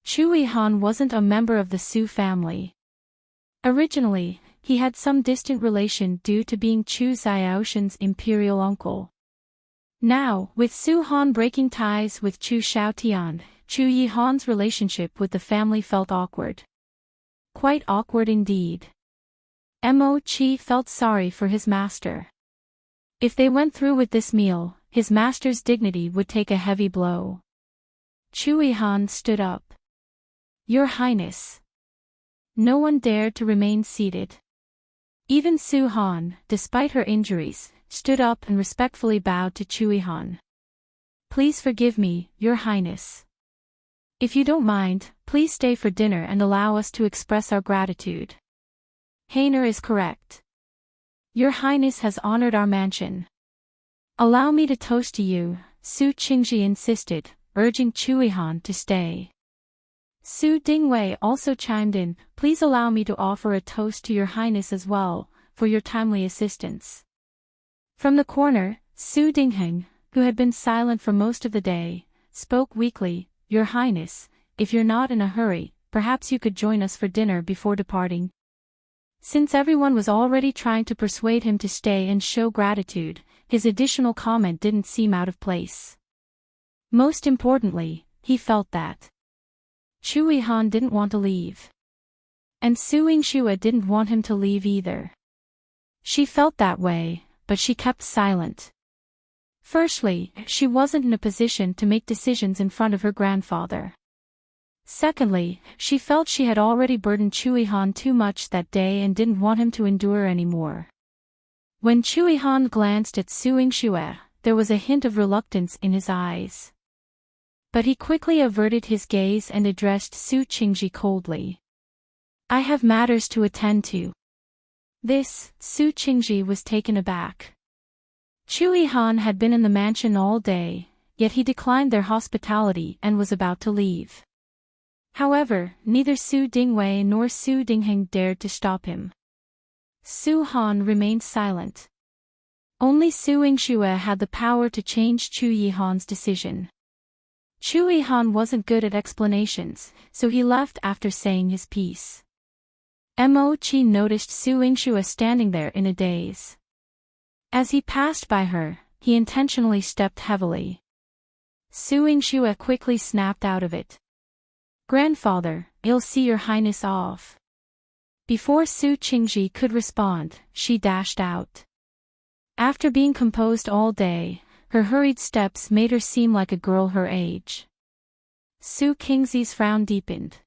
Speaker 1: Yihan wasn't a member of the Su family. Originally, he had some distant relation due to being Chu Xiaoshan's imperial uncle. Now, with Su Han breaking ties with Chu Xiaotian, Chu Yihan's relationship with the family felt awkward. Quite awkward indeed. Mo Qi felt sorry for his master. If they went through with this meal, his master's dignity would take a heavy blow. Chu Yihan stood up. "Your Highness." No one dared to remain seated. Even Su Han, despite her injuries, stood up and respectfully bowed to Chu Yihan. "Please forgive me, Your Highness. If you don't mind, please stay for dinner and allow us to express our gratitude." Heiner is correct. Your Highness has honored our mansion. "Allow me to toast to you," Su Qingji insisted, urging Chu Yihan to stay. Su Dingwei also chimed in, "Please allow me to offer a toast to Your Highness as well, for your timely assistance." From the corner, Su Dingheng, who had been silent for most of the day, spoke weakly, "Your Highness, if you're not in a hurry, perhaps you could join us for dinner before departing." Since everyone was already trying to persuade him to stay and show gratitude, his additional comment didn't seem out of place. Most importantly, he felt that Chu Yihan didn't want to leave. And Su Yingxue didn't want him to leave either. She felt that way, but she kept silent. Firstly, she wasn't in a position to make decisions in front of her grandfather. Secondly, she felt she had already burdened Chu Yihan too much that day and didn't want him to endure anymore. When Chu Yihan glanced at Su Yingxue, there was a hint of reluctance in his eyes. But he quickly averted his gaze and addressed Su Qingji coldly. "I have matters to attend to." This, Su Qingji was taken aback. Chu Yihan had been in the mansion all day, yet he declined their hospitality and was about to leave. However, neither Su Dingwei nor Su Dingheng dared to stop him. Su Han remained silent. Only Su Yingxue had the power to change Chu Yihan's decision. Chu Yihan wasn't good at explanations, so he left after saying his piece. Mo Qi noticed Su Yingxue standing there in a daze. As he passed by her, he intentionally stepped heavily. Su Yingxue quickly snapped out of it. "Grandfather, I'll see Your Highness off." Before Su Qingji could respond, she dashed out. After being composed all day, her hurried steps made her seem like a girl her age. Su Qingzi's frown deepened.